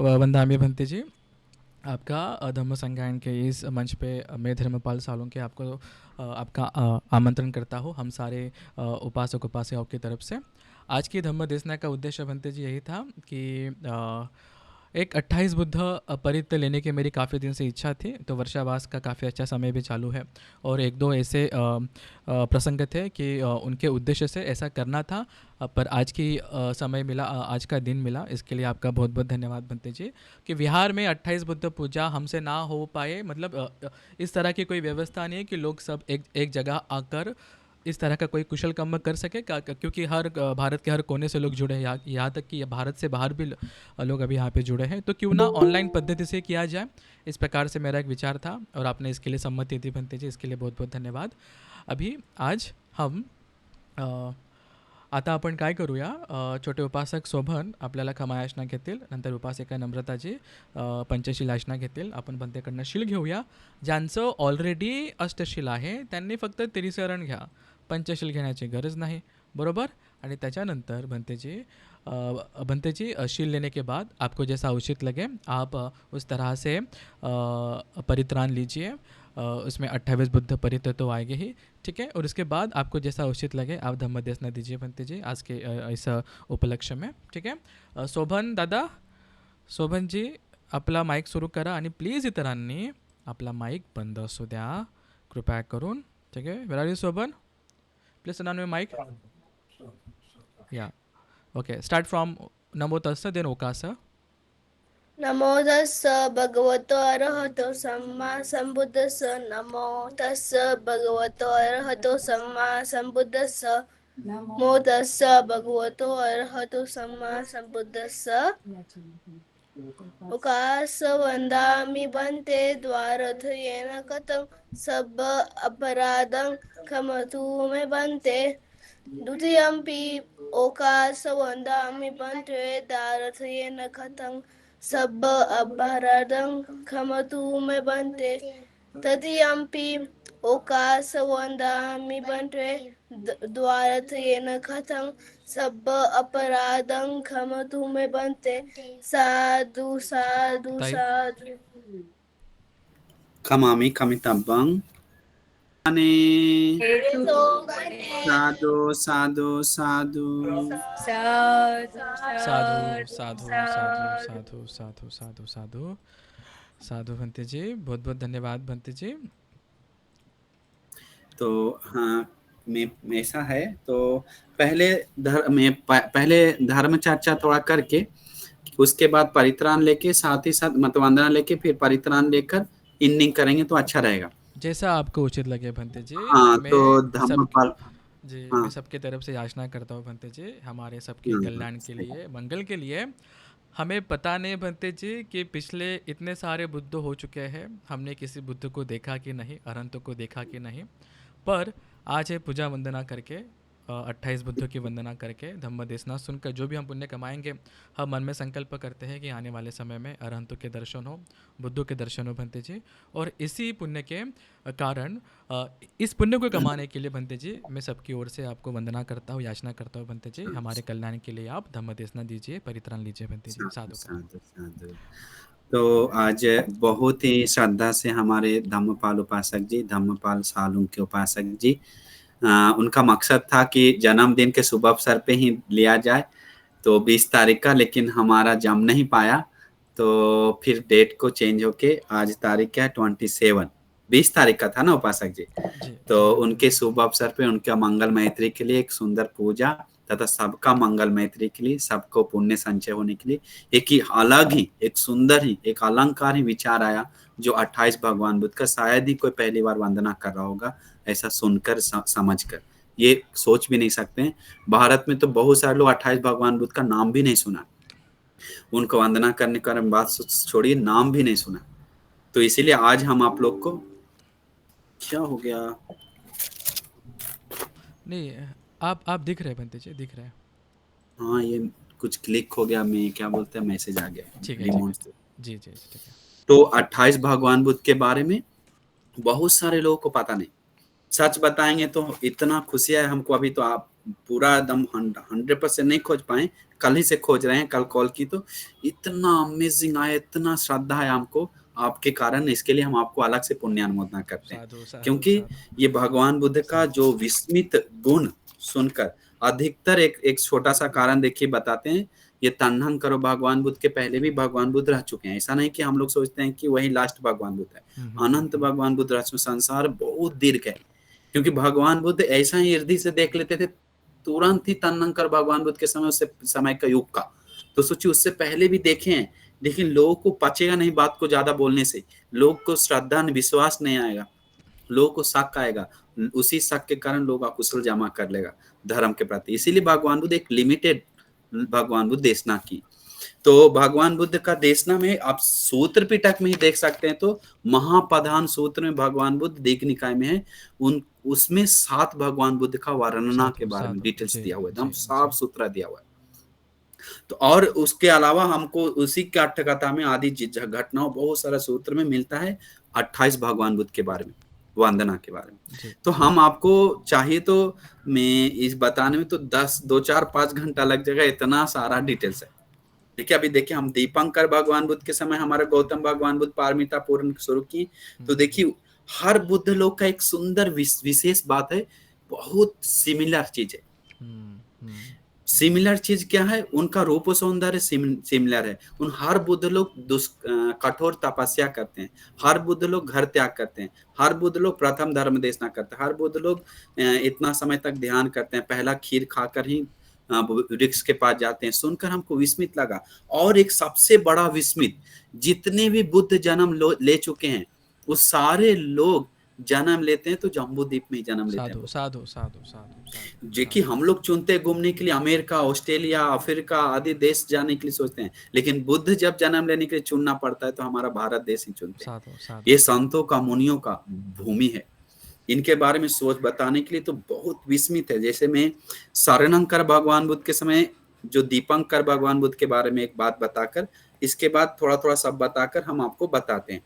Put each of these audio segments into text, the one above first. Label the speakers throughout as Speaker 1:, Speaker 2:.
Speaker 1: वंदाम्य भंते जी, आपका धम्म संगायन के इस मंच पे मैं धर्मपाल सालुंके आपको आपका आमंत्रण करता हूँ, हम सारे उपासक उपासिकाओं की तरफ से। आज की धम्म देशना का उद्देश्य भंते जी यही था कि एक 28 बुद्ध परित्र लेने की मेरी काफ़ी दिन से इच्छा थी, तो वर्षावास का काफ़ी अच्छा समय भी चालू है और एक दो ऐसे प्रसंग थे कि उनके उद्देश्य से ऐसा करना था, पर आज की समय मिला, आज का दिन मिला, इसके लिए आपका बहुत बहुत धन्यवाद बनते जी। कि बिहार में 28 बुद्ध पूजा हमसे ना हो पाए, मतलब इस तरह की कोई व्यवस्था नहीं है कि लोग सब एक एक जगह आकर इस तरह का कोई कुशल कर्म कर सके क्योंकि हर भारत के हर कोने से लोग जुड़े हैं, यहाँ तक कि भारत से बाहर भी लोग अभी यहाँ पे जुड़े हैं, तो क्यों ना ऑनलाइन पद्धति से किया जाए, इस प्रकार से मेरा एक विचार था और आपने इसके लिए सम्मति दी बनते जी, इसके लिए बहुत बहुत धन्यवाद। अभी आज हम आता आपण काय करूया, छोटे उपासक शोभन आपल्याला खमायाचना घेतील, नंतर उपासिका नम्रताजी पंचशील आचना घेतील, आपण बनतेकडनं शील घेऊया। ज्यांचं ऑलरेडी अष्टशील आहे त्यांनी फक्त त्रिशरण घ्या, पंचशील घेण्याची गरज नहीं, बरोबर। आणि त्याच्यानंतर बनते जी शील लेने के बाद आपको जैसा उचित लगे आप उस तरह से परित्राण लीजिए, उसमें 28 बुद्ध परित्र तो आएंगे ही, ठीक है। और उसके बाद आपको जैसा उचित लगे आप धम्म देशना दीजिए बनते जी आज के इस उपलक्ष्य में, ठीक है। शोभन दादा, शोभन जी आपला माईक सुरू करा आणि प्लीज इतरांनी आपला माईक बंद असू द्या कृपया करून, ठीक है। Where are you Shobhan, please turn on your mic, या ओके। स्टार्ट फ्रॉम नमो तस्स देन ओकास।
Speaker 2: नमो तस्स भगवतो अरहतो सम्मा संबुद्धस्स। नमो तस्स भगवतो अरहतो सम्मा संबुद्धस्स। नमो तस्स भगवतो अरहतो सम्मा संबुद्धस्स। उकास वंदामि बन्ते द्वारथयेन कथं सब अपराधं क्षमतु मे बन्ते। द्वितीयम्पि ओकास वंदामि बन्ते द्वारथयेन कथं सब अपराधं क्षमतु मे बन्ते। तृतीयम्पि ओकास वंदामि बन्ते द्वारथयेन कथं सब अपराधं क्षमतु मे बन्ते। साधु साधु
Speaker 1: ताई
Speaker 2: साधु।
Speaker 3: खमामि खमितव्यं अने
Speaker 2: हेतु गणे
Speaker 3: साधु साधु साधु।
Speaker 2: साधु
Speaker 1: साधु
Speaker 2: साधु
Speaker 1: साधु साधु
Speaker 2: साधु।
Speaker 1: साधु साधु साधु साधु साधु भंते जी, बहुत बहुत धन्यवाद भंते जी।
Speaker 3: तो हाँ, में ऐसा है तो पहले धर्म चर्चा थोड़ा करके उसके बाद परित्राण लेके साथ ही साथ मतवंदना लेके फिर परित्राण लेकर इंडिंग करेंगे तो अच्छा रहेगा।
Speaker 1: जैसा आपको उचित लगे भंते जी।
Speaker 3: हाँ तो
Speaker 1: मैं सब
Speaker 3: धम्मपाल।
Speaker 1: जी,
Speaker 3: हाँ।
Speaker 1: मैं सबके तरफ से याचना करता हूँ भंते जी, हमारे सबके कल्याण के
Speaker 3: सही।
Speaker 1: लिए, मंगल के लिए। हमें पता नहीं भंते जी कि पिछले इतने सारे बुद्ध हो चुके हैं, हमने किसी बुद्ध को देखा कि नहीं, अरहंत को देखा कि नहीं, पर आज है पूजा वंदना करके 28 बुद्धों की वंदना करके धम्म देशना सुनकर जो भी हम पुण्य कमाएंगे, हम मन में संकल्प करते हैं कि आने वाले समय में अरहंतों के दर्शन हो, बुद्धों के दर्शन हो भंते जी। और इसी पुण्य के कारण इस पुण्य को कमाने के लिए भंते जी मैं सबकी ओर से आपको वंदना करता हूँ, याचना करता हूँ भंते जी, हमारे कल्याण के लिए आप धम्म देशना दीजिए, परित्राण लीजिए भंते जी। साधु का
Speaker 3: साधु साधु। तो आज बहुत ही श्रद्धा से हमारे धम्मपाल उपासक जी, धम्मपाल सालुंके उपासक जी, उनका मकसद था कि जन्मदिन के शुभ अवसर पे ही लिया जाए, तो 20 तारीख का, लेकिन हमारा जम नहीं पाया, तो फिर डेट को चेंज होके आज तारीख क्या है 27, 20 तारीख का था ना उपासक जी।
Speaker 1: जी
Speaker 3: तो
Speaker 1: जी
Speaker 3: उनके शुभ अवसर पे उनका मंगल मैत्री के लिए एक सुंदर पूजा तथा सबका मंगल मैत्री के लिए, सबको पुण्य संचय होने के लिए एक ही अलग ही एक सुंदर ही एक अलंकार ही विचार आया, जो 28 भगवान बुद्ध का शायद ही कोई पहली बार वंदना कर रहा होगा, ऐसा सुनकर समझकर ये सोच भी नहीं सकते हैं। भारत में तो बहुत सारे लोग 28 भगवान बुद्ध का नाम भी नहीं सुना, उनको वंदना करने का बात छोड़िए, नाम भी नहीं सुना। तो इसीलिए आज हम आप लोग को, क्या हो गया,
Speaker 1: नहीं, आप दिख रहे हैं भंते जी, दिख रहे हैं।
Speaker 3: हाँ ये कुछ क्लिक हो गया, मैं क्या बोलते हैं, मैसेज आ गया
Speaker 1: ठीक है ठीक है,
Speaker 3: रिमोट से।
Speaker 1: जी जी जी ठीक है।
Speaker 3: तो 28 भगवान बुद्ध के बारे में बहुत सारे लोगों को पता नहीं। सच बताएंगे तो इतना खुशी है हमको, अभी तो आप पूरा एकदम 100% नहीं खोज पाए, कल ही से खोज रहे हैं, कल कॉल की तो इतना अमेजिंग आया, इतना श्रद्धा है हमको आपके कारण, इसके लिए हम आपको अलग से पुण्य अनुमोदना करते हैं।
Speaker 1: साधु साधु
Speaker 3: क्योंकि
Speaker 1: साधु।
Speaker 3: ये भगवान बुद्ध का जो विस्मित गुण सुनकर अधिकतर एक छोटा सा कारण देखिए बताते हैं, ये तन्हम करो भगवान बुद्ध के पहले भी भगवान बुद्ध रह चुके हैं। ऐसा नहीं कि हम लोग सोचते हैं कि वही लास्ट भगवान बुद्ध है, अनंत भगवान बुद्ध रह चुके। संसार बहुत दीर्घ है, क्योंकि भगवान बुद्ध ऐसा ही इर्दी से देख लेते थे, तुरंत ही तन्नंकर भगवान बुद्ध के समय, उससे समय का युग का तो सोचिए उससे पहले भी देखे हैं। लेकिन लोगों को पचेगा नहीं बात को ज्यादा बोलने से, लोग को श्रद्धा विश्वास नहीं आएगा, लोगों को शक आएगा, उसी शक के कारण लोग अकुशल जमा कर लेगा धर्म के प्रति। इसीलिए भगवान बुद्ध एक लिमिटेड भगवान बुद्ध देशना की। तो भगवान बुद्ध का देशना में आप सूत्र पिटक में ही देख सकते हैं, तो महाप्रधान सूत्र में भगवान बुद्ध दीघ निकाय में है, उन उसमें 7 भगवान बुद्ध का वर्णना के बारे में डिटेल्स दिया हुआ है, एकदम साफ सुथरा दिया हुआ है। तो और उसके अलावा हमको उसी कथा में आदि घटनाओं बहुत सारा सूत्र में मिलता है 28 भगवान बुद्ध के बारे में, वंदना के बारे में। तो हम आपको चाहिए तो मैं इस बताने में तो 2-4-5 घंटा लग जाएगा, इतना सारा डिटेल्स है। देखिए अभी देखिए हम दीपंकर भगवान बुद्ध के समय हमारे गौतम भगवान बुद्ध पारमिता पूर्ण शुरू की, तो देखिए हर बुद्ध लोग का एक सुंदर विशेष बात है, बहुत सिमिलर चीज है। सिमिलर चीज क्या है, उनका रूप सौंदर्य सिमिलर है। उन हर बुद्ध लोग कठोर तपस्या करते हैं, हर बुद्ध लोग घर त्याग करते हैं, हर बुद्ध लोग प्रथम धर्म देशना करते हैं, हर बुद्ध लोग इतना समय तक ध्यान करते हैं, पहला खीर खाकर ही वृक्ष के पास जाते हैं। सुनकर हमको विस्मित लगा। और एक सबसे बड़ा विस्मित, जितने भी बुद्ध जन्म ले चुके हैं वो सारे लोग जन्म लेते हैं तो जम्बू द्वीप में जन्म लेते हैं।
Speaker 1: साधु साधु साधु
Speaker 3: जो कि हम लोग चुनते हैं घूमने के लिए अमेरिका, ऑस्ट्रेलिया, अफ्रीका आदि देश जाने के लिए सोचते हैं, लेकिन बुद्ध जब जन्म लेने के लिए चुनना पड़ता है तो हमारा भारत देश ही चुनते हैं। ये संतों का, मुनियों का भूमि है। इनके बारे में सोच बताने के लिए तो बहुत विस्मित है। जैसे मैं शरणंकर भगवान बुद्ध के समय जो दीपंकर भगवान बुद्ध के बारे में एक बात बताकर, इसके बाद थोड़ा थोड़ा सब बताकर हम आपको बताते हैं।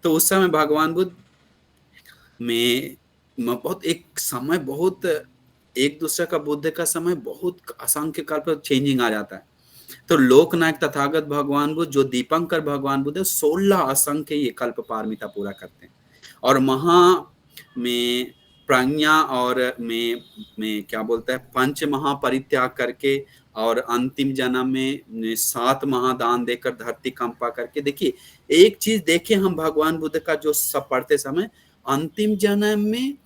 Speaker 3: तो उस समय भगवान बुद्ध में बहुत एक समय, बहुत एक दूसरे का बुद्ध का समय बहुत असंख्य काल पर चेंजिंग आ जाता है। तो लोकनायक तथागत भगवान बुद्ध जो दीपंकर भगवान बुद्ध 16 असंख्य ये कल्प पारमिता पूरा करते हैं। और महा में प्रज्ञा और में क्या बोलता है, पंच महापरित्याग करके और अंतिम जन्म में 7 महादान देकर धरती कंपा करके। देखिए एक चीज देखे हम भगवान बुद्ध का जो सब पढ़ते समय, अंतिम जन्म में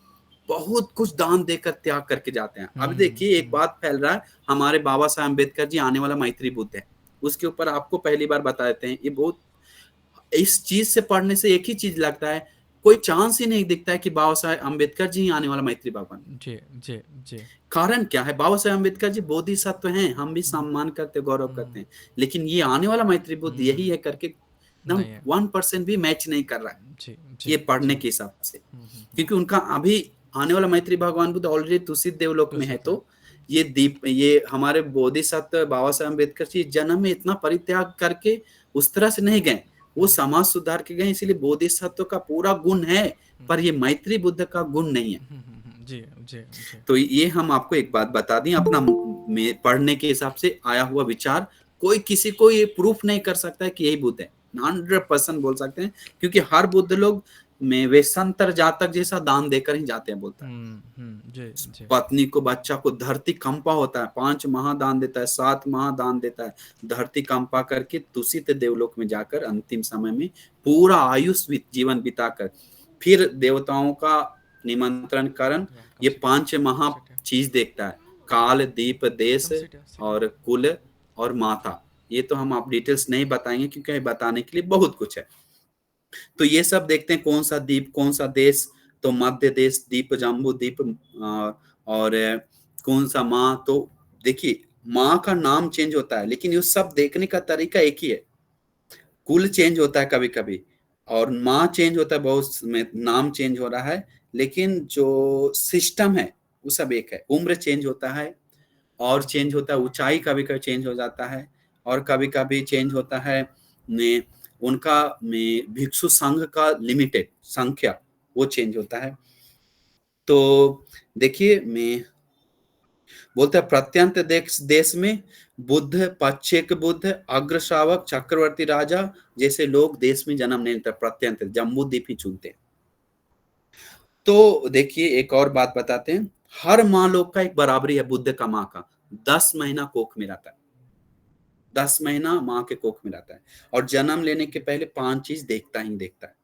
Speaker 3: बहुत कुछ दान देकर त्याग करके जाते हैं। अब देखिए एक बात फैल रहा है, हमारे बाबा साहब अम्बेडकर जी आने वाला मैत्री बुद्ध है, उसके ऊपर आपको पहली बार बता देते हैं। ये बहुत, इस चीज से पढ़ने से एक ही चीज लगता है, कोई चांस ही नहीं दिखता है कि बाबा साहब अम्बेडकर जी आने वाला मैत्री भगवान।
Speaker 1: जी जी जी। कारण
Speaker 3: क्या है, बाबा साहब अम्बेडकर जी बोधिसत्व हैं, हम भी सम्मान करते, गौरव करते हैं, लेकिन ये आने वाला मैत्री बुद्ध यही है करके 1% भी मैच नहीं कर रहा है ये पढ़ने के हिसाब से। क्योंकि उनका अभी आने वाला मैत्री भगवान बुद्ध ऑलरेडी तुषित देवलोक में है। तो ये हमारे बोधिसत्व बाबा साहब अम्बेडकर जी जन्म में इतना परित्याग करके उस तरह से नहीं गए, वो समाज सुधार के गए, इसलिए बोधिसत्व का पूरा गुण है, पर ये मैत्री बुद्ध का गुण नहीं है।
Speaker 1: जी, जी, जी।
Speaker 3: तो ये हम आपको एक बात बता दें, अपना पढ़ने के हिसाब से आया हुआ विचार, कोई किसी को ये प्रूफ नहीं कर सकता है कि यही बुद्ध है, 100% बोल सकते हैं, क्योंकि हर बुद्ध लोग में वे संतर जातक जैसा दान देकर ही जाते हैं, बोलता है। पत्नी को, बच्चा को, धरती कंपा होता है, 5 महादान देता है, 7 महादान देता है, धरती कंपा करके तुषित देवलोक में जाकर अंतिम समय में पूरा आयुष जीवन बिताकर फिर देवताओं का निमंत्रण कारण ये 5 महा चीज देखता है, काल, दीप, देश और कुल और माता। ये तो हम आप डिटेल्स नहीं बताएंगे क्योंकि बताने के लिए बहुत कुछ है। तो ये सब देखते हैं, कौन सा द्वीप, कौन सा देश, तो मध्य देश द्वीप, जम्बू द्वीप, और कौन सा माँ। तो देखिए माँ का नाम चेंज होता है, लेकिन ये सब देखने का तरीका एक ही है। कुल चेंज होता है कभी कभी और माँ चेंज होता है, बहुत नाम चेंज हो रहा है, लेकिन जो सिस्टम है वो सब एक है। उम्र चेंज होता है और चेंज होता है, ऊंचाई कभी कभी चेंज हो जाता है, और कभी कभी चेंज होता है उनका भिक्षु संघ का लिमिटेड संख्या, वो चेंज होता है। तो देखिए मैं बोलता है प्रत्यंत देश में बुद्ध, पच्चेक बुद्ध, अग्र श्रावक, चक्रवर्ती राजा जैसे लोग देश में जन्म नहीं लेते, प्रत्यंतर जम्बू द्वीप ही चुनते हैं। तो देखिए एक और बात बताते हैं, हर माँ लोग का एक बराबरी है बुद्ध का माँ का, 10 महीना कोख में रहता है, 10 महीना माँ के कोख में रहता है, और जन्म लेने के पहले 5 चीज देखता ही देखता है।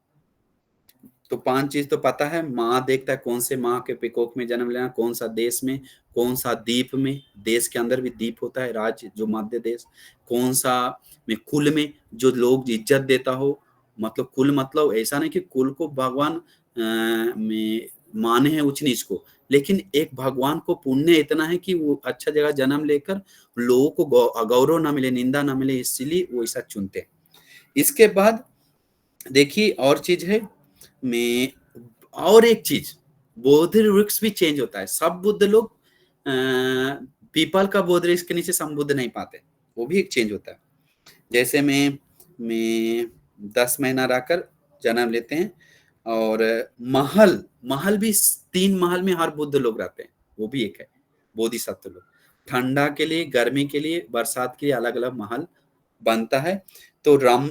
Speaker 3: तो 5 चीज तो पता है, माँ देखता है कौन से माँ के कोख में जन्म लेना, कौन सा देश में, कौन सा द्वीप में, देश के अंदर भी द्वीप होता है, राज्य जो मध्य देश, कौन सा में कुल में जो लोग इज्जत देता हो, मतलब कुल मतलब ऐसा नहीं कि कुल को भगवान में माने हैं उच्च नीच को, लेकिन एक भगवान को पुण्य इतना है कि वो अच्छा जगह जन्म लेकर लोगों को अगौरव ना मिले, निंदा ना मिले, इसलिए वो ऐसा चुनते हैं। इसके बाद देखिए और चीज है में, और एक चीज, बोध वृक्ष भी चेंज होता है। सब बुद्ध लोग पीपल का बोध वृक्ष के नीचे संबुद्ध नहीं पाते, वो भी एक चेंज होता है। जैसे में 10 महीना रहकर जन्म लेते हैं, और महल महल भी 3 महल में हर बुद्ध लोग रहते हैं, वो भी एक है बोधिसत्व लोग। ठंडा के लिए, गर्मी के लिए, बरसात के लिए अलग अलग महल बनता है। तो राम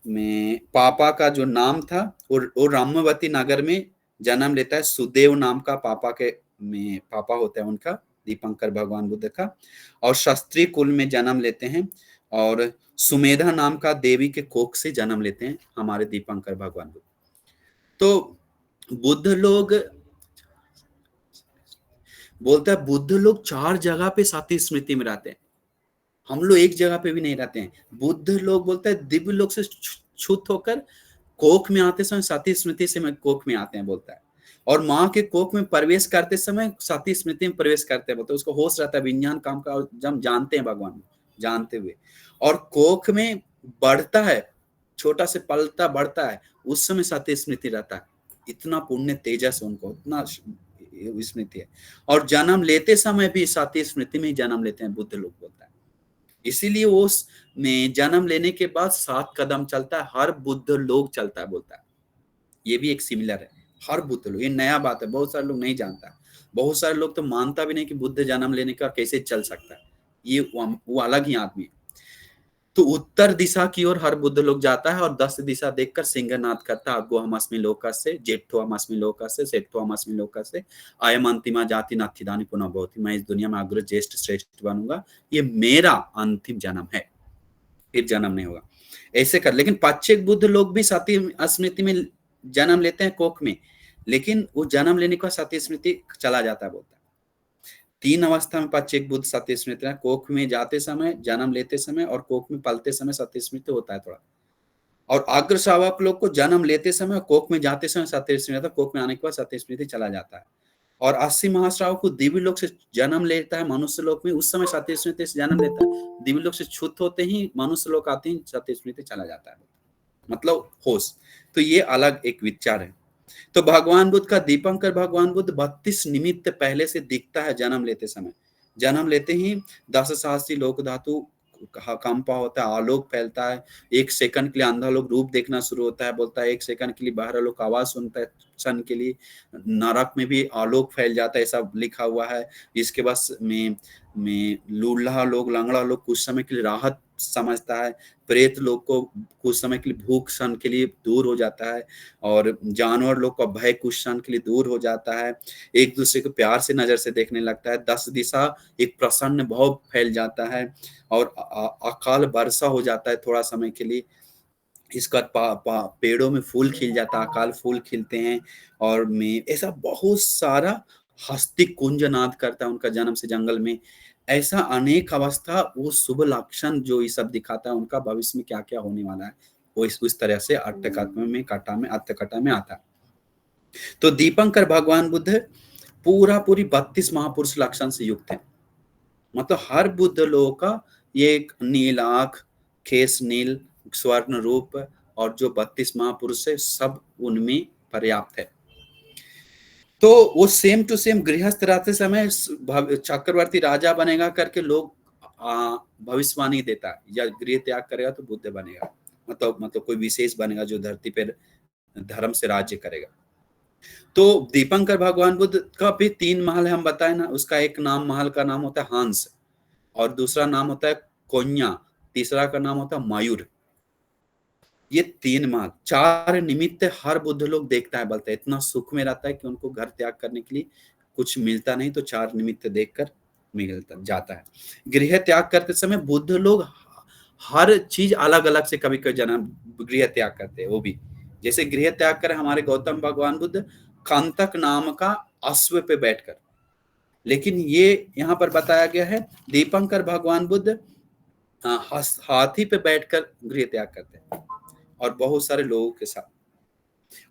Speaker 3: में पापा का जो नाम था वो रामवती नगर में जन्म लेता है, सुदेव नाम का पापा के में पापा होता है उनका, दीपंकर भगवान बुद्ध का, और शास्त्री कुल में जन्म लेते हैं, और सुमेधा नाम का देवी के कोख से जन्म लेते हैं हमारे दीपंकर भगवान बुद्ध। तो बुद्ध लोग बोलते हैं, बुद्ध लोग 4 जगह पे साथी स्मृति में रहते हैं, हम लोग एक जगह पे भी नहीं रहते हैं। बुद्ध लोग बोलते हैं दिव्य लोक से छूत होकर कोख में आते समय साथी स्मृति से मैं कोख में आते हैं बोलता है, और माँ के कोख में प्रवेश करते समय साथी स्मृति में प्रवेश करते हैं बोलते हैं, उसको होश रहता है विज्ञान काम का, जब जानते हैं भगवान जानते हुए, और कोख में बढ़ता है, छोटा से पलता बढ़ता है, उस समय साथी स्मृति रहता है। इतना पुण्य तेजस उनको, इतना स्मृति है, और जन्म लेते समय भी साथी स्मृति में ही जन्म लेते हैं बुद्ध लोग बोलता है। इसीलिए वो में जन्म लेने के बाद 7 कदम चलता है, हर बुद्ध लोग चलता है बोलता है। ये भी एक सिमिलर है, हर बुद्ध लोग, ये नया बात है, बहुत सारे लोग नहीं जानता, बहुत सारे लोग तो मानता भी नहीं कि बुद्ध जन्म लेने का कैसे चल सकता है, ये वो अलग ही आदमी है। तो उत्तर दिशा की ओर हर बुद्ध लोग जाता है, और 10 दिशा देखकर सिंहनाद करता है, अग्गो हम अस्मि लोकस्य, जेठो हम अस्मि लोकस्य, सेठो हम अस्मि लोकस्य, अयम अंतिमा जाति नाथिदानी पुनः भवति, मैं इस दुनिया में अग्र ज्येष्ठ श्रेष्ठ बनूंगा, ये मेरा अंतिम जन्म है, फिर जन्म नहीं होगा, ऐसे कर। लेकिन पाच्चेक बुद्ध लोग भी साथी स्मृति में जन्म लेते हैं कोख में, लेकिन वो जन्म लेने का साथी स्मृति चला जाता है बोलता है। 3 अवस्था में पाच्चेक बुद्ध साथी स्मृति है, कोख में जाते समय, जन्म लेते समय, और कोख में पलते समय साथी स्मृति होता है थोड़ा। और अग्र श्रावक लोग को जन्म लेते समय, कोख में जाते समय साथी स्मृति, कोख में आने के बाद साथी स्मृति चला जाता है। और 80 महाश्रावक को दिव्य लोक से जन्म लेता है मनुष्य लोक में, उस समय साथी स्मृति से जन्म लेता है, दिव्य लोक से छूत होते ही मनुष्य लोक आते ही साथी स्मृति चला जाता है, मतलब होश। तो ये अलग एक विचार है। तो भगवान बुद्ध का, दीपंकर भगवान बुद्ध 32 निमित्त पहले से दिखता है जन्म लेते समय। जन्म लेते ही 10 सहस्त्री लोक धातु कंपा होता है, आलोक फैलता है, 1 सेकंड के लिए अंधा लोग रूप देखना शुरू होता है बोलता है, 1 सेकंड के लिए बाहर लोग आवाज सुनता है, क्षण के लिए नरक में भी आलोक फैल जाता है, ऐसा लिखा हुआ है। इसके बाद में लूल्हा लोग, लंगड़ा लोग कुछ समय के लिए राहत समझता है, प्रेत लोग को कुछ समय के लिए भूख क्षण के लिए दूर हो जाता है, और जानवर लोग का भय कुछ क्षण के लिए दूर हो जाता है, एक दूसरे को प्यार से नजर से देखने लगता है, 10 दिशा एक प्रसन्न भाव फैल जाता है, और अकाल वर्षा हो जाता है थोड़ा समय के लिए। इसका पेड़ों में फूल खिल जाता है, अकाल फूल खिलते हैं, और में ऐसा बहुत सारा हस्ती कुंज नाद करता है उनका जन्म से जंगल में। ऐसा अनेक अवस्था, वो शुभ लक्षण जो ये सब दिखाता है उनका भविष्य में क्या क्या होने वाला है, वो इस तरह से अट्ठकथा में आता है। तो दीपंकर भगवान बुद्ध पूरी 32 महापुरुष लक्षण से युक्त है, मतलब हर बुद्ध लोगों का ये एक नील आंख, केस नील, स्वर्ण रूप, और जो 32 महापुरुष है सब उनमें पर्याप्त है। तो वो सेम टू सेम गृहस्थ रहते समय चक्रवर्ती राजा बनेगा करके लोग भविष्यवाणी देता है, या गृह त्याग करेगा तो बुद्ध बनेगा, मतलब कोई विशेष बनेगा जो धरती पर धर्म से राज्य करेगा। तो दीपंकर भगवान बुद्ध का भी 3 महल है हम बताए ना, उसका एक नाम महल का नाम होता है हंस, और दूसरा नाम होता है कोन्या, तीसरा का नाम होता है मयूर। ये 3 मार्ग, 4 निमित्त हर बुद्ध लोग देखता है, बोलता है इतना सुख में रहता है कि उनको घर त्याग करने के लिए कुछ मिलता नहीं, तो 4 निमित्त देखकर मिलता जाता है। गृह त्याग करते समय बुद्ध लोग हर चीज अलग अलग से कभी कभी जन्म गृह त्याग करते हैं। वो भी जैसे गृह त्याग कर हमारे गौतम भगवान बुद्ध कंतक नाम का अश्व पे बैठकर, लेकिन ये यहाँ पर बताया गया है दीपंकर भगवान बुद्ध हाथी पे बैठकर गृह त्याग करते हैं और बहुत सारे लोगों के साथ।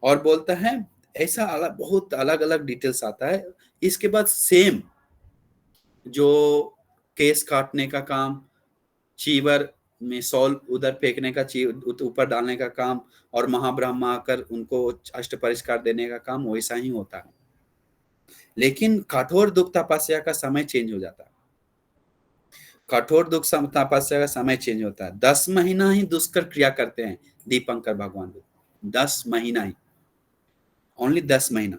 Speaker 3: और बोलता है ऐसा अलग बहुत अलग अलग डिटेल्स आता है। इसके बाद सेम जो केस काटने का काम, चीवर में सॉल उधर फेंकने का, ऊपर डालने का काम, और महाब्रह्मा आकर उनको अष्ट परिष्कार देने का काम वैसा ही होता है। लेकिन कठोर दुख तपस्या का समय चेंज हो जाता है। कठोर दुख तपस्या का समय चेंज होता है। 10 महीना ही दुष्कर क्रिया करते हैं दीपंकर भगवान बुद्ध, 10 महीना ही, ओनली 10 महीना।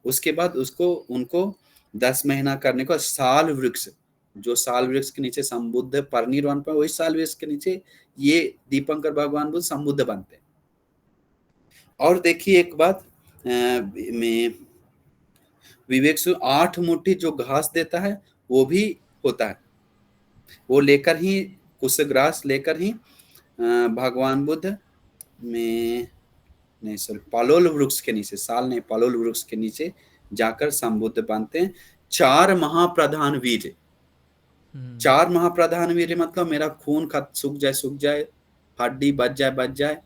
Speaker 3: उसके बाद उनको 10 महीना करने को साल वृक्ष, जो साल वृक्ष के नीचे संबुद्ध परिनिर्वाण पर, वही साल वृक्ष के नीचे ये दीपंकर भगवान बुद्ध संबुद्ध बनते हैं। और देखिए एक बात में विवेक से 8 मुट्ठी जो घास देता है वो भी होता है, वो लेकर ही कुशग्रास लेकर ही भगवान बुद्ध में नहीं सॉरी पलोल वृक्ष के नीचे, साल नहीं पलोल वृक्ष के नीचे जाकर संबुद्ध बनते हैं। 4 महाप्रधान वीर, 4 महाप्रधान वीर मतलब मेरा खून सूख जाए, हड्डी बच जाए,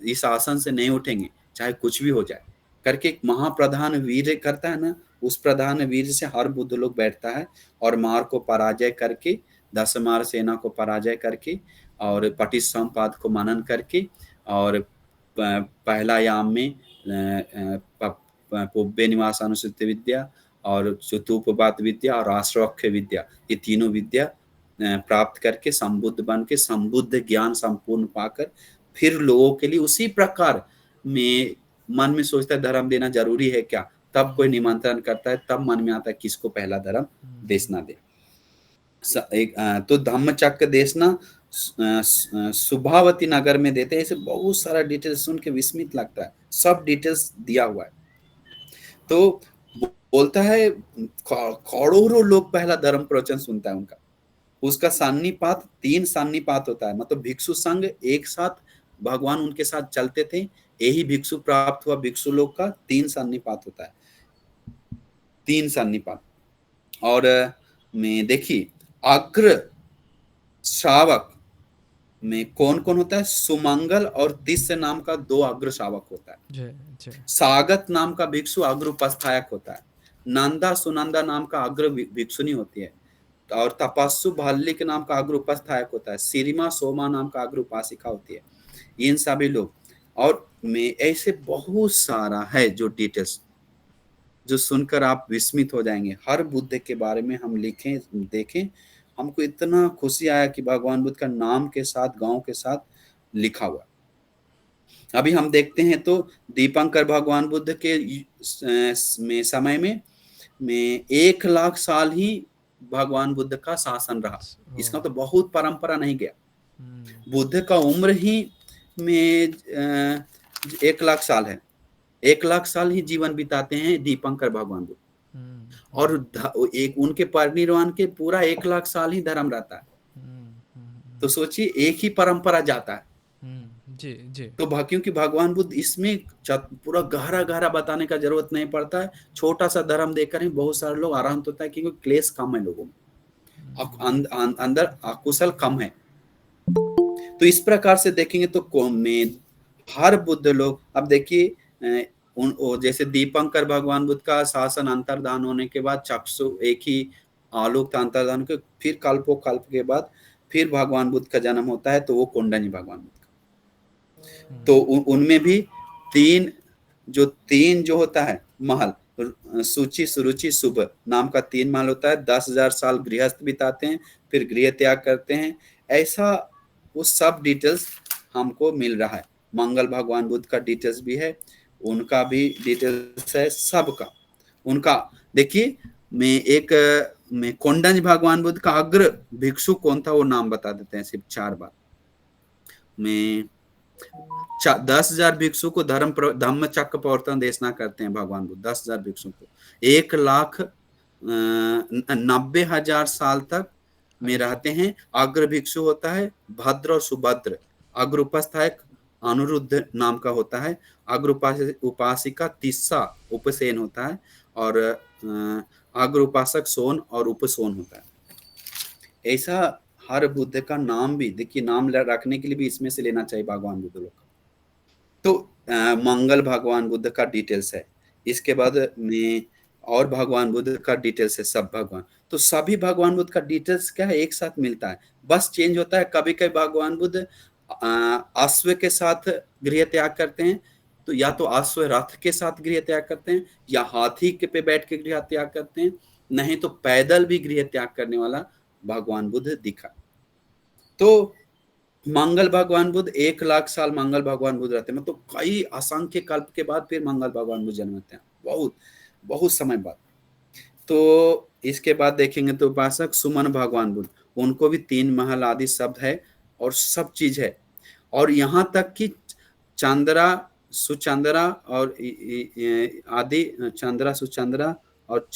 Speaker 3: इस आसन से नहीं उठेंगे चाहे कुछ भी हो जाए करके एक महाप्रधान वीर करता है ना, उस प्रधान वीर से हर बुद्ध लोग बैठता है और मार को पराजय करके, 10 मार सेना को पराजय करके और पटिसंपाद को मनन करके, और पहला याम में पुब्बे निवास अनुसूत विद्या और चतुपपात विद्या और राष्ट्रवक्ष विद्या, ये तीनों विद्या प्राप्त करके संबुद्ध बन के संबुद्ध ज्ञान संपूर्ण पाकर फिर लोगों के लिए उसी प्रकार में मन में सोचता है धर्म देना जरूरी है क्या, तब कोई निमंत्रण करता है, तब मन में आता है किसको पहला धर्म देशना दे। तो धम्मचक्र देशना सुभावती नगर में देते हैं। ऐसे बहुत सारा डिटेल्स सुन के विस्मित लगता है, सब डिटेल्स दिया हुआ है। तो बोलता है करोड़ों लोग पहला धर्म प्रवचन सुनता है उनका। उसका सान्निपात 3 सान्निपात होता है, मतलब भिक्षु संघ एक साथ भगवान उनके साथ चलते थे, यही भिक्षु प्राप्त हुआ भिक्षु लोग का 3 सान्निपात होता है, 3 सान्निपात। और में देखिए अग्र श्रावक में कौन कौन होता है, सुमंगल और तिस्य नाम का 2 अग्र श्रावक होता है। सागत नाम का भिक्षु अग्र उपस्थायक होता है। नंदा सुनंदा नाम का अग्र भिक्षुनी होती है, और तपस्सु भल्लिक नाम का अग्र उपस्थायक होता है। सिरिमा सोमा नाम का अग्र उपासिका होती है। इन सभी लोग, और में ऐसे बहुत सारा है जो डिटेल्स जो सुनकर आप विस्मित हो जाएंगे। हर बुद्ध के बारे में हम लिखें देखें, हमको इतना खुशी आया कि भगवान बुद्ध का नाम के साथ गांव के साथ लिखा हुआ। अभी हम देखते हैं तो दीपंकर भगवान बुद्ध के में समय में 1 लाख साल ही भगवान बुद्ध का शासन रहा। इसका तो बहुत परंपरा नहीं गया। बुद्ध का उम्र ही में 1 लाख साल है, 1 लाख साल ही जीवन बिताते हैं दीपंकर भगवान बुद्ध, और एक उनके परिनिर्वाण के पूरा 1 लाख साल ही धर्म रहता है। तो सोचिए एक ही परंपरा जाता है।
Speaker 1: जी जी।
Speaker 3: तो क्योंकि भगवान बुद्ध इसमें पूरा गहरा बताने का जरूरत नहीं पड़ता है, छोटा सा धर्म देकर ही बहुत सारे लोग आराम होता है, क्योंकि क्लेश कम है लोगों में, अंदर अकुशल कम है। तो इस प्रकार से देखेंगे तो हर बुद्ध लोग, अब देखिए जैसे दीपंकर भगवान बुद्ध का शासन अंतर्धान होने के बाद चक्षु एक ही आलोक अंतर्धान के फिर कल्पों कल्प के बाद फिर भगवान बुद्ध का जन्म होता है, तो वो कोंडनी भगवान बुद्ध का। तो उनमें भी 3 जो होता है महल, सूची सुरुचि शुभ नाम का 3 महल होता है। 10,000 साल गृहस्थ बिताते हैं, फिर गृह त्याग करते हैं। ऐसा वो सब डिटेल्स हमको मिल रहा है। मंगल भगवान बुद्ध का डिटेल्स भी है, उनका भी डिटेल्स है, सबका उनका। देखिए मैं एक में कोंडंज भगवान बुद्ध का अग्र भिक्षु कौन था वो नाम बता देते हैं सिर्फ 4 बार में। 10,000 भिक्षु को धम्म चक्र प्रवर्तन देशना करते हैं भगवान बुद्ध। 10,000 भिक्षु को 1,90,000 साल तक में रहते हैं। अग्र भिक्षु होता है भद्र और सुभद्र। अग्र उपासक अनुरुद्ध नाम का होता है। अग्र उपासिका तिस्सा उपसेन होता है और अग्र उपासक सोन और उपसोन होता है। ऐसा हर बुद्ध का नाम भी देखिए, नाम रखने के लिए भी इसमें से लेना चाहिए भगवान बुद्ध लोग का। तो मंगल भगवान बुद्ध का डिटेल्स है। इसके बाद में और भगवान बुद्ध का डिटेल्स है सब भगवान। तो सभी भगवान बुद्ध का डिटेल्स क्या है, एक साथ मिलता है, बस चेंज होता है। कभी कभी भगवान बुद्ध अश्व के साथ गृह त्याग करते हैं, तो या तो अश्व रथ के साथ गृह त्याग करते हैं या हाथी के पे बैठ के गृह त्याग करते हैं, नहीं तो पैदल भी गृह त्याग करने वाला भगवान बुद्ध दिखा। तो मंगल भगवान बुद्ध 1,00,000 साल मंगल भगवान बुद्ध रहते हैं, मतलब कई असंख्य कल्प के बाद फिर मंगल भगवान बुद्ध जन्मते हैं, बहुत बहुत समय बाद। तो इसके बाद देखेंगे तो उपासक सुमन भगवान बुद्ध, उनको भी 3 महल आदि शब्द है और सब चीज है। और यहाँ तक कि चंद्रा सुचंद्रा और आदि चंद्रा सुचंद्रा और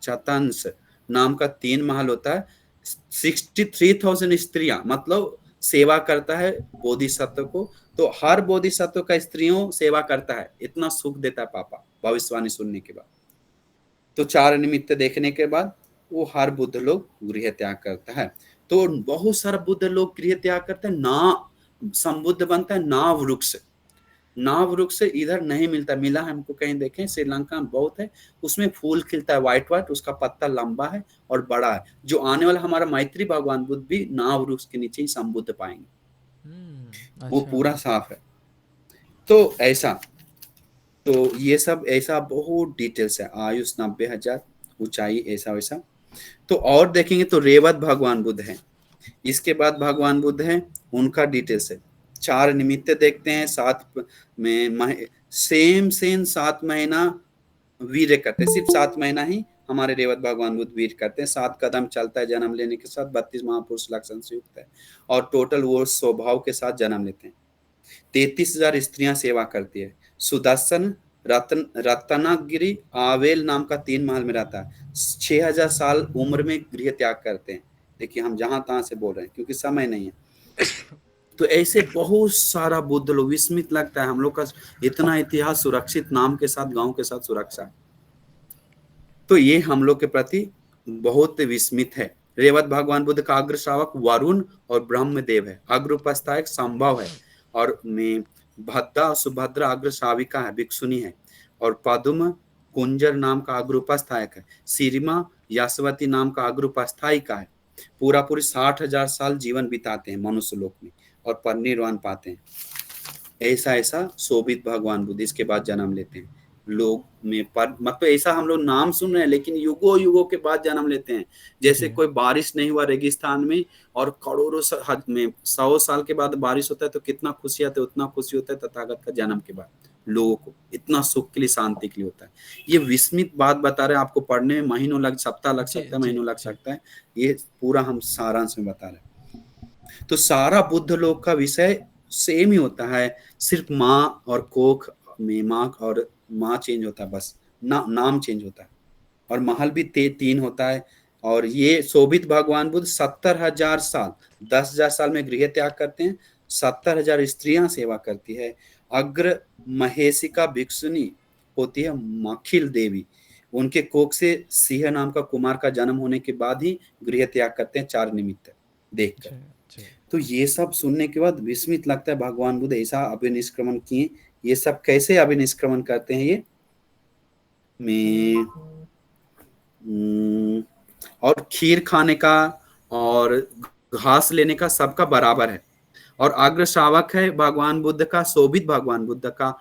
Speaker 3: चतंस नाम का 3 महल होता है। 63,000 स्त्रियां मतलब सेवा करता है बोधिसत्व को। तो हर बोधिसत्व का स्त्रियों सेवा करता है, इतना सुख देता है पापा भविष्यवाणी सुनने के बाद। तो 4 निमित्त देखने के बाद वो हर बुद्ध लोग गृह त्याग करता है। तो बहुत सारा बुद्ध लोग गृह त्याग करते हैं, ना संबुद्ध बनता है ना वृक्ष। ना वृक्ष इधर नहीं मिलता, मिला है हमको कहीं देखें श्रीलंका में बहुत है, उसमें फूल खिलता है व्हाइट व्हाइट, उसका पत्ता लंबा है और बड़ा है। जो आने वाला हमारा मैत्री भगवान बुद्ध भी ना वृक्ष के नीचे ही संबुद्ध पाएंगे। वो पूरा साफ है। तो ऐसा, तो ये सब ऐसा बहुत डिटेल्स है। आयुष 90,000, ऊंचाई ऐसा वैसा। तो और देखेंगे तो रेवत भगवान बुद्ध है। इसके बाद भगवान बुद्ध है, उनका डिटेल्स है। 4 निमित्त देखते हैं। 7 में सेम 7 महीना वीर करते हैं, सिर्फ 7 महीना ही हमारे रेवत भगवान बुद्ध वीर करते हैं। 7 कदम चलता है जन्म लेने के साथ, 32 महापुरुष लक्षण से युक्त है और टोटल वो स्वभाव के साथ जन्म लेते हैं। 33,000 स्त्रियां सेवा करती है। सुदर्शन रत्नागिरी आवेल नाम का 3 महल में रहता है। 6,000 साल उम्र में गृह त्याग करते हैं। देखिए हम जहां तहां से बोल रहे हैं क्योंकि समय नहीं है। तो ऐसे बहुत सारा बुद्ध लोग, विस्मित लगता है हम लोग का इतना इतिहास सुरक्षित नाम के साथ, गांव के साथ सुरक्षा। तो ये हम लोग के प्रति बहुत विस्मित है। रेवत भगवान बुद्ध का अग्र श्रावक वरुण और ब्रह्मदेव है। अग्र उपस्थायक संभव है और में भद्दा सुभद्रा अग्र श्राविका है, भिक्षुनी है। और पद्म कुंजर नाम का अग्र उपस्थायक है। सिरिमा यशवती नाम का अग्र उपस्थायिका है। पूरा पूरी 60,000 साल जीवन बिताते हैं मनुष्य लोक में और परिनिर्वाण पाते हैं। ऐसा ऐसा शोभित भगवान बुद्ध इसके बाद जन्म लेते हैं लोग में। पर मतलब ऐसा हम लोग नाम सुन रहे हैं लेकिन युगों युगों के बाद जन्म लेते हैं। जैसे कोई बारिश नहीं हुआ रेगिस्तान में और करोड़ों में 100 साल के बाद बारिश होता है तो कितना खुशी आता है, उतना खुशी होता है तथागत का जन्म के बाद लोगों को। इतना सुख के लिए, शांति के लिए होता है। ये विस्मित बात बता रहे हैं आपको, पढ़ने में महीनों लग, सप्ताह लग सकता है, महीनों लग सकता है। ये पूरा हम सारांश में बता रहे हैं। तो सारा बुद्ध लोग का विषय सेम ही होता है, सिर्फ माँ और कोख में माँ और माँ चेंज होता है, बस नाम चेंज होता है। और महल भी 3 होता है। और ये शोभित भगवान बुद्ध 70,000 साल, 10,000 साल में गृह त्याग करते हैं। 70,000 स्त्रियां सेवा करती है। अग्र महेशिका भिक्षुनी होती है मखिल देवी। उनके कोख से सिंह नाम का कुमार का जन्म होने के बाद ही गृह त्याग करते हैं 4 निमित्त देखकर। तो ये सब सुनने के बाद विस्मित लगता है भगवान बुद्ध ऐसा अभिनिष्क्रमण किए। ये सब कैसे अभिनिष्क्रमण करते हैं ये में और खीर खाने का और घास लेने का सबका बराबर है। और अग्र श्रावक है भगवान बुद्ध का, शोभित भगवान बुद्ध का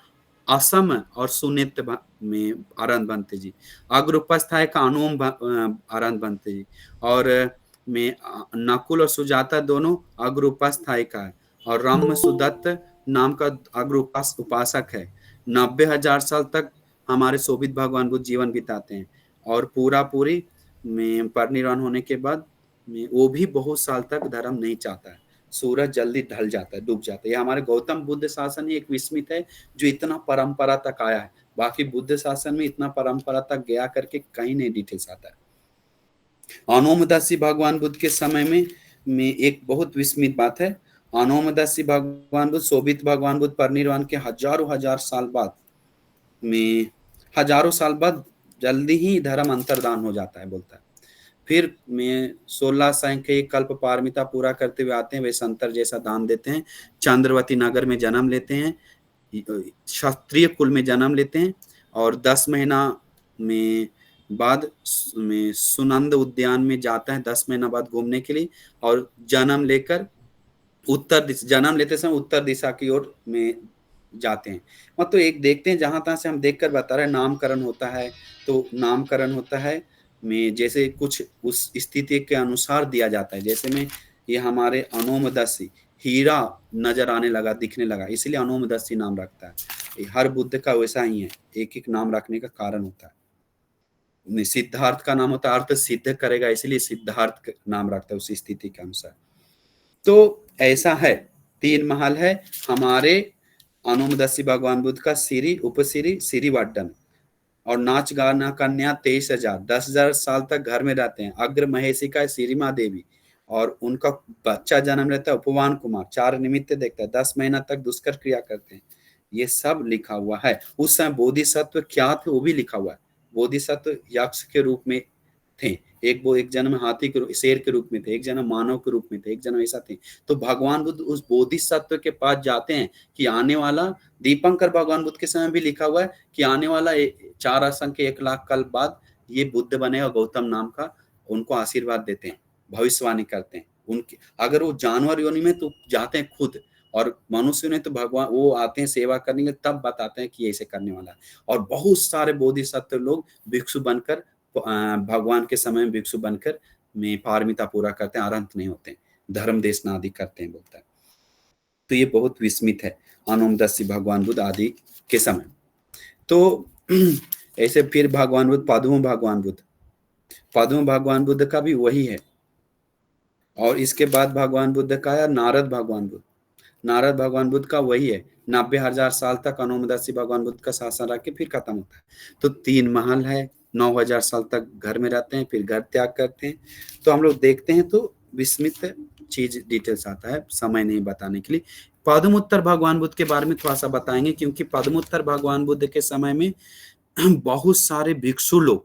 Speaker 3: असम और सुनित्य में आनंद बनते जी। अग्र उपस्थाय का अनुम आनंद बनते जी। और में नकुल और सुजाता दोनों अग्र उपस्थाय का है। और राम सुदत्त नाम का अग्र उपासक है। 90,000 साल तक हमारे शोभित भगवान बुद्ध जीवन बिताते हैं। और पूरा पूरी में परिनिर्वाण होने के बाद में वो भी बहुत साल तक धर्म नहीं चाहता है। सूरज जल्दी ढल जाता है, डूब जाता है। ये हमारे गौतम बुद्ध शासन ही एक विस्मित है जो इतना परंपरा तक आया है। बाकी बुद्ध शासन में इतना परंपरा तक गया करके कहीं नहीं डिटेल्स आता है। अनोमदासी भगवान बुद्ध के समय में एक बहुत विस्मित बात है। अनोमदासी भगवान बुद्ध, शोभित भगवान बुद्ध परिनिर्वाण के हजारों साल बाद में, हजारों साल बाद जल्दी ही धर्म अंतर्धान हो जाता है, बोलता है। फिर में 16 संख्य कल्प पारमिता पूरा करते हुए आते हैं, वे संतर जैसा दान देते हैं, चंद्रवती नगर में जन्म लेते हैं, क्षत्रिय कुल में जन्म लेते हैं, और 10 महीना में बाद में सुनंद उद्यान में जाता है 10 महीना बाद घूमने के लिए, और जन्म लेकर जन्म लेते समय उत्तर दिशा की ओर में जाते हैं। मतलब एक देखते हैं, जहां तहां से हम देखकर बता रहे हैं नामकरण होता है, तो नामकरण होता है में जैसे कुछ उस स्थिति के अनुसार दिया जाता है। जैसे में ये हमारे अनोमदसी हीरा नजर आने लगा, दिखने लगा, इसलिए अनोमदसी नाम रखता है। हर बुद्ध का वैसा ही है, एक एक नाम रखने का कारण होता है। सिद्धार्थ का नाम होता है अर्थ सिद्ध करेगा, इसलिए सिद्धार्थ नाम रखता है उस स्थिति के अनुसार। तो ऐसा है, 3 महल है हमारे अनोमदसी भगवान बुद्ध का। सिरी, उपसिरी, सिरी वड्डन, और नाच गाना कन्या 23,000, 10,000 साल तक घर में रहते हैं। अग्र महेशिका सिरिमा देवी, और उनका बच्चा जन्म लेता है उपवान कुमार, 4 निमित्त देखता है, 10 महीना तक दुष्कर क्रिया करते हैं। ये सब लिखा हुआ है। उस समय बोधिसत्व क्या थे वो भी लिखा हुआ है। बोधिसत्व यक्ष के रूप में थे, एक जन्म हाथी के शेर के रूप में थे, एक जन्म मानव के रूप में थे, एक जन्म ऐसा थे। तो भगवान बुद्ध उस बोधिसत्व के पास जाते हैं कि आने वाला, दीपंकर भगवान बुद्ध के समय भी लिखा हुआ है कि आने वाला 4 असंख्य 1 लाख कल बाद ये बुद्ध बनेगा गौतम नाम का। उनको आशीर्वाद देते हैं, भविष्यवाणी करते हैं। उनके अगर वो जानवर योनि में तो जाते हैं खुद, और मनुष्य ने तो भगवान वो आते हैं सेवा करने के, तब बताते हैं कि ऐसे करने वाला है। और बहुत सारे बोधिसत्व लोग भिक्षु बनकर, भगवान के समय में भिक्षु बनकर में पारमिता पूरा करते हैं, अरंत नहीं होते, धर्म देश आदि करते हैं, बोलता है। तो ये बहुत विस्मित है अनोमदसी भगवान बुद्ध आदि के समय। तो ऐसे फिर भगवान बुद्ध, पद्म भगवान बुद्ध, पद्म भगवान बुद्ध का भी वही है। और इसके बाद भगवान बुद्ध का है नारद भगवान बुद्ध। नारद भगवान बुद्ध का वही है, 90,000 साल तक अनोमदसी भगवान बुद्ध का शासन रख के फिर खत्म होता है। तो 3 महल है, 9,000 साल तक घर में रहते हैं, फिर घर त्याग करते हैं। तो हम लोग देखते हैं तो विस्मित चीज डिटेल्स आता है, समय नहीं बताने के लिए। पद्मोत्तर भगवान बुद्ध के बारे में थोड़ा सा बताएंगे, क्योंकि पद्मोत्तर भगवान बुद्ध के समय में बहुत सारे भिक्षु लोग,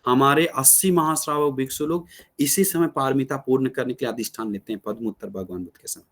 Speaker 3: हमारे 80 महाश्रावक भिक्षु लोग इसी समय पारमिता पूर्ण करने के लिए अधिष्ठान लेते हैं। पद्मोत्तर भगवान बुद्ध के समय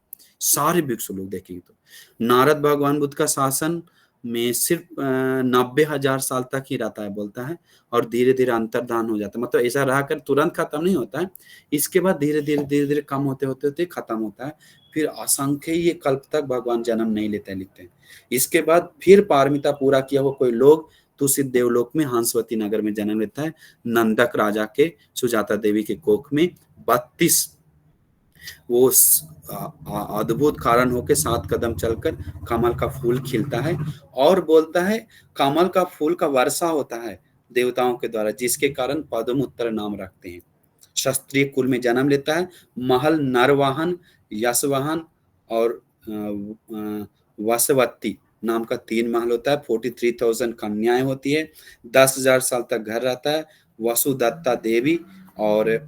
Speaker 3: सारे भिक्षु लोग देखेंगे तो नारद भगवान बुद्ध का शासन में सिर्फ 90,000 साल तक ही रहता है, बोलता है, और धीरे धीरे अंतर्धान हो जाता है। मतलब ऐसा रह कर तुरंत खत्म नहीं होता है, इसके बाद धीरे धीरे कम होते होते होते खत्म होता है। फिर असंख्य ये कल्प तक भगवान जन्म नहीं लेते हैं, लिखते हैं। इसके बाद फिर पारमिता पूरा किया हुआ कोई लोग तुषित देवलोक में हंसवती नगर में जन्म लेता है, नंदक राजा के सुजाता देवी के कोख में। 32 वो अद्भुत कारण होके 7 कदम चलकर कमल का फूल खिलता है, और बोलता है कमल का फूल का वर्षा होता है देवताओं के द्वारा, जिसके कारण पद्मोत्तर नाम रखते हैं। क्षत्रिय कुल में जन्म लेता है। महल नरवाहन, यशवाहन और वसवती नाम का 3 महल होता है। 43,000 कन्याएं होती है। 10,000 साल तक घर रहता है। वसुदत्ता देवी, और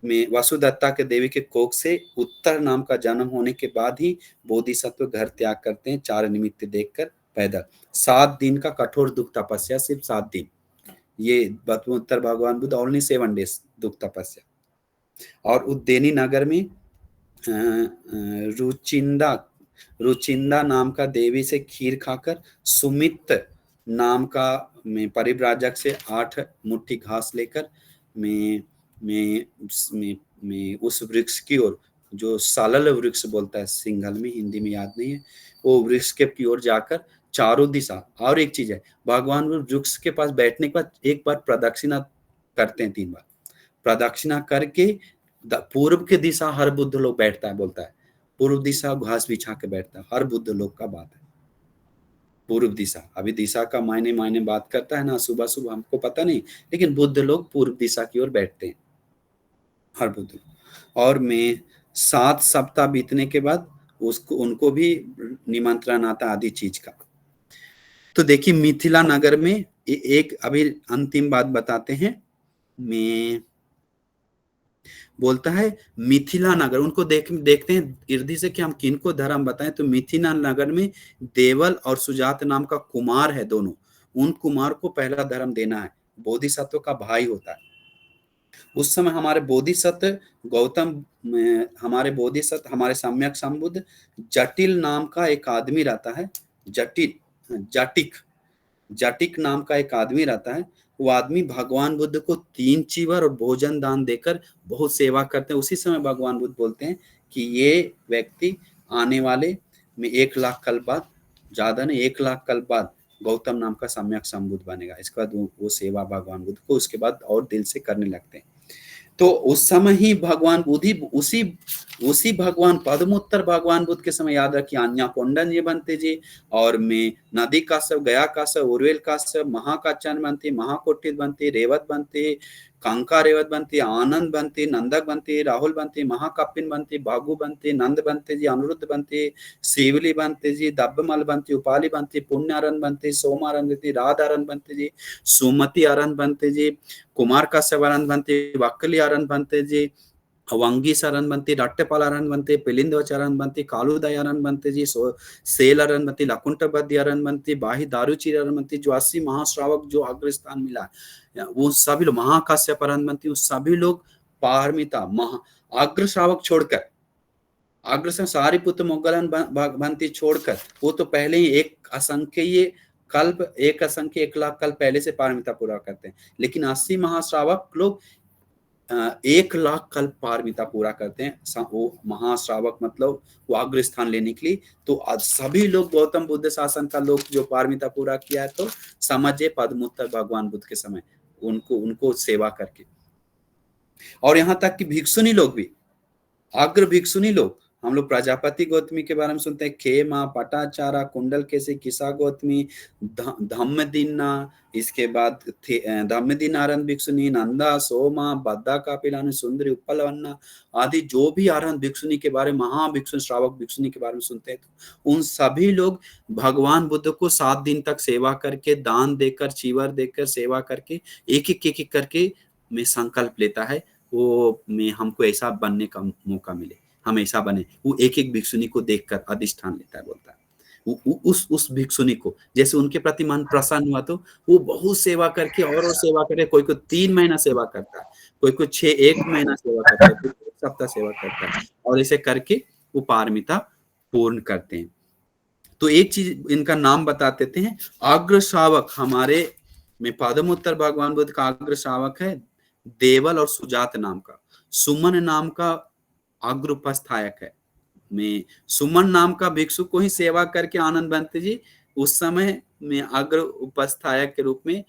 Speaker 3: में वसुदत्ता के देवी के कोख से उत्तर नाम का जन्म होने के बाद ही बोधिसत्व घर त्याग करते हैं, 4 निमित्त देखकर पैदल। 7 दिन का कठोर दुख तपस्या, सिर्फ 7 दिन। ये पद्मोत्तर भगवान बुद्ध ओनली 7 डेज दुख तपस्या। और उज्जैनी नगर में रुचिंदा नाम का देवी से खीर खाकर, सुमित नाम का में परिव्राजक से 8 मुट्ठी घास लेकर में उस वृक्ष की ओर, जो सालल वृक्ष बोलता है सिंघल में, हिंदी में याद नहीं है, वो वृक्ष के की ओर जाकर चारों दिशा। और एक चीज है, भगवान वृक्ष के पास बैठने के बाद एक बार प्रदक्षिणा करते हैं, 3 बार प्रदक्षिणा करके पूर्व की दिशा हर बुद्ध लोग बैठता है, बोलता है पूर्व दिशा घास बिछा के बैठता है, हर बुद्ध लोग का बात है पूर्व दिशा। अभी दिशा का मायने बात करता है ना, सुबह सुबह हमको पता नहीं, लेकिन बुद्ध लोग पूर्व दिशा की ओर बैठते हैं। हर बुध। और मैं 7 सप्ताह बीतने के बाद उसको उनको भी निमंत्रण आता आदि चीज का। तो देखिए मिथिला नगर में एक अभी अंतिम बात बताते हैं। मैं बोलता है मिथिला नगर, उनको देखते हैं इर्दी से कि हम किनको धर्म बताएं। तो मिथिला नगर में देवल और सुजात नाम का कुमार है, दोनों। उन कुमार को पहला धर्म देना है, बोधिसत्व का भाई होता है। उस समय हमारे बोधिसत्व गौतम हमारे बोधिसत्व हमारे सम्यक संबुद्ध जटिल नाम का एक आदमी रहता है। जटिल जटिक जटिक नाम का एक आदमी रहता है। वो आदमी भगवान बुद्ध को 3 चीवर और भोजन दान देकर बहुत सेवा करते हैं। उसी समय भगवान बुद्ध बोलते हैं कि ये व्यक्ति आने वाले में 1 लाख कल बाद, ज्यादा नहीं 1 लाख कल बाद गौतम नाम का सम्यक संबुद्ध बनेगा। इसके बाद वो सेवा भगवान बुद्ध को उसके बाद और दिल से करने लगते हैं। तो उस समय ही भगवान बुद्धि उसी भगवान पद्मोत्तर भगवान बुद्ध के समय याद रखिए अन्या कोंडन ये बनते जी, और मैं नदी का सब गया का सब उर्वेल का सब महाकाचन बनते, महाकोटित बनते, रेवत बनते, कांका रेवत बनते, आनंद बनते, नंदक बनते, राहुल बनते, महाकपिन बनते, बागु बनते, नंद बनते जी, अनिरुद्ध बनते, शिवली बनते जी, दब्बमल बनते, उपाली बनते, पुण्यारन बनते, सोमारन बनते, राधारन बनते जी, सुमति अरन बनते जी, कुमार कश्यप अरन बनते, वक्कली अरन बनते जी, वंगी सरन बनते, रट्टपाल अरन बनते, पिलिंदवच अरन बनते, कालुदय अरन बनते जी, सेल अरन बनते, लकुंठ बद्य अरन बनते, बाही दारुचीर अरन बनते, जो 80 महाश्रावक जो अग्रस्थान मिला वो सभी लोग, महाकाश्यप अरन बनते, वो सभी लोग पारमिता अग्र श्रावक छोड़कर, अग्र से सारिपुत्र मोगलन बनती छोड़कर, वो तो पहले ही एक असंख्य कल्प 1 लाख कल्प पहले से पारमिता पूरा करते हैं। लेकिन 80 महाश्रावक लोग 1 लाख कल्प पारमिता पूरा करते हैं। वो महाश्रावक मतलब वो अग्र स्थान लेने के लिए। तो आज सभी लोग गौतम बुद्ध शासन का लोग जो पारमिता पूरा किया है, तो समझे पद्मोत्तर भगवान बुद्ध के समय उनको सेवा करके। और यहाँ तक कि भिक्षुनी लोग भी, अग्र भिक्षुनी लोग, हम लोग प्रजापति गौतमी के बारे में सुनते हैं, खेमा, पटाचारा, कुंडल केसी, किसा गौतमी, धम्मदिन्ना, इसके बाद धम्मदिन आरंभ भिक्षुनी, नंदा, सोमा, बद्दा कापिलानी, सुंदरी, उपलवन्ना आदि जो भी आरंभ भिक्षुनी के बारे में, महाभिक्षु श्रावक भिक्षुनी के बारे में सुनते हैं, तो उन सभी लोग भगवान बुद्ध को 7 दिन तक सेवा करके, दान देकर, चीवर देकर, सेवा करके, एक एक करके में संकल्प लेता है वो में हमको ऐसा बनने का मौका मिले, हम ऐसा बने। वो एक भिक्षुनी को देखकर अधिष्ठान लेता है, बोलता है उस भिक्षुनी को, जैसे उनके प्रति मन प्रसन्न हुआ तो वो बहुत सेवा करके और सेवा करे। कोई को 3 महीना सेवा करता है, कोई को 1 महीना सेवा करता है, कोई 1 सप्ताह सेवा करता है, और ऐसे करके वो पारमिता पूर्ण करते हैं। तो एक चीज इनका नाम बता देते हैं। अग्र श्रावक हमारे में पद्मोत्तर भगवान बुद्ध का अग्र श्रावक है देवल और सुजात नाम का। सुमन नाम का अग्र उपस्थायक है। में सुमन नाम का भिक्षु को ही सेवा करके आनंद बनते जी उस समय में अग्र उपस्थायक के रूप में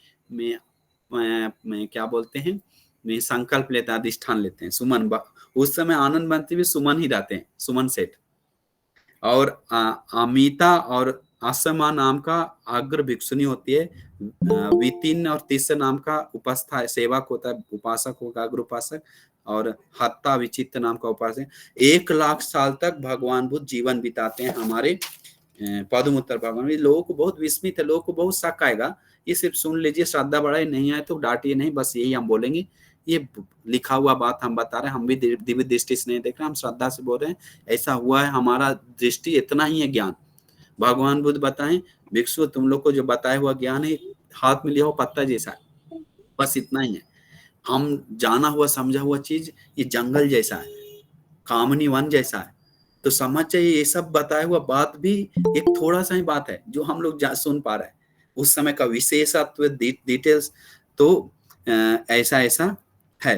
Speaker 3: क्या बोलते हैं, में संकल्प लेते हैं, अधिष्ठान लेते हैं। सुमन उस समय आनंद बनते भी सुमन ही रहते हैं, सुमन सेठ। और अमिता और असमा नाम का अग्र भिक्षुनी होती है। वितिन और तीसरा नाम का उपस्था सेवक होता है, उपासक होगा, अग्र उपासक। और हत्ता विचित्र नाम का उपासक। 1 लाख साल तक भगवान बुद्ध जीवन बिताते हैं हमारे पद्मोत्तर भगवान। लोगों को बहुत विस्मित है, लोगों को बहुत शक आएगा, ये सिर्फ सुन लीजिए, श्रद्धा बढ़ाई नहीं आए तो डांटिए नहीं, बस यही हम बोलेंगे। ये लिखा हुआ बात हम बता रहे हैं, हम भी दिव्य दृष्टि से नहीं देख रहे, हम श्रद्धा से बोल रहे हैं। ऐसा हुआ है, हमारा दृष्टि इतना ही है ज्ञान। भगवान बुद्ध बताएं भिक्षु तुम लोग को जो बताया हुआ ज्ञान है हाथ में लिया हुआ पत्ता जैसा है, बस इतना ही है। हम जाना हुआ समझा हुआ चीज ये जंगल जैसा है, कामनी वन जैसा है। तो समझ चाहिए ये सब बताया हुआ बात भी एक थोड़ा सा ही बात है जो हम लोग सुन पा रहे हैं, उस समय का विशेषत्व डिटेल्स तो ऐसा ऐसा है।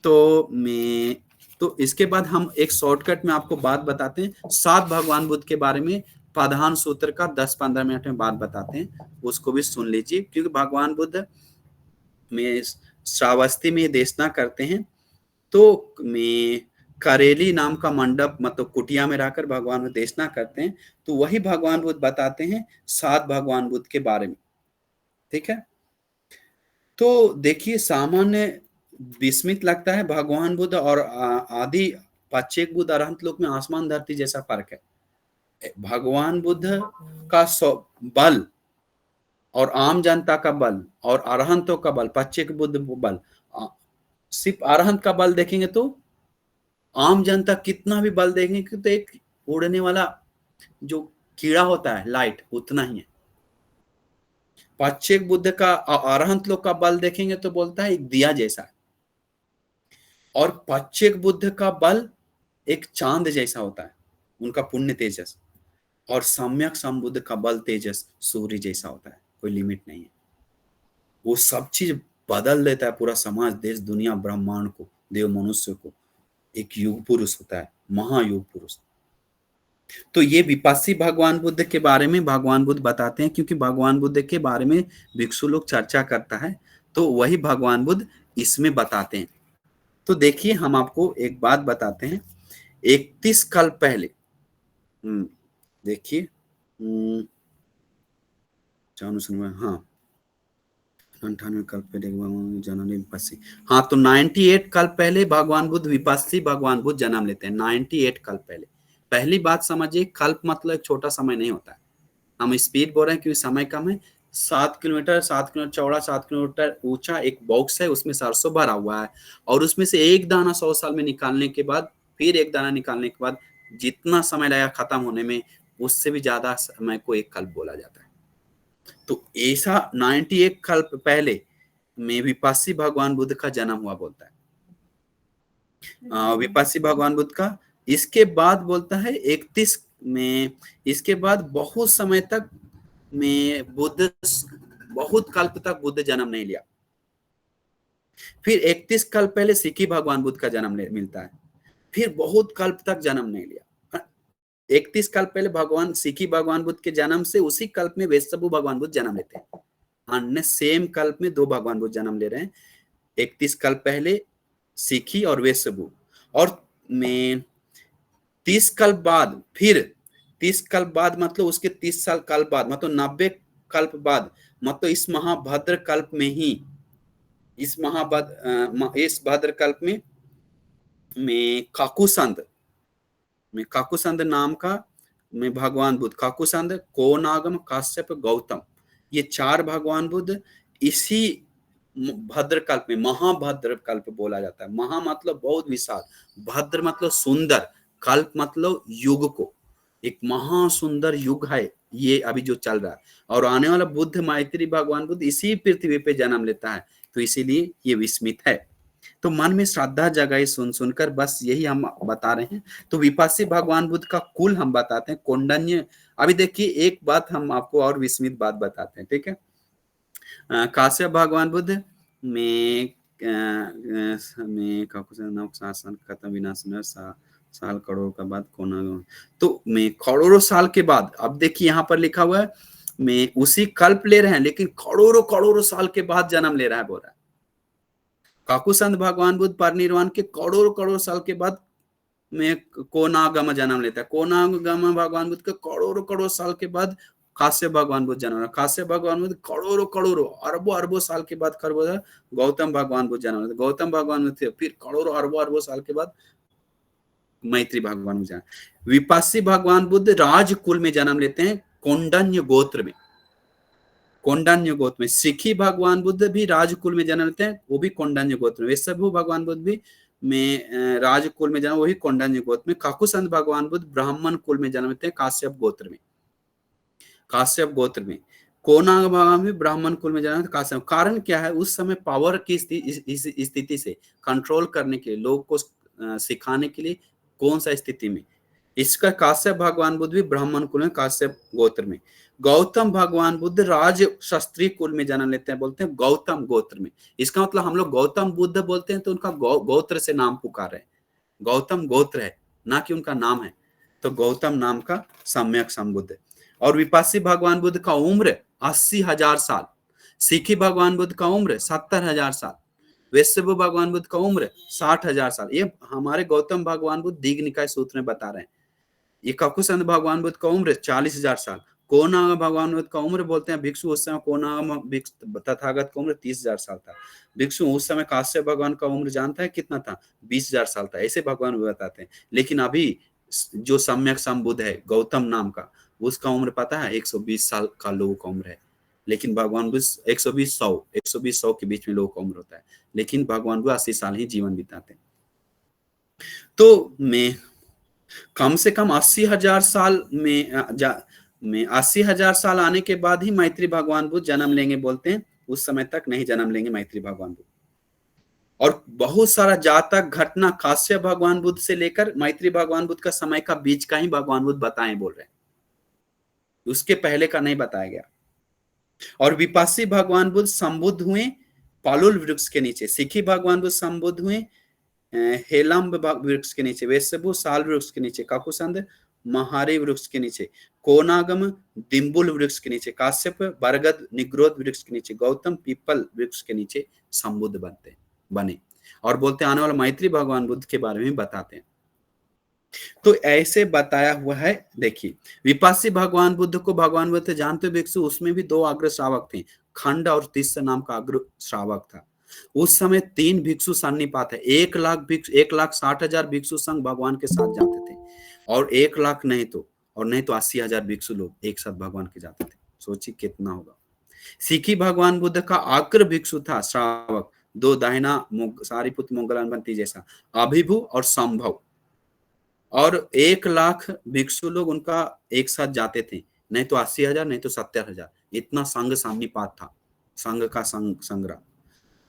Speaker 3: तो इसके बाद हम एक शॉर्टकट में आपको बात बताते हैं 7 भगवान बुद्ध के बारे में। प्रधान सूत्र का 10-15 मिनट में बात बताते हैं, उसको भी सुन लीजिए। क्योंकि भगवान बुद्ध में श्रावस्ती में देशना करते हैं, तो में करेली नाम का मंडप मतलब कुटिया में रहकर भगवान देशना करते हैं। तो वही भगवान बुद्ध बताते हैं 7 भगवान बुद्ध के बारे में। ठीक है, तो देखिए सामान्य विस्मित लगता है भगवान बुद्ध और आदि पाचक बुद्ध अरहंत लोक में आसमान धरती जैसा फर्क है। भगवान बुद्ध का बल और आम जनता का बल और अरहंतों का बल, पाचक बुद्ध बल, सिर्फ अरहंत का बल देखेंगे तो आम जनता कितना भी बल देखेंगे तो एक उड़ने वाला जो कीड़ा होता है लाइट उतना ही है। पाचक बुद्ध का अरहंत लोग का बल देखेंगे तो बोलता है एक दिया जैसा है, और पाचक बुद्ध का बल एक चांद जैसा होता है, उनका पुण्य तेजस, और सम्यक संबुद्ध का बल तेजस सूर्य जैसा होता है, कोई लिमिट नहीं है। वो सब चीज बदल देता है, पूरा समाज, देश, दुनिया, ब्रह्मांड को, देव मनुष्य को। एक युग पुरुष होता है, महायुग पुरुष। तो ये विपासी भगवान बुद्ध के बारे में भगवान बुद्ध बताते हैं, क्योंकि भगवान बुद्ध के बारे में भिक्षु लोग चर्चा करता है तो वही भगवान बुद्ध इसमें बताते हैं। तो देखिए हम आपको एक बात बताते हैं। 31 कल्प पहले, देखिए हाँ 98 कल्प पहले जन्म विपासी, हाँ तो 98 कल्प पहले भगवान बुद्ध विपासी भगवान बुद्ध जन्म लेते हैं। 98 कल्प पहले। पहली बात समझिए, कल्प मतलब एक छोटा समय नहीं होता है। हम स्पीड बोल रहे हैं क्योंकि समय कम है। 7 किलोमीटर चौड़ा, 7 किलोमीटर ऊंचा एक बॉक्स है, उसमें सरसों भरा हुआ है, और उसमें से एक दाना 100 साल में निकालने के बाद, फिर एक दाना निकालने के बाद जितना समय लगा खत्म होने में, उससे भी ज्यादा समय को एक कल्प बोला जाता है। तो ऐसा 98 कल्प पहले में विपासी भगवान बुद्ध का जन्म हुआ बोलता है, विपासी भगवान बुद्ध का। इसके बाद बोलता है 31 में, इसके बाद बहुत समय तक में बुद्ध, बहुत कल्प तक बुद्ध जन्म नहीं लिया। फिर 31 कल्प पहले सिक्खी भगवान बुद्ध का जन्म मिलता है, फिर बहुत कल्प तक जन्म नहीं लिया। 31 कल्प पहले भगवान सिक्खी भगवान बुद्ध के जन्म से उसी कल्प में वेशभु भगवान बुद्ध जन्म लेते हैं। अन्य सेम कल्प में 2 भगवान बुद्ध जन्म ले रहे हैं, 31 कल्प पहले सिक्खी और वेशभु, और में 30 कल्प बाद, फिर 30 कल्प बाद मतलब उसके 30 साल कल्प बाद, मतलब 90 कल्प बाद, मतलब इस महाभद्र कल्प में ही, इस भद्र कल्प में काकुसंद नाम का में भगवान बुद्ध, काकुसंद, कोनागम, काश्यप, गौतम, ये 4 भगवान बुद्ध इसी भद्र कल्प में, महाभद्र कल्प बोला जाता है। महा मतलब बहुत विशाल, भद्र मतलब सुंदर, कल्प मतलब युग को, एक महासुंदर युग है ये अभी जो चल रहा है। और आने वाला बुद्ध मैत्री भगवान बुद्ध इसी पृथ्वी पे जन्म लेता है, तो इसीलिए ये विस्मित है। तो मन में श्रद्धा जगाई सुनकर, बस यही हम बता रहे हैं। तो विपासी भगवान बुद्ध का कुल हम बताते हैं, कौंडन्य। अभी देखिए एक बात हम आपको और विस्मित बात बताते हैं, ठीक है। काश्यप भगवान बुद्ध में खत्म विनाश साल करोड़ का बाद कोना, तो मैं करोड़ों साल के बाद, अब देखिए यहाँ पर लिखा हुआ है मैं उसी कल्प ले रहे हैं, लेकिन करोड़ों करोड़ों साल के बाद जन्म ले रहा है, बोल रहा है। काकुसंद भगवान बुद्ध परिनिर्वाण के करोड़ों करोड़ साल के बाद में कोनागम जन्म लेता है। कोनागम भगवान बुद्ध के करोड़ों करोड़ साल के बाद काश्यप भगवान बुद्ध जन्म, काश्यप भगवान बुद्ध करोड़ों करोड़ों अरबों अरबों साल के बाद गौतम भगवान बुद्ध जन्म लेते, गौतम भगवान बुद्ध फिर करोड़ों अरबों अरबों साल के बाद मैत्री भगवान बुद्ध जन्म। विपासी भगवान बुद्ध राजकुल में जन्म लेते हैं, कौंडन्य गोत्र में, कौंडन्य गोत्र में। सिक्खी भगवान बुद्ध भी राजकुल में जन्म लेते हैं, वो भी कौंडन्य गोत्र में। वेशभु भगवान बुद्ध भी में राजकुल में जन्म, वही कौंडन्य गोत्र में। काकुसंद भगवान बुद्ध ब्राह्मण कुल में जन्म लेते हैं, काश्यप गोत्र में, काश्यप गोत्र में। कोनाग भगवान भी ब्राह्मण कुल में जन्म, काश्यप। कारण क्या है, उस समय पावर की स्थिति से कंट्रोल करने के लिए, लोग को सिखाने के लिए, कौन सा स्थिति में, इसका काश्यप भगवान बुद्ध भी ब्राह्मण कुल में, काश्यप गोत्र में। गौतम भगवान बुद्ध राज शास्त्री कुल में जन्म लेते हैं, बोलते हैं गौतम गोत्र में। इसका मतलब हम लोग गौतम बुद्ध बोलते हैं तो उनका गोत्र से नाम पुकार रहे हैं, गौतम गोत्र है ना कि उनका नाम है, तो गौतम नाम का सम्यक संबुद्ध। और विपासी भगवान बुद्ध का उम्र 80,000 साल, सिक्खी भगवान बुद्ध का उम्र 70,000 साल, वेशभु भगवान बुद्ध का उम्र 60,000 साल। ये हमारे गौतम भगवान बुद्ध दीघ निकाय सूत्र में बता रहे हैं। ये काकुसंद भगवान बुद्ध का उम्र 40,000 साल, कोनागम भगवान बुद्ध का उम्र बोलते हैं भिक्षु उस समय कोनागम तथागत का उम्र 30,000 साल था। भिक्षु उस समय काश्यप भगवान का उम्र जानता है कितना था? 20,000 साल था। ऐसे भगवान बताते हैं। लेकिन अभी जो सम्यक संबुद्ध है गौतम नाम का, उसका उम्र पता है 120 साल का लोगों का उम्र है। लेकिन भगवान बुद्ध 120-100 के बीच में लोगों का उम्र होता है। लेकिन भगवान बुद्ध 80 साल ही जीवन बिताते हैं। तो मैं कम से कम 80,000 साल में 80,000 साल आने के बाद ही मैत्री भगवान बुद्ध जन्म लेंगे बोलते हैं। उस समय तक नहीं जन्म लेंगे मैत्री भगवान बुद्ध। और बहुत सारा जातक घटना काश्यप भगवान बुद्ध से लेकर मैत्री भगवान बुद्ध का समय का बीच का ही भगवान बुद्ध बताएं बोल रहे हैं, उसके पहले का नहीं बताया गया। और विपासी भगवान बुद्ध संबुद्ध हुए पालुल वृक्ष के नीचे, सिखी भगवान बुद्ध संबुद्ध हुए हेलम्ब वृक्ष के नीचे, वेशबु साल वृक्ष के नीचे, काकुसंद महारी वृक्ष के नीचे, कोनागम दिम्बुल वृक्ष के नीचे, काश्यप बरगद निग्रोध वृक्ष के नीचे, गौतम पीपल वृक्ष के नीचे संबुद्ध बने। और बोलते आने वाला मैत्री भगवान बुद्ध के बारे में बताते हैं। तो ऐसे बताया हुआ है। देखिए विपासी भगवान बुद्ध को भगवान बुद्ध जानते हो भिक्षु, उसमें भी 2 अग्र श्रावक थे, खंड और तीसरा नाम का अग्र श्रावक था। उस समय 3 भिक्षु सन्निपात है। 1,60,000 भिक्षु संघ भगवान के साथ जाते थे, और 1 लाख नहीं तो 80,000 भिक्षु लोग एक साथ भगवान के जाते थे। सोचिए कितना होगा। सिखी भगवान बुद्ध का अग्र भिक्षु था श्रावक, 2 दाहिना सारीपुत्र मोगलानबंती जैसा, अभिभु और संभव, और 1 लाख भिक्षु लोग उनका एक साथ जाते थे, नहीं तो 80,000 नहीं तो 70,000। इतना संघ सामनीपात था, संघ का संग्रह।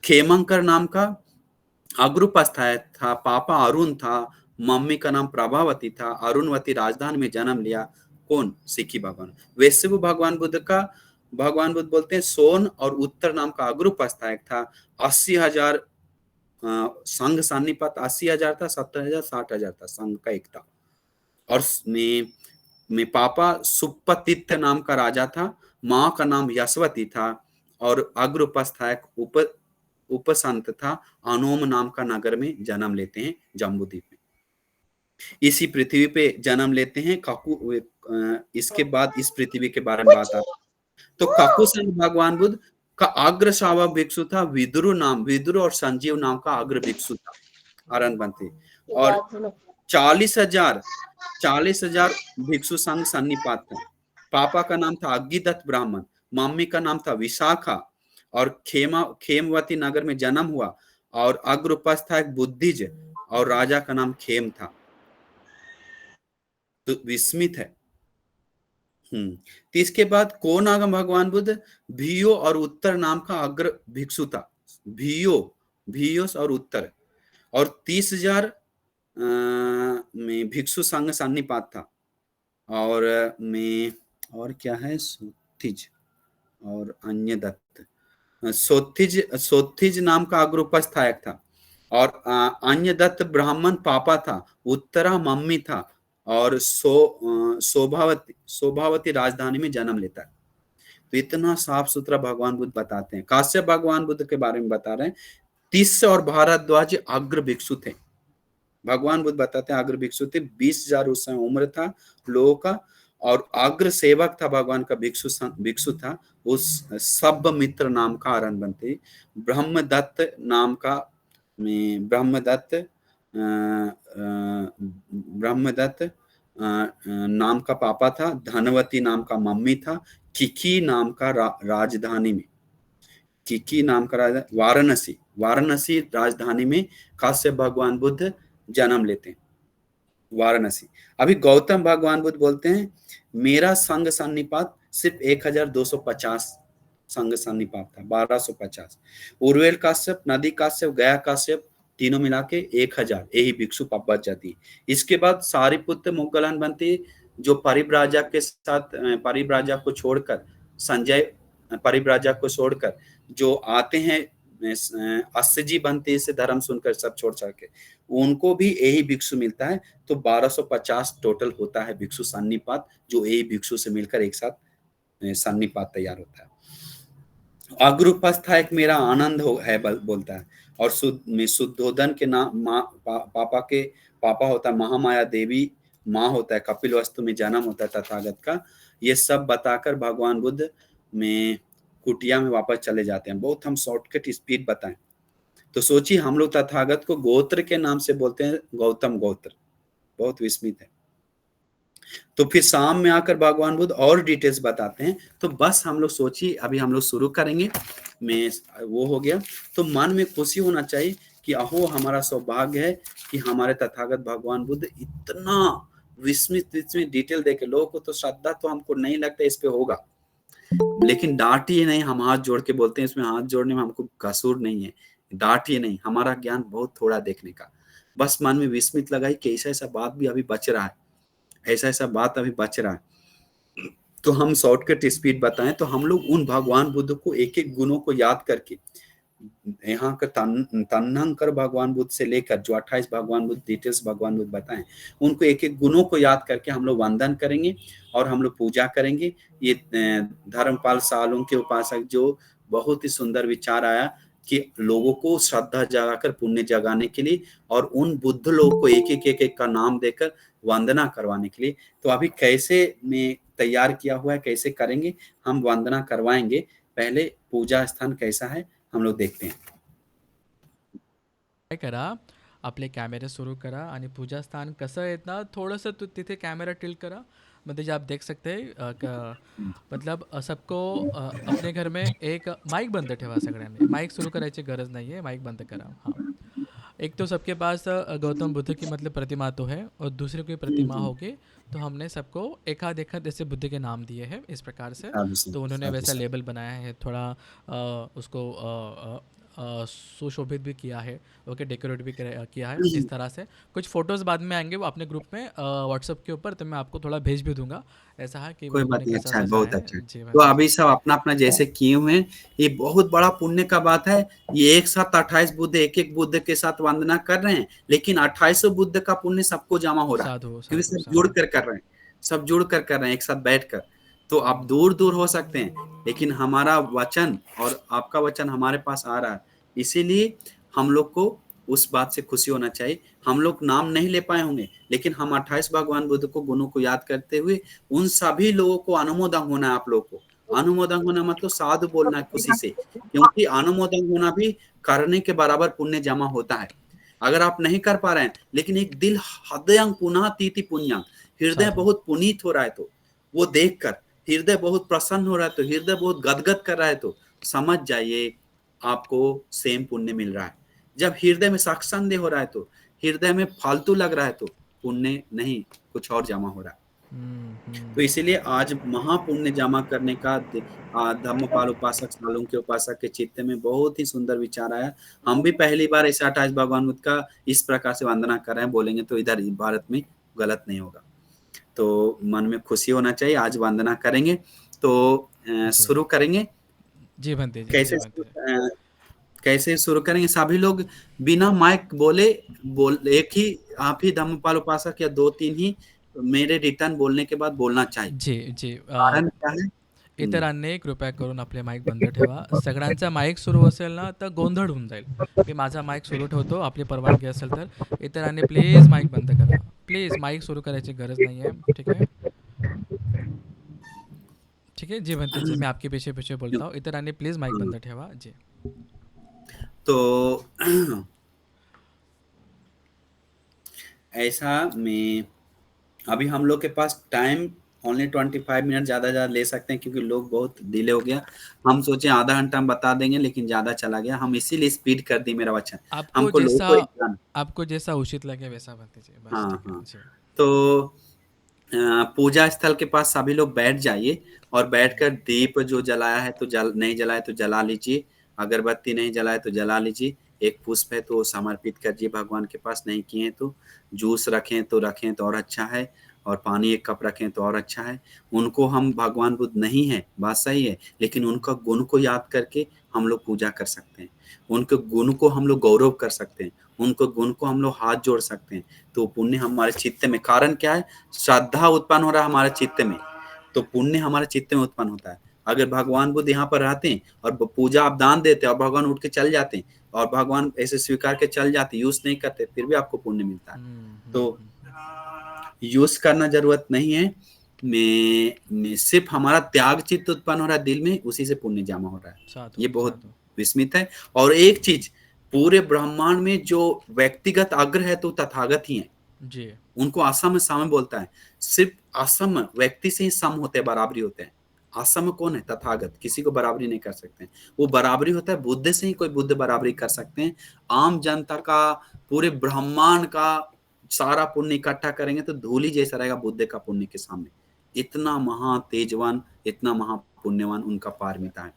Speaker 3: खेमंकर नाम का अग्रुपस्थाय था, पापा अरुण था, मम्मी का नाम प्रभावती था, अरुणवती राजधानी में जन्म लिया। कौन? सिखी भगवान। वैसे वो भगवान बुद्ध का भगवान बुद्ध बोलते हैं सोन और उत्तर नाम का अग्रुपस्थायक था। 80,000 संघ सान्निपात 80,000 था, 70,000 60,000 था, संघ का एक था। और में पापा सुपतित्थ नाम का राजा था, माँ का नाम यशवती था, और अग्रुपस्थायक उपसंत था। अनोम नाम का नगर में जन्म लेते हैं, जम्बूद्वीप में। इसी पृथ्वी पे जन्म लेते हैं। इसके बाद इस पृथ्वी के बारे में बात आता। तो काकुसंत भगवान बुद्ध का अग्र श्रावक भिक्षु था विदुर और संजीव नाम का अग्र भिक्षु था, अरनबंती। और 40,000 भिक्षु संघ सन्निपात था। पापा का नाम था अग्गिदत्त ब्राह्मण, मम्मी का नाम था विशाखा, और खेमवती नगर में जन्म हुआ। और अग्रउपस्थायक बुद्धिज, और राजा का नाम खेम था। तो विस्मित है। तो इसके बाद कोनागम भगवान बुद्ध भियो और उत्तर नाम का अग्र भिक्षु था। भियो और उत्तर, और 30,000 में भिक्षु संघ सन्निपात था। और क्या है, सोथिज और अन्य दत्त। सोथिज नाम का अग्रउपस्थायक था, और अन्य दत्त ब्राह्मण पापा था, उत्तरा मम्मी था, और शोभावती राजधानी में जन्म लेता है। तो इतना साफ सुथरा भगवान बुद्ध बताते हैं। काश्यप भगवान बुद्ध के बारे में बता रहे हैं। तीस और भारद्वाज अग्र भिक्षु थे। भगवान बुद्ध बताते हैं अग्र भिक्षु थे। 20,000 उस समय उम्र था लोगों का, और अग्र सेवक था भगवान का भिक्षु था। उस सब मित्र नाम का अरनबंती। ब्रह्मदत्त नाम का पापा था। धनवती नाम का मम्मी था। किकी नाम का राजधानी में, किकी नाम का वाराणसी राजधानी में काश्यप भगवान बुद्ध जन्म लेते हैं, वाराणसी। अभी गौतम भगवान बुद्ध बोलते हैं मेरा संघ सन्निपात सिर्फ 1,250 संघ सन्निपात था, 1,250। उर्वेल काश्यप, नदी काश्यप, गया काश्यप तीनों मिला के 1,000 यही भिक्षु बच जाती है। इसके बाद सारीपुत्र मोगलानबंती जो परिव्राजक के साथ परिव्राजक को छोड़कर, संजय परिव्राजक को छोड़कर जो आते हैं अस्सी बनते से धर्म सुनकर सब छोड़ के, उनको भी यही भिक्षु मिलता है। तो 1,250 टोटल होता है भिक्षु सन्निपात, जो यही भिक्षु से मिलकर एक साथ सन्निपात तैयार होता है। अग्रउपस्थायक मेरा आनंद है बोलता है। और शुद्धोदन के नाम पापा होता है महामाया देवी, माँ होता है, कपिल वस्तु में जन्म होता है तथागत का, ये सब बताकर भगवान बुद्ध में कुटिया में वापस चले जाते हैं। बहुत हम शॉर्टकट स्पीड बताएं तो सोचिए, हम लोग तथागत को गोत्र के नाम से बोलते हैं, गौतम गोत्र, बहुत विस्मित है। तो फिर शाम में आकर भगवान बुद्ध और डिटेल्स बताते हैं। तो बस हम लोग सोचिए, अभी हम लोग शुरू करेंगे, मैं वो हो गया तो मन में खुशी होना चाहिए कि अहो हमारा सौभाग्य है कि हमारे तथागत भगवान बुद्ध इतना विस्मित डिटेल देके, लोगों को तो श्रद्धा तो हमको नहीं लगता इस पे होगा, लेकिन डांटिए नहीं, हम हाथ जोड़ के बोलते हैं, इसमें हाथ जोड़ने में हमको कसूर नहीं है, डांटिए नहीं, हमारा ज्ञान बहुत थोड़ा देखने का, बस मन में विस्मित लगाई कि ऐसा ऐसा बात भी अभी बच रहा है, ऐसा ऐसा बात अभी बच रहा है। तो हम शॉर्टकट स्पीड बताएं तो हम लोग उन भगवान बुद्ध को एक एक गुणों को याद करके, यहाँ का तन्नंकर भगवान बुद्ध से लेकर जो 28 भगवान बुद्ध डिटेल्स भगवान बुद्ध बताएं, उनको एक एक गुणों को याद करके हम लोग वंदन करेंगे और हम लोग पूजा करेंगे। ये धर्मपाल सालों के उपासक जो बहुत ही सुंदर विचार आया कि लोगों को श्रद्धा जगाकर पुण्य जगाने के लिए और उन बुद्ध लोगों को एक एक का नाम देकर वंदना करवाने के लिए। तो अभी कैसे में तैयार किया हुआ है, कैसे करेंगे, हम वंदना करवाएंगे। पहले पूजा स्थान कैसा है हम लोग देखते हैं।
Speaker 1: काय करा, आपले कॅमेरे सुरू करा आणि पूजास्थान कसं आहेत ना, थोडंसं तिथे कॅमेरा टिल्ट करा, म्हणजे जे आप देख सकते हैं मतलब सबको अपने घर में एक माइक बंद ठेवा, सगळ्यांनी माइक सुरू करायची गरज नाही आहे, माइक बंद करा। हाँ, एक तो सबके पास गौतम बुद्ध की मतलब प्रतिमा तो है, और दूसरी कोई प्रतिमा होगी तो हमने सबको एक आध ऐसे बुद्ध के नाम दिए हैं इस प्रकार से। तो उन्होंने वैसा लेबल बनाया है, थोड़ा उसको सुशोभित भी किया है, ओके, डेकोरेट भी किया है इस तरह से। कुछ फोटोज़ बाद में आएंगे वो अपने ग्रुप में व्हाट्सएप के ऊपर, तो मैं आपको थोड़ा भेज भी दूंगा। ऐसा है कि
Speaker 3: कोई बात
Speaker 1: उन्होंने
Speaker 3: नहीं,
Speaker 1: कैसा
Speaker 3: अच्छा है,
Speaker 1: सजाया
Speaker 3: बहुत
Speaker 1: है।
Speaker 3: अच्छा है।
Speaker 1: जी
Speaker 3: तो
Speaker 1: भंते
Speaker 3: अभी
Speaker 1: जी।
Speaker 3: सब अपना अपना जैसे किए हुए हैं, ये बहुत बड़ा पुण्य का बात है। ये एक साथ 28 बुद्ध एक एक बुद्ध के साथ वंदना कर रहे हैं, लेकिन 28 बुद्ध का पुण्य सबको जमा हो रहा है,
Speaker 1: साधु
Speaker 3: क्योंकि
Speaker 1: साधु
Speaker 3: सब जुड़
Speaker 1: साधु।
Speaker 3: कर रहे हैं, सब जुड़ कर रहे हैं एक साथ बैठ कर। तो आप दूर दूर हो सकते हैं, लेकिन हमारा वचन और आपका वचन हमारे पास आ रहा है, इसीलिए हम लोग को उस बात से खुशी होना चाहिए। हम लोग नाम नहीं ले पाए होंगे, लेकिन हम 28 भगवान बुद्ध को गुणों को याद करते हुए उन सभी लोगों को अनुमोदन होना है। आप लोग को अनुमोदन होना मतलब साधु बोलना है खुशी से, क्योंकि अनुमोदन होना भी करने के बराबर पुण्य जमा होता है। अगर आप नहीं कर पा रहे हैं, लेकिन एक दिल हृदय पुनः तीति पुण्यं, हृदय
Speaker 1: साधु।
Speaker 3: बहुत पुनीत हो रहा है, तो वो देखकर हृदय बहुत प्रसन्न हो रहा है, तो हृदय बहुत गदगद कर रहा है, तो समझ जाइए आपको सेम पुण्य मिल रहा है। जब हृदय में साक्षांदेह हो रहा है, तो हृदय में फालतू लग रहा है, तो पुण्य नहीं कुछ और जमा हो रहा है। तो इसीलिए आज महापुण्य जमा करने का धम्मपाल उपासक सालों के उपासक के चित्त में बहुत ही सुंदर विचार आया। हम भी पहली बार ऐसे 28 भगवान बुद्ध का इस प्रकार से वंदना कर रहे हैं, बोलेंगे तो इधर भारत में गलत नहीं होगा, तो मन में खुशी होना चाहिए। आज वंदना करेंगे, तो
Speaker 1: जी
Speaker 3: शुरू करेंगे।
Speaker 1: जी भंते जी, जी
Speaker 3: कैसे
Speaker 1: भंते जी।
Speaker 3: कैसे शुरू करेंगे? सभी लोग बिना माइक बोले एक ही, आप ही धम्मपाल उपासक या 2-3 ही मेरे रिटर्न बोलने के बाद बोलना चाहिए।
Speaker 1: जी जी।
Speaker 3: कारण क्या है?
Speaker 1: इतरांनी कृपया करून आपले माईक बंद ठेवा। सगळ्यांचा माईक सुरू असेल ना तर गोंधळ होऊन जाईल। मी माझा माईक सुरू ठेवतो, आपली परवानगी असेल तर। इतरांनी प्लीज माईक बंद करा, प्लीज। माईक सुरू करायची गरज नाही आहे, ठीक आहे? ठीक है जी भंते जी, मैं आपके पीछे पीछे बोलता हूँ। इतरांनी प्लीज माईक बंद ठेवा जी।
Speaker 3: तो ऐसा में अभी हम लोग के पास टाइम ओनली 25 मिनट ज्यादा ले सकते हैं, क्योंकि लोग बहुत डिले हो गया। हम सोचे आधा घंटा हम बता देंगे, लेकिन ज्यादा चला गया, हम इसीलिए स्पीड कर दी मेरा वचन।
Speaker 1: आपको
Speaker 3: हमको लोगों
Speaker 1: जैसा
Speaker 3: को एग्जाम,
Speaker 1: आपको जैसा उचित लगे वैसा भंते जी, बस
Speaker 3: हाँ
Speaker 1: ठीक है
Speaker 3: हाँ।
Speaker 1: जी।
Speaker 3: तो पूजा स्थल के पास सभी लोग बैठ जाइए, और बैठकर दीप जो जलाया है तो नहीं जलाया तो जला लीजिए, अगरबत्ती नहीं जलाए तो जला लीजिए, एक पुष्प है तो समर्पित करिए भगवान के पास, नहीं किए तो जूस रखें तो और अच्छा है, और पानी एक कप रखें तो और अच्छा है। उनको हम भगवान बुद्ध नहीं है, बात सही है, लेकिन उनका गुण को याद करके हम लोग पूजा कर सकते हैं, उनके गुण को हम लोग गौरव कर सकते हैं, उनको गुण को हम लोग हाथ जोड़ सकते हैं। तो पुण्य हमारे चित्त में, कारण क्या है? श्रद्धा उत्पन्न हो रहा है हमारे चित्त में, तो पुण्य हमारे चित्त में उत्पन्न होता है। अगर भगवान बुद्ध यहाँ पर रहते हैं और पूजा आप दान देते हैं और भगवान उठ के चल जाते हैं, और भगवान ऐसे स्वीकार के चल जाते, यूज नहीं करते, फिर भी आपको पुण्य मिलता है। तो यूज करना जरूरत नहीं है। मैं सिर्फ हमारा त्याग चित्त उत्पन्न हो रहा है दिल में, उसी से पुण्य जमा हो रहा है।
Speaker 1: साधु
Speaker 3: ये बहुत
Speaker 1: साधु।
Speaker 3: विस्मित है। और एक चीज, पूरे ब्रह्मांड में जो व्यक्तिगत अग्र है तो तथागत ही है।
Speaker 1: जी
Speaker 3: उनको असम सम बोलता है। सिर्फ असम व्यक्ति से ही सम होते हैं, बराबरी होते हैं। असम कौन है? तथागत, किसी को बराबरी नहीं कर सकते हैं। वो बराबरी होता है बुद्ध से ही, कोई बुद्ध बराबरी कर सकते हैं। आम जनता का, पूरे ब्रह्मांड का सारा पुण्य इकट्ठा करेंगे तो धूली जैसा रहेगा बुद्ध का पुण्य के सामने। इतना महा तेजवान, इतना महा पुण्यवान उनका पारमिता है।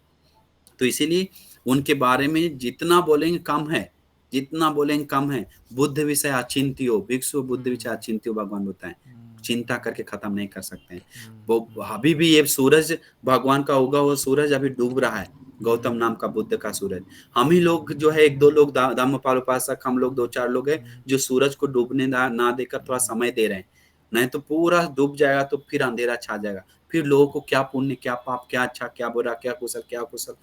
Speaker 3: तो इसीलिए उनके बारे में जितना बोलेंगे कम है, जितना बोलेंगे कम है। बुद्ध विषय अचिंत्यो, भिक्षु बुद्ध विषय अचिंत्यो भगवान होता है। चिंता करके खत्म नहीं कर सकते हैं। वो अभी भी ये सूरज, भगवान का उगा हुआ सूरज अभी डूब रहा है, गौतम नाम का बुद्ध का सूरज। हम ही लोग जो है, एक दो लोग धम्मपाल उपासक, हम लोग दो चार लोग हैं जो सूरज को डूबने ना देकर थोड़ा समय दे रहे हैं। नहीं तो पूरा डूब जाएगा तो फिर अंधेरा छा जाएगा। फिर लोगों को क्या पुण्य, क्या पाप, क्या अच्छा, क्या बुरा, क्या कुशल, क्या कुशल,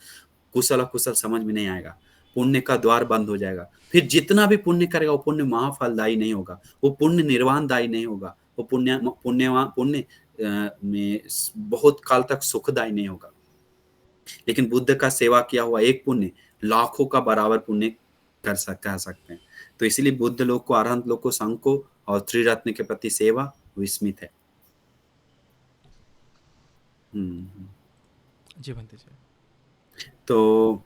Speaker 3: कुशल अकुशल समझ में नहीं आएगा। पुण्य का द्वार बंद हो जाएगा। फिर जितना भी पुण्य करेगा वो पुण्य महाफलदायी नहीं होगा, वो पुण्य निर्वाणदायी नहीं होगा, वो पुण्य में बहुत काल तक सुखदायी नहीं होगा। लेकिन बुद्ध का सेवा किया हुआ एक पुण्य लाखों का बराबर पुण्य कह सकते हैं। तो इसीलिए बुद्ध लोग को, अरहंत लोग को, संघ को और त्रिरत्न के प्रति सेवा विस्मित है।
Speaker 1: जी बनते जी।
Speaker 3: तो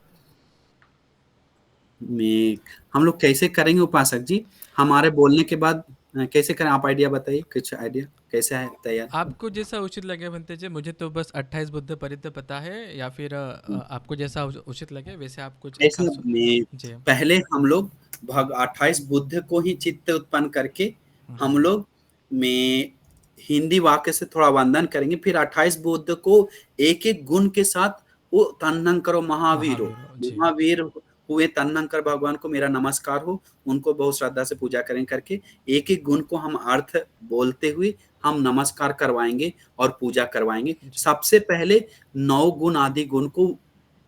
Speaker 3: हम लोग कैसे करेंगे उपासक जी? हमारे बोलने के बाद कैसे करें? आप आइडिया बताइए, कुछ आइडिया कैसे है तैयार?
Speaker 1: आपको जैसा उचित लगे बनते जी। मुझे तो बस 28 बुद्ध परित्य पता है, या फिर आपको जैसा उचित लगे वैसे आप कुछ एक
Speaker 3: ऐसा
Speaker 1: खास।
Speaker 3: में
Speaker 1: जी
Speaker 3: पहले हम लोग 28 बुद्ध को ही चित्त उत्पन्न करके हम लोग में हिंदी वाक्य से थोड़ा वंदन करेंगे। फिर 28 बुद्ध को एक एक गुण के साथ, वो तन्नंकर महावीर हो,
Speaker 1: जी
Speaker 3: महावीर हुए तन्नंकर भगवान को मेरा नमस्कार हो, उनको बहुत श्रद्धा से पूजा करें करके एक एक गुण को हम अर्थ बोलते हुए हम नमस्कार करवाएंगे और पूजा करवाएंगे। सबसे पहले 9 गुण आदि गुण को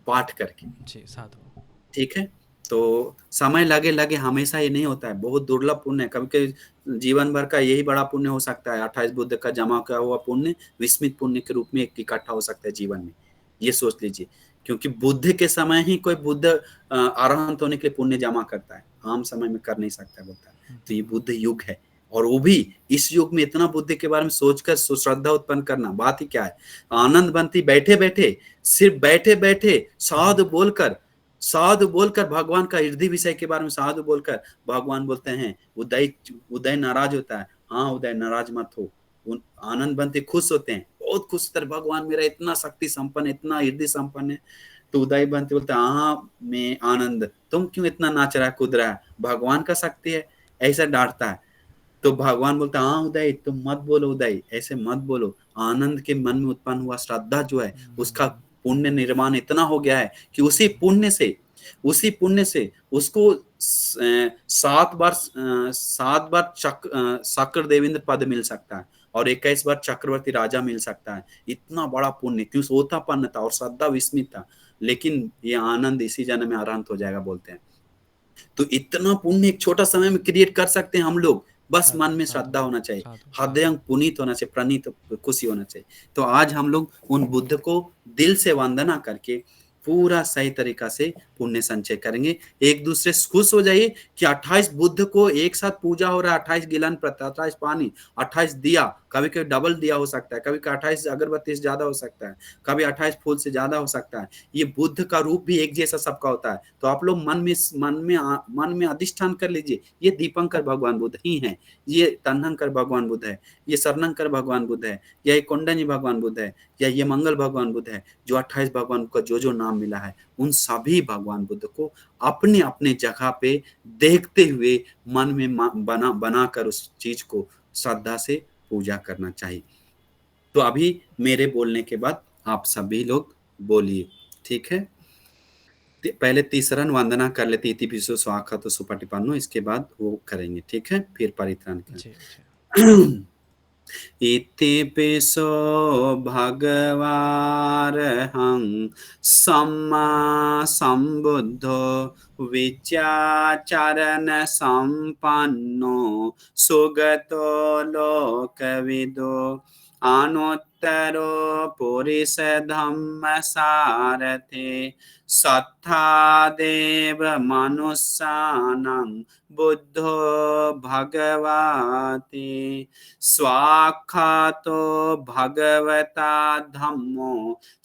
Speaker 3: पाठ करके।
Speaker 1: जी साधु।
Speaker 3: ठीक है। तो समय लगे हमेशा ये नहीं होता है, बहुत दुर्लभ पुण्य है। कभी कभी जीवन भर का यही बड़ा पुण्य हो सकता है। 28 बुद्ध का जमा किया हुआ पुण्य विस्मित पुण्य के रूप में इकट्ठा हो सकता है जीवन में। ये सोच लीजिए, क्योंकि बुद्ध के समय ही कोई बुद्ध अरहंत होने के लिए पुण्य जमा करता है, आम समय में कर नहीं सकता बोलता है। तो ये बुद्ध युग है, और वो भी इस युग में इतना बुद्ध के बारे में सोचकर श्रद्धा उत्पन्न करना बात ही क्या है। आनंद बनती बैठे बैठे, सिर्फ बैठे बैठे साधु बोलकर भगवान का हृदय विषय के बारे में साधु बोलकर भगवान बोलते हैं। उदय नाराज होता है, हाँ उदय नाराज मत हो। आनंद बनते खुश होते हैं, बहुत खुश होते हैं, भगवान मेरा इतना शक्ति संपन्न, इतना हृदय संपन्न है। तो उदय बनते बोलते हैं, हाँ मैं आनंद, तुम क्यों इतना नाच रहा है, कूद रहा है, भगवान का शक्ति है। ऐसा डांटता है। तो भगवान बोलता है, हाँ उदय तुम मत बोलो, उदय ऐसे मत बोलो। आनंद के मन में उत्पन्न हुआ श्रद्धा जो है, उसका पुण्य निर्माण इतना हो गया है कि उसी पुण्य से उसको 7 बार शक्र देवेंद्र पद मिल सकता है और 21 बार चक्रवर्ती राजा मिल सकता है। इतना बड़ा पुण्य, क्यों? सोतापन्न था और श्रद्धा विस्मित था। लेकिन ये आनंद इसी जन्म में अरहंत हो जाएगा बोलते हैं। तो इतना पुण्य एक छोटा समय में क्रिएट कर सकते हैं हम लोग, बस मन में श्रद्धा होना चाहिए, हृदय पुनीत होना चाहिए, प्रणीत खुशी होना चाहिए। तो आज हम लोग उन बुद्ध को दिल से वंदना करके पूरा सही तरीका से पुण्य संचय करेंगे। एक दूसरे से खुश हो जाइए कि 28 बुद्ध को एक साथ पूजा हो रहा है। 28 गिलान, 28 पानी, 28 दिया, कभी कभी डबल दिया हो सकता है, कभी 28 अगरबत्ती से ज्यादा हो सकता है, कभी 28 फूल से ज्यादा हो सकता है। ये बुद्ध का रूप भी एक जैसा सबका होता है। तो आप लोग मन में अधिष्ठान कर लीजिए, ये दीपंकर भगवान बुद्ध ही है, ये तन्नंकर भगवान बुद्ध है, ये शरणंकर भगवान बुद्ध है, या ये कोंडनी भगवान बुद्ध है, या ये मंगल भगवान बुद्ध है। जो 28 भगवान का जो नाम मिला है, उन सभी भगवान बुद्ध को अपने अपने जगह पे देखते हुए मन में बनाकर उस चीज को श्रद्धा से पूजा करना चाहिए। तो अभी मेरे बोलने के बाद आप सभी लोग बोलिए, ठीक है? पहले तीसरन वंदना कर लेते, इति पिसो स्वाखत सुपटिपन्नो, इसके बाद वो करेंगे, ठीक है? फिर परित्राण करें। इतिपिसो भगवारहं सम्मा सम्बुद्धो विचाचरण संपन्नो सुगतो लोकविदो अनुत्तरो पुरुष धम्म सारथे सत्था देव मनुष्यानं बुद्धो भगवति स्वाख्यातो भगवता धम्मो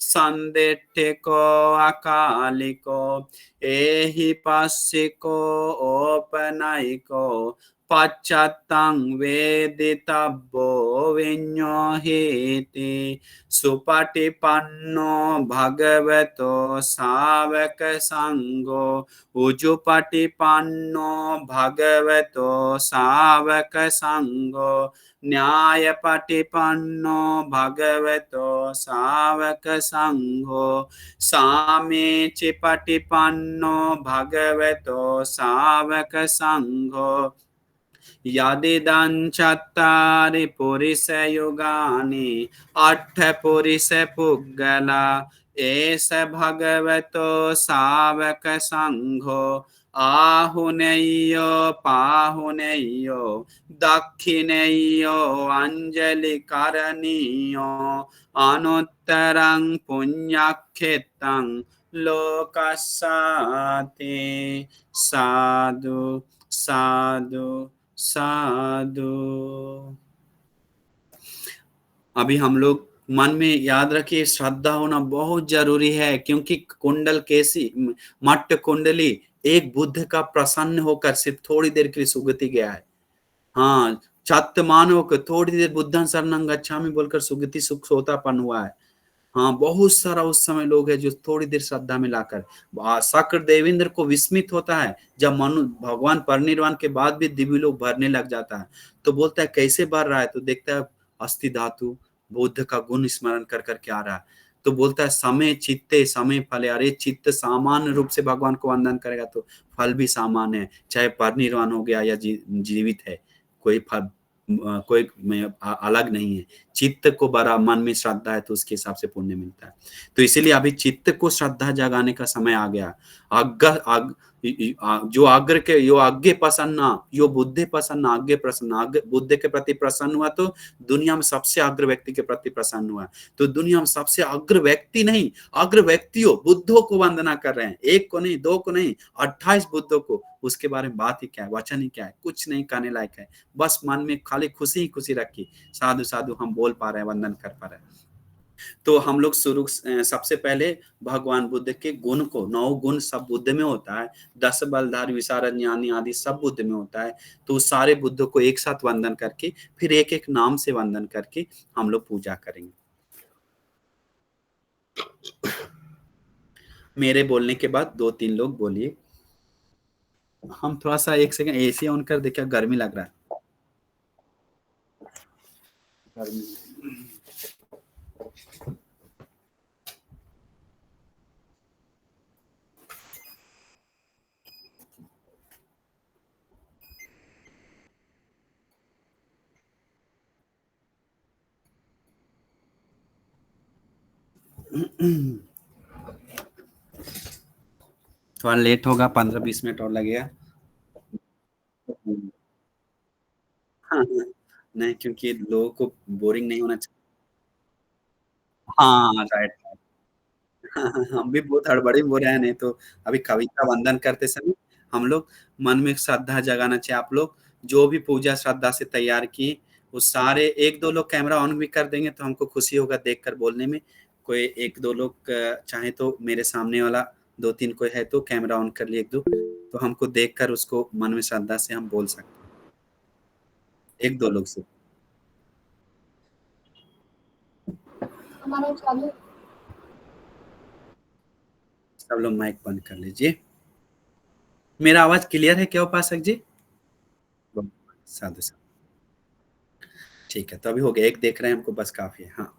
Speaker 3: संदिट्ठिको अकालिको एहि पश्चिको औपनयिको पश्चात्तं वेदितव्यो विඤ्ඤोहीति सुपटिपन्नो भगवतो सावक संगो उजुपटिपन्नो भगवतो सावक संगो न्यायपटिपन्नो भगवतो सावक संघो सामीचिपटिपन्नो भगवतो सावक संघो यदिदं चत्वारि पुरुषयुगानि अट्ठ पुरुष पुग्गला एष भगवतो सावक संघो आहुनेयो पाहुनेयो दक्षिणेयो अंजलि करणीयो अनुत्तरं पुण्यक्षेत्रं लोकस्याति साधु साधु साधु। अभी हम लोग मन में याद रखिए श्रद्धा होना बहुत जरूरी है, क्योंकि कुंडल कैसी मट्ट कुंडली एक बुद्ध का प्रसन्न होकर सिर्फ थोड़ी देर के लिए सुगति गया है। हाँ, चत्त मानव को थोड़ी देर बुद्धं शरणं गच्छामि बोलकर सुगति सुख सोतापन हुआ है। हाँ, बहुत सारा उस समय लोग हैं जो थोड़ी देर श्रद्धा में लाकर शक्र देवेंद्र को विस्मित होता है जब मनु भगवान परिनिर्वाण के बाद भी दिव्य लोग भरने लग जाता है, तो बोलता है कैसे भर रहा है, तो देखता है अस्थि धातु बुद्ध का गुण स्मरण कर करके आ रहा है, तो बोलता है समय चित्ते समय फले। अरे चित्त सामान्य रूप से भगवान को वंदन करेगा तो फल भी सामान्य है, चाहे परिनिर्वाण हो गया या जीवित है, कोई फल कोई अलग नहीं है। चित्त को बड़ा मन में श्रद्धा है तो उसके हिसाब से पुण्य मिलता है। तो इसीलिए अभी चित्त को श्रद्धा जगाने का समय आ गया। जो अग्र के यो आज्ञे प्रसन्न यो बुद्धे प्रसन्न आज्ञे प्रसन्न, बुद्ध के प्रति प्रसन्न हुआ तो दुनिया में सबसे अग्र व्यक्ति के प्रति प्रसन्न हुआ। तो दुनिया में सबसे अग्र व्यक्ति नहीं, अग्र व्यक्तियों बुद्धों को वंदना कर रहे हैं, एक को नहीं, दो को नहीं, 28 बुद्धों को। उसके बारे में बात ही क्या है, वचन ही क्या है, कुछ नहीं कहने लायक है। बस मन में खाली खुशी ही खुशी रखी, साधु साधु हम बोल पा रहे हैं, वंदन कर पा रहे हैं। तो हम लोग सबसे पहले भगवान बुद्ध के गुण को, 9 गुण सब बुद्ध में होता है, 10 बलधारी विशारद ज्ञानी आदि सब बुद्ध में होता है। तो सारे बुद्धों को एक साथ वंदन करके फिर एक एक नाम से वंदन करके हम लोग पूजा करेंगे। मेरे बोलने के बाद 2-3 लोग बोलिए। हम थोड़ा सा 1 सेकंड एसी ऑन कर दे, क्या गर्मी लग रहा है? गर्मी थोड़ा लेट होगा, 15-20 मिनट और लगेगा। हाँ, नहीं, क्योंकि लोगों को बोरिंग नहीं होना चाहिए। हाँ, राइट। हम भी बहुत हड़बड़ी हो रहे हैं, नहीं तो अभी कविता वंदन करते समय हम लोग मन में श्रद्धा जगाना चाहिए। आप लोग जो भी पूजा श्रद्धा से तैयार की, वो सारे 1-2 लोग कैमरा ऑन भी कर देंगे तो हमको खुशी होगा देखकर बोलने में। कोई 1-2 लोग चाहे तो मेरे सामने वाला 2-3 कोई है तो कैमरा ऑन कर लिए 1-2, तो हमको देखकर उसको मन में श्रद्धा से हम बोल सकते हैं। 1-2 लोग से सब लोग माइक बंद कर लीजिए। मेरा आवाज क्लियर है क्या उपासक जी? साधु साधु, ठीक है। तो अभी हो गया, एक देख रहे हैं हमको, बस काफी है। हाँ,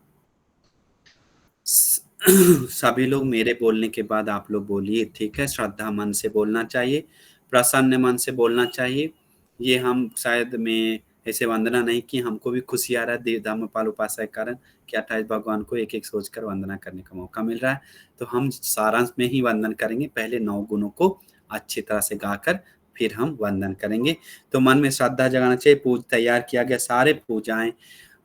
Speaker 3: सभी लोग मेरे बोलने के बाद आप लोग बोलिए, ठीक है? श्रद्धा मन से बोलना चाहिए, प्रसन्न मन से बोलना चाहिए। ये हम शायद मैं ऐसे वंदना नहीं की, हमको भी खुशी आ रहा है धम्मपाल उपासक के कारण कि 28 भगवान को एक एक सोचकर वंदना करने का मौका मिल रहा है। तो हम सारांश में ही वंदन करेंगे, पहले 9 गुणों को अच्छी तरह से गाकर फिर हम वंदन करेंगे। तो मन में श्रद्धा जगाना चाहिए। पूज तैयार किया गया सारे पूजाएं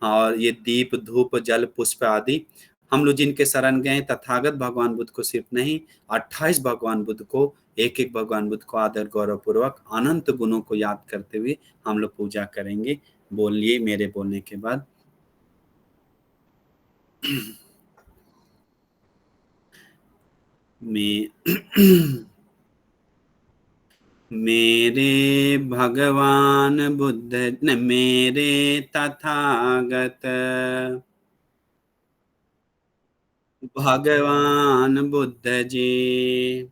Speaker 3: और ये दीप धूप जल पुष्प आदि हम लोग जिनके शरण गए तथागत भगवान बुद्ध को सिर्फ नहीं 28 भगवान बुद्ध को एक एक भगवान बुद्ध को आदर गौरव पूर्वक अनंत गुणों को याद करते हुए हम लोग पूजा करेंगे। बोलिए मेरे बोलने के बाद। मैं मेरे भगवान बुद्ध न मेरे तथागत भगवान बुद्ध जी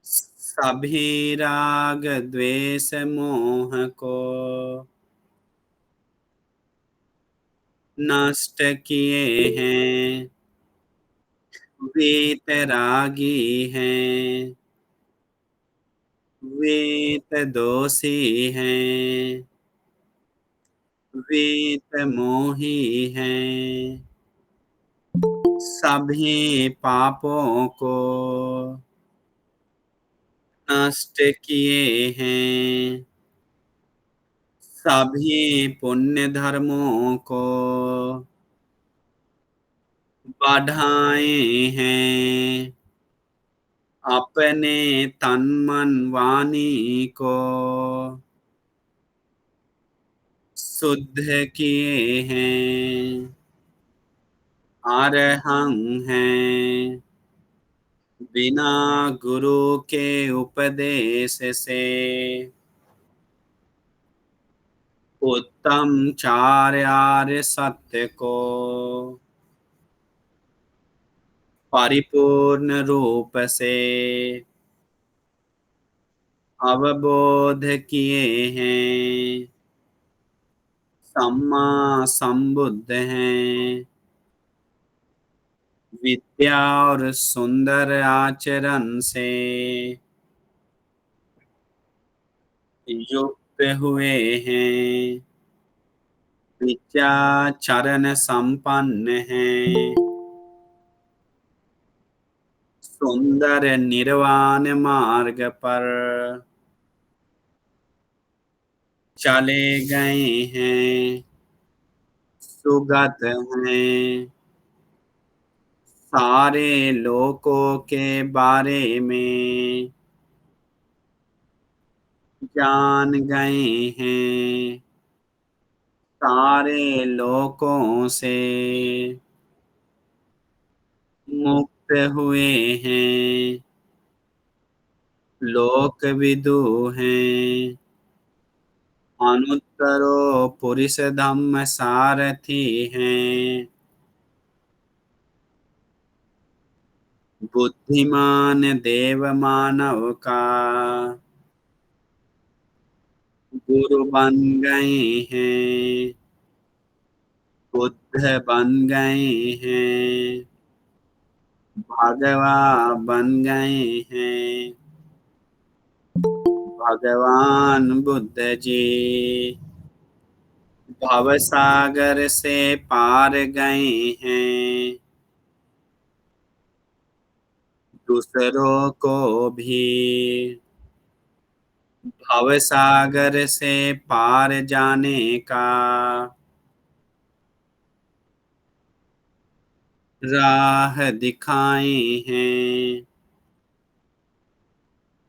Speaker 3: सभी राग द्वेष मोह को नष्ट किए हैं, वीतरागी हैं, वीत दोषी हैं, वीत मोही हैं, सभी पापों को नष्ट किए हैं, सभी पुण्य धर्मों को बढ़ाए हैं, अपने तन मन वाणी को शुद्ध किए हैं, अरहं हैं, बिना गुरु के उपदेश से उत्तम चार्य सत्य को परिपूर्ण रूप से अवबोध किए हैं, सम्मा संबुद्ध हैं, विद्या और सुंदर आचरण से युक्त हुए हैं, विद्याचरण संपन्न हैं, सुंदर निर्वाण मार्ग पर चले गए हैं, सुगत हैं, सारे लोकों के बारे में जान गए हैं, सारे लोकों से मुक्त हुए हैं, लोक विदु हैं, अनुत्तरो पुरुष धम्म सारथी हैं, बुद्धिमान देव मानव का गुरु बन गए हैं, बुद्ध बन गए हैं, भगवा बन गए हैं, भगवान बुद्ध जी भवसागर से पार गए हैं, दूसरों को भी भवसागर से पार जाने का राह दिखाए हैं,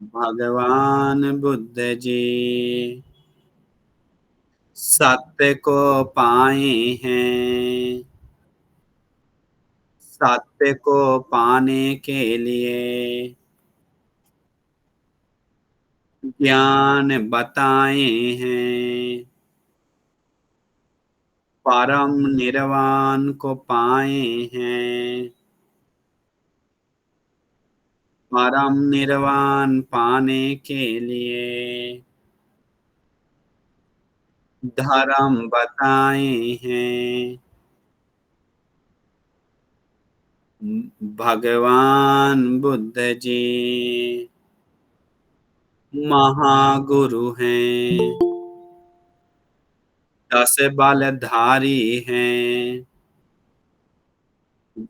Speaker 3: भगवान बुद्ध जी सत्य को पाए हैं, सत्य को पाने के लिए ज्ञान बताए हैं, परम निर्वाण को पाए हैं, परम निर्वाण पाने के लिए धर्म बताए हैं, भगवान बुद्ध जी महागुरु हैं, 10 बलधारी हैं,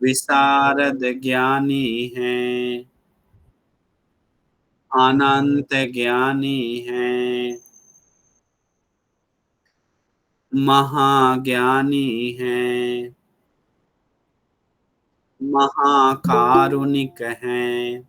Speaker 3: विशारद ज्ञानी हैं, अनंत ज्ञानी हैं, महाज्ञानी हैं, महाकारुणिक हैं,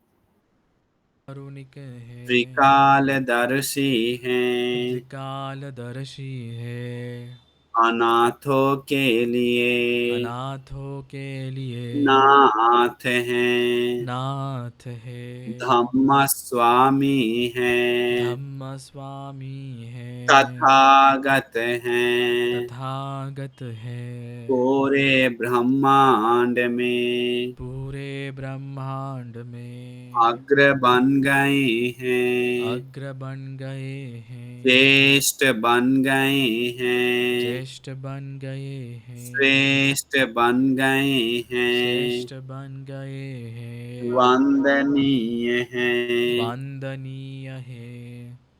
Speaker 1: कारुणिक है,
Speaker 3: त्रिकालदर्शी हैं,
Speaker 1: त्रिकालदर्शी है,
Speaker 3: अनाथों के लिए
Speaker 1: अनाथों के लिए
Speaker 3: नाथ हैं,
Speaker 1: नाथ है,
Speaker 3: धम्म स्वामी हैं,
Speaker 1: धम्म स्वामी है,
Speaker 3: तथागत हैं,
Speaker 1: तथागत है,
Speaker 3: पूरे ब्रह्मांड में
Speaker 1: पूरे ब्रह्मांड में
Speaker 3: अग्र बन गए हैं,
Speaker 1: अग्र बन गए हैं,
Speaker 3: ज्येष्ठ बन गए हैं,
Speaker 1: ज्येष्ठ बन गए हैं,
Speaker 3: श्रेष्ठ बन गए हैं,
Speaker 1: श्रेष्ठ बन गए हैं,
Speaker 3: वंदनीय हैं,
Speaker 1: वंदनीय है,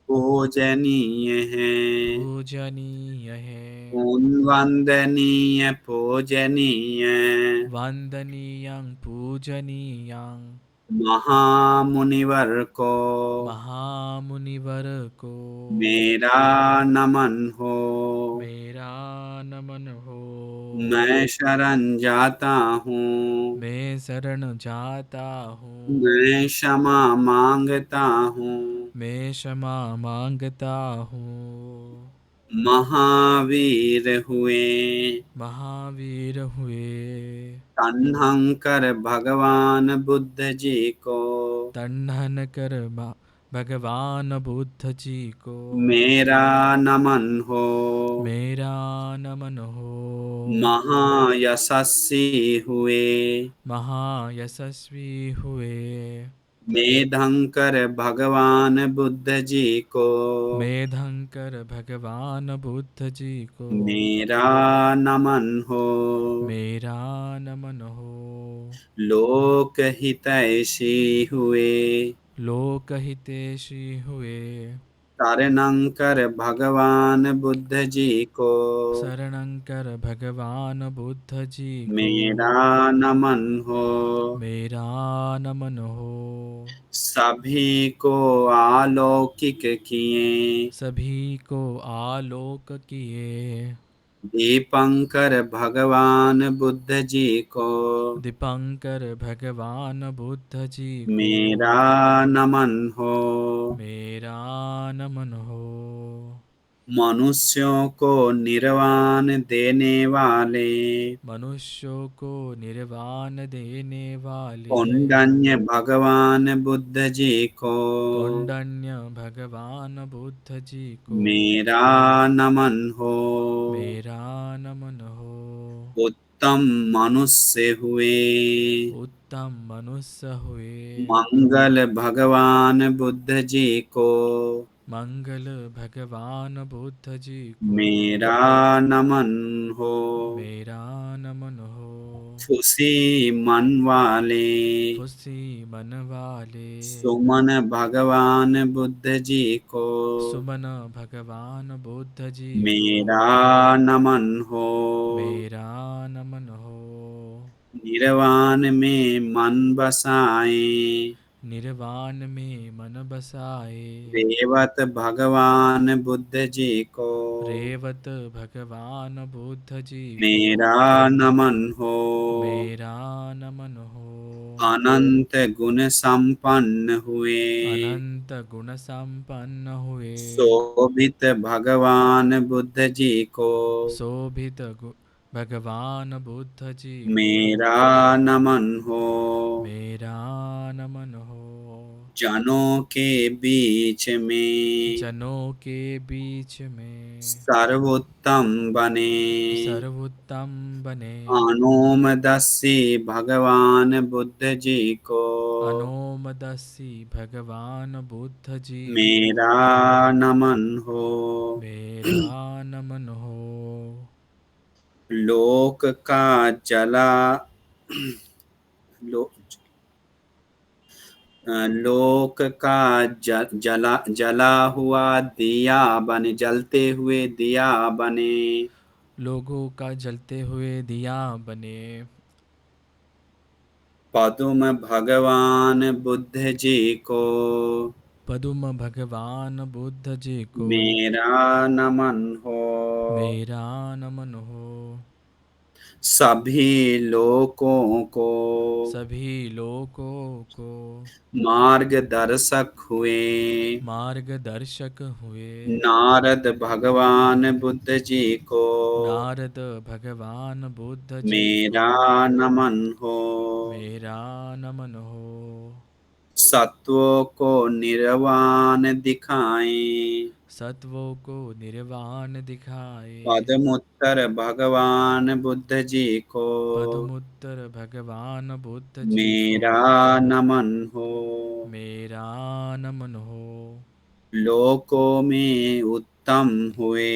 Speaker 3: पूजनीय हैं,
Speaker 1: पूजनीय है,
Speaker 3: वंदनीय पूजनीय
Speaker 1: वंदनीयं पूजनीयं
Speaker 3: महामुनिवर को
Speaker 1: महामुनिवर को
Speaker 3: मेरा नमन हो।
Speaker 1: मेरा नमन हो।
Speaker 3: मैं शरण जाता हूँ,
Speaker 1: मैं शरण जाता हूँ,
Speaker 3: मैं क्षमा मांगता हूँ,
Speaker 1: मैं क्षमा मांगता हूँ।
Speaker 3: महावीर हुए
Speaker 1: महावीर हुए
Speaker 3: तन्हंकर भगवान बुद्ध जी को
Speaker 1: तन्हन कर भगवान बुद्ध जी को
Speaker 3: मेरा नमन हो।
Speaker 1: मेरा नमन हो।
Speaker 3: महायशस्वी हुए
Speaker 1: महायशस्वी हुए
Speaker 3: मेधंकर भगवान बुद्ध जी को
Speaker 1: मेधंकर भगवान बुद्ध जी को
Speaker 3: मेरा नमन हो।
Speaker 1: मेरा नमन हो।
Speaker 3: लोक हितैषी हुए
Speaker 1: लोकहितैषी हुए
Speaker 3: शरणंकर भगवान बुद्ध जी को
Speaker 1: शरणंकर भगवान बुद्ध जी को
Speaker 3: मेरा नमन हो।
Speaker 1: मेरा नमन हो।
Speaker 3: सभी को आलौकिक किए
Speaker 1: सभी को आलोक किए
Speaker 3: दीपंकर भगवान बुद्ध जी को
Speaker 1: दीपंकर भगवान बुद्ध जी को
Speaker 3: मेरा नमन हो।
Speaker 1: मेरा नमन हो।
Speaker 3: मनुष्यों को निर्वाण देने वाले
Speaker 1: मनुष्यों को निर्वाण देने वाले
Speaker 3: कौंडन्य भगवान बुद्ध जी को
Speaker 1: कौंडन्य भगवान बुद्ध जी को
Speaker 3: मेरा नमन हो।
Speaker 1: मेरा नमन हो।
Speaker 3: उत्तम मनुष्य हुए
Speaker 1: उत्तम मनुष्य हुए
Speaker 3: मंगल भगवान बुद्ध जी को
Speaker 1: मंगल भगवान बुद्ध जी को
Speaker 3: मेरा नमन हो।
Speaker 1: मेरा नमन हो।
Speaker 3: खुशी मन वाले
Speaker 1: खुशी मन वाले
Speaker 3: सुमन भगवान बुद्ध जी को
Speaker 1: सुमन भगवान बुद्ध जी को
Speaker 3: मेरा नमन हो।
Speaker 1: मेरा नमन हो।
Speaker 3: निर्वाण में मन बसाए
Speaker 1: निर्वाण में मन बसाए
Speaker 3: रेवत भगवान बुद्ध जी को
Speaker 1: रेवत भगवान बुद्ध जी को
Speaker 3: मेरा नमन हो।
Speaker 1: मेरा नमन हो।
Speaker 3: अनंत गुण संपन्न हुए
Speaker 1: अनंत गुण संपन्न हुए
Speaker 3: शोभित भगवान बुद्ध जी को
Speaker 1: शोभित भगवान बुद्ध जी को
Speaker 3: मेरा नमन हो।
Speaker 1: मेरा नमन हो।
Speaker 3: जनों के बीच में
Speaker 1: जनों के बीच में
Speaker 3: सर्वोत्तम बने
Speaker 1: सर्वोत्तम बने
Speaker 3: अनोमदस्सी भगवान बुद्ध जी को
Speaker 1: अनोमदस्सी भगवान बुद्ध जी को
Speaker 3: मेरा नमन हो।
Speaker 1: मेरा नमन हो।
Speaker 3: लोक का जला लो लोक का जला हुआ दिया बने, जलते हुए दिया बने।
Speaker 1: लोगों का जलते हुए दिया बने।
Speaker 3: पदुम भगवान बुद्ध जी को
Speaker 1: पदुम भगवान बुद्ध जी को
Speaker 3: मेरा नमन हो।
Speaker 1: मेरा नमन हो।
Speaker 3: सभी लोगों को
Speaker 1: सभी लोगों को
Speaker 3: मार्गदर्शक हुए
Speaker 1: मार्गदर्शक हुए।
Speaker 3: नारद भगवान बुद्ध जी को
Speaker 1: नारद भगवान बुद्ध जी को
Speaker 3: मेरा नमन हो।
Speaker 1: मेरा नमन हो।
Speaker 3: सत्वों को निर्वाण दिखाएं
Speaker 1: सत्वों को निर्वाण दिखाए।
Speaker 3: पदमुत्तर भगवान बुद्ध जी को
Speaker 1: पदमुत्तर भगवान बुद्ध जी को
Speaker 3: मेरा नमन हो।
Speaker 1: मेरा नमन हो।
Speaker 3: लोकों में उत्तम हुए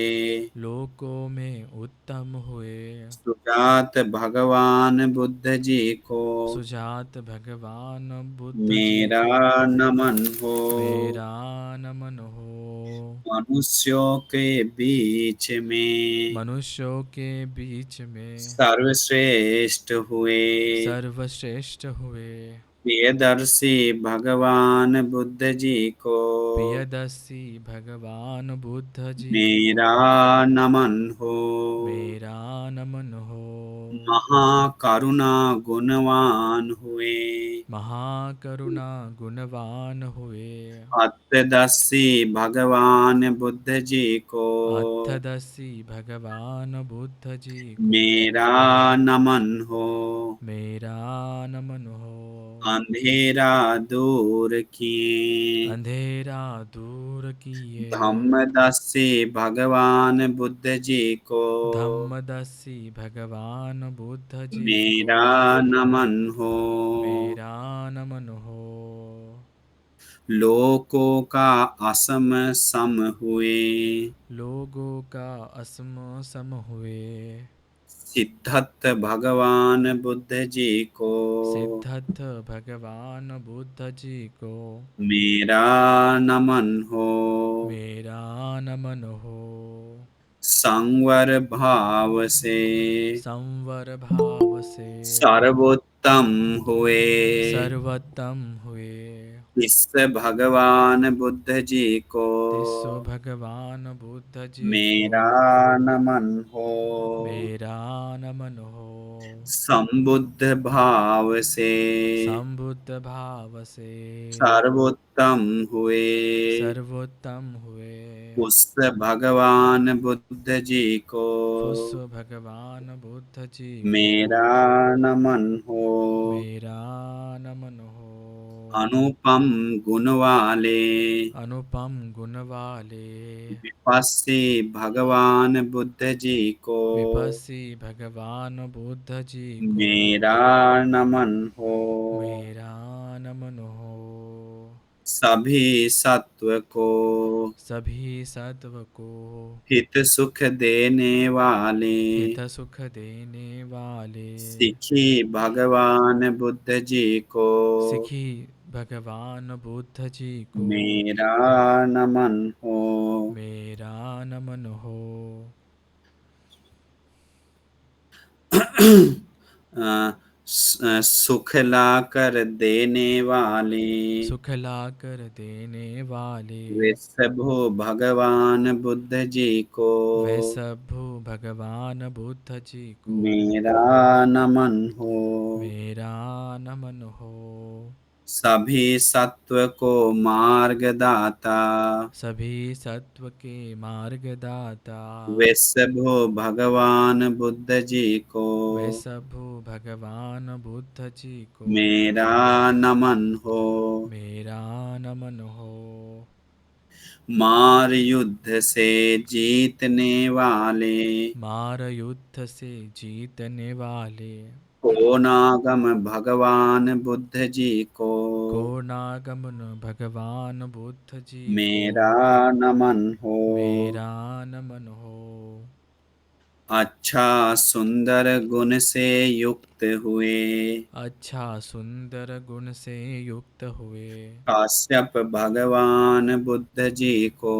Speaker 1: लोकों में उत्तम हुए।
Speaker 3: सुजात भगवान बुद्ध जी को
Speaker 1: सुजात भगवान बुद्ध जी
Speaker 3: मेरा
Speaker 1: को
Speaker 3: नमन हो।
Speaker 1: मेरा नमन हो।
Speaker 3: मनुष्यों के बीच में
Speaker 1: मनुष्यों के बीच में
Speaker 3: सर्वश्रेष्ठ हुए
Speaker 1: सर्वश्रेष्ठ हुए।
Speaker 3: प्रियदर्शी भगवान बुद्ध जी को
Speaker 1: प्रियदर्शी भगवान बुद्ध जी को
Speaker 3: मेरा नमन हो।
Speaker 1: मेरा नमन हो।
Speaker 3: महाकरुणा गुणवान हुए
Speaker 1: महाकरुणा गुणवान हुए।
Speaker 3: अत्यदर्शी भगवान बुद्ध जी को
Speaker 1: अर्थदर्शी भगवान बुद्ध जी को
Speaker 3: मेरा नमन हो।
Speaker 1: मेरा नमन हो।
Speaker 3: अंधेरा दूर किए
Speaker 1: अंधेरा दूर किए।
Speaker 3: धम्मदर्शी भगवान बुद्ध जी को
Speaker 1: धम्मदर्शी भगवान बुद्ध जी को
Speaker 3: मेरा नमन हो।
Speaker 1: मेरा नमन हो।
Speaker 3: लोकों का असम सम हुए
Speaker 1: लोगों का असम सम हुए।
Speaker 3: सिद्धत भगवान बुद्ध जी को
Speaker 1: सिद्धर्थ भगवान बुद्ध जी को
Speaker 3: मेरा नमन हो।
Speaker 1: मेरा नमन हो।
Speaker 3: संवर भाव से
Speaker 1: संवर भाव से
Speaker 3: सर्वोत्तम हुए
Speaker 1: सर्वोत्तम हुए।
Speaker 3: इस भगवान बुद्ध जी को
Speaker 1: तिस्सो भगवान बुद्ध जी को
Speaker 3: मेरा नमन हो।
Speaker 1: मेरा नमन हो।
Speaker 3: संबुद्ध भाव से
Speaker 1: संबुद्ध भाव से
Speaker 3: सर्वोत्तम हुए
Speaker 1: सर्वोत्तम हुए।
Speaker 3: उस भगवान बुद्ध जी को
Speaker 1: फुस्व भगवान बुद्ध जी को
Speaker 3: मेरा नमन हो।
Speaker 1: मेरा नमन हो।
Speaker 3: अनुपम गुण वाले
Speaker 1: अनुपम गुण वाले
Speaker 3: विपस्सी भगवान बुद्ध जी को
Speaker 1: विपस्सी भगवान बुद्ध जी को
Speaker 3: मेरा नमन हो।
Speaker 1: मेरा नमन हो।
Speaker 3: सभी सत्व को
Speaker 1: सभी सत्व को
Speaker 3: हित सुख देने वाले
Speaker 1: हित सुख देने वाले
Speaker 3: सिखी भगवान बुद्ध जी को
Speaker 1: सिखी भगवान बुद्ध जी को
Speaker 3: मेरा नमन हो।
Speaker 1: मेरा नमन हो।
Speaker 3: सुख ला कर देने वाले
Speaker 1: सुख ला कर देने वाले
Speaker 3: वे सभो भगवान बुद्ध जी को
Speaker 1: वे सभु भगवान बुद्ध जी को
Speaker 3: मेरा नमन हो।
Speaker 1: मेरा नमन हो।
Speaker 3: सभी सत्व को मार्गदाता
Speaker 1: सभी सत्व के मार्गदाता
Speaker 3: वे सभो भगवान बुद्ध जी को
Speaker 1: वे सभु भगवान बुद्ध जी को
Speaker 3: मेरा नमन हो।
Speaker 1: मेरा नमन हो।
Speaker 3: मार युद्ध से जीतने वाले
Speaker 1: मार युद्ध से जीतने वाले
Speaker 3: कोनागम भगवान बुद्ध जी को
Speaker 1: कोणागमन भगवान बुद्ध जी को
Speaker 3: मेरा नमन हो।
Speaker 1: मेरा नमन हो।
Speaker 3: अच्छा सुंदर गुण से युक्त हुए।
Speaker 1: अच्छा सुंदर गुण से युक्त हुए।
Speaker 3: काश्यप भगवान बुद्ध जी को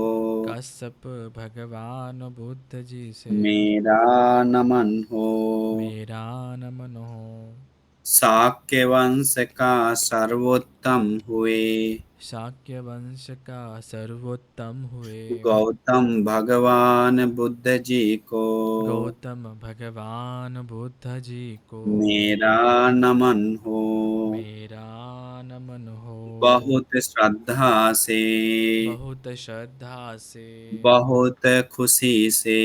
Speaker 1: कश्यप भगवान बुद्ध जी से
Speaker 3: मेरा नमन हो।
Speaker 1: मेरा नमन हो।
Speaker 3: शाक्य वंश का सर्वोत्तम हुए।
Speaker 1: शाक्य वंश का सर्वोत्तम हुए।
Speaker 3: गौतम भगवान बुद्ध जी को
Speaker 1: गौतम भगवान बुद्ध जी को
Speaker 3: मेरा नमन हो।
Speaker 1: मेरा नमन हो।
Speaker 3: बहुत श्रद्धा से
Speaker 1: बहुत श्रद्धा से
Speaker 3: बहुत खुशी से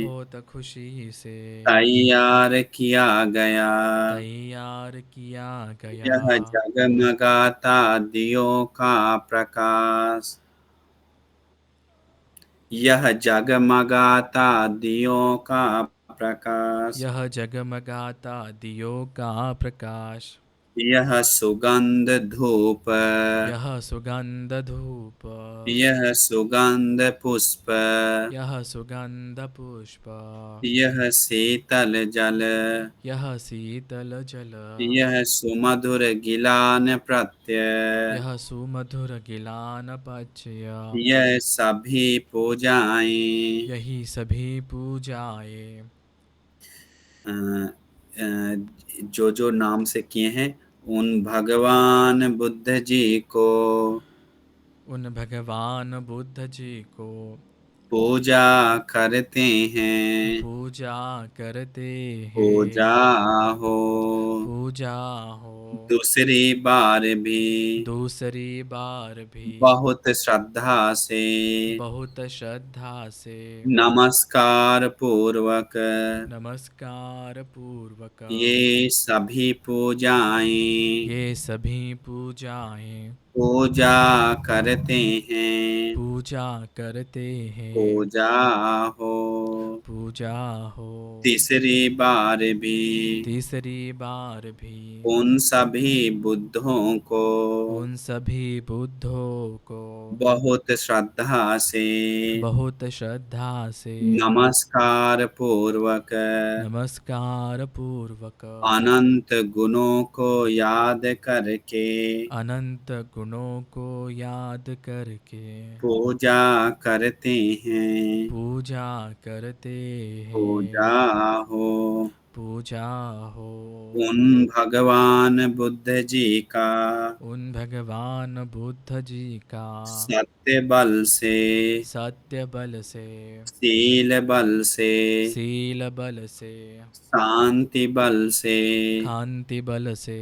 Speaker 1: बहुत खुशी से
Speaker 3: तैयार किया गया।
Speaker 1: तैयार किया गया।
Speaker 3: यह जगमगाता दियों का प्रकाश। यह जगमगाता दियों का प्रकाश।
Speaker 1: यह जगमगाता दियों का प्रकाश।
Speaker 3: यह सुगंध धूप।
Speaker 1: यह सुगंध धूप।
Speaker 3: यह सुगंध पुष्प।
Speaker 1: यह सुगंध पुष्प।
Speaker 3: यह शीतल जल।
Speaker 1: यह शीतल जल।
Speaker 3: यह सुमधुर गिलान प्रत्यय।
Speaker 1: यह सुमधुर गिलान पचय।
Speaker 3: यह सभी पूजाएं
Speaker 1: यही सभी पूजाएं
Speaker 3: अ, जो नाम से किए हैं उन भगवान बुद्ध जी को
Speaker 1: उन भगवान बुद्ध जी को
Speaker 3: पूजा करते हैं।
Speaker 1: पूजा करते
Speaker 3: पूजा
Speaker 1: हैं।
Speaker 3: हो।
Speaker 1: पूजा हो।
Speaker 3: दूसरी बार भी
Speaker 1: दूसरी बार भी
Speaker 3: बहुत श्रद्धा से
Speaker 1: बहुत श्रद्धा से
Speaker 3: नमस्कार पूर्वक
Speaker 1: नमस्कार पूर्वक
Speaker 3: ये सभी पूजाएं
Speaker 1: ये सभी पूजाएं
Speaker 3: पूजा करते हैं।
Speaker 1: पूजा करते हैं।
Speaker 3: पूजा हो।
Speaker 1: पूजा हो।
Speaker 3: तीसरी बार भी
Speaker 1: तीसरी बार भी
Speaker 3: उन सभी बुद्धों को
Speaker 1: उन सभी बुद्धों को
Speaker 3: बहुत श्रद्धा से
Speaker 1: बहुत श्रद्धा से
Speaker 3: नमस्कार पूर्वक
Speaker 1: नमस्कार पूर्वक
Speaker 3: अनंत गुणों को याद करके
Speaker 1: अनंत गुणों को याद करके
Speaker 3: पूजा करते हैं।
Speaker 1: पूजा करते
Speaker 3: पूजा
Speaker 1: हैं।
Speaker 3: हो।
Speaker 1: पूजा हो।
Speaker 3: उन भगवान बुद्ध जी का
Speaker 1: उन भगवान बुद्ध जी का
Speaker 3: सत्य बल से
Speaker 1: सत्य बल से
Speaker 3: शील बल से
Speaker 1: शील बल से
Speaker 3: शांति बल से
Speaker 1: कांति बल से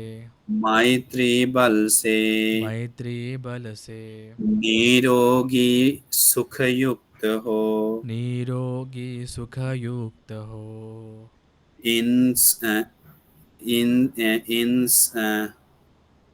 Speaker 3: मैत्री बल से
Speaker 1: मैत्री बल से
Speaker 3: निरोगी सुखयुक्त हो।
Speaker 1: निरोगी सुखयुक्त हो।
Speaker 3: इन इन इन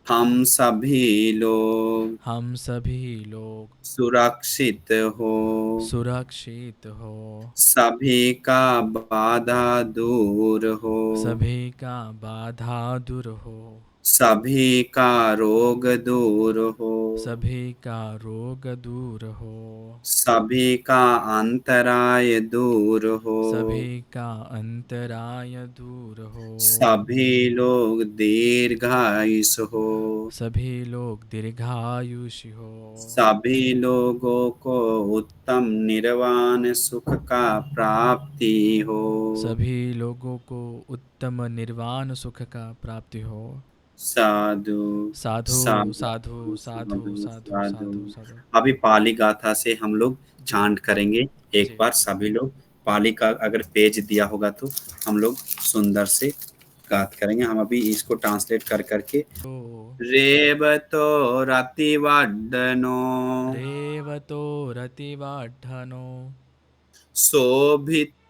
Speaker 3: हम सभी लोग
Speaker 1: हम सभी लोग
Speaker 3: सुरक्षित हो।
Speaker 1: सुरक्षित हो।
Speaker 3: सभी का बाधा दूर हो।
Speaker 1: सभी का बाधा दूर हो।
Speaker 3: सभी का रोग दूर हो।
Speaker 1: सभी का रोग दूर हो।
Speaker 3: सभी का अंतराय दूर हो।
Speaker 1: सभी का अंतराय दूर हो।
Speaker 3: सभी लोग दीर्घायुष हो।
Speaker 1: सभी लोग दीर्घायुषी हो।
Speaker 3: सभी लोगों को उत्तम निर्वाण सुख का प्राप्ति हो।
Speaker 1: सभी लोगों को उत्तम निर्वाण सुख का प्राप्ति हो।
Speaker 3: साधु
Speaker 1: साधु
Speaker 3: साधु
Speaker 1: साधु साधु
Speaker 3: साधु
Speaker 1: साधु
Speaker 3: साधु।
Speaker 1: साधु साधु।
Speaker 3: अभी पाली गाथा से हम लोग
Speaker 1: जी
Speaker 3: चांट करेंगे। एक
Speaker 1: जी
Speaker 3: बार सभी लोग पाली का अगर पेज दिया होगा तो हम लोग सुंदर से गाथ करेंगे। हम अभी इसको ट्रांसलेट कर करके
Speaker 1: तो
Speaker 3: रेवतो रतिवड्डनो
Speaker 1: रेवतो रतिवाढ्ढनो
Speaker 3: शोभितो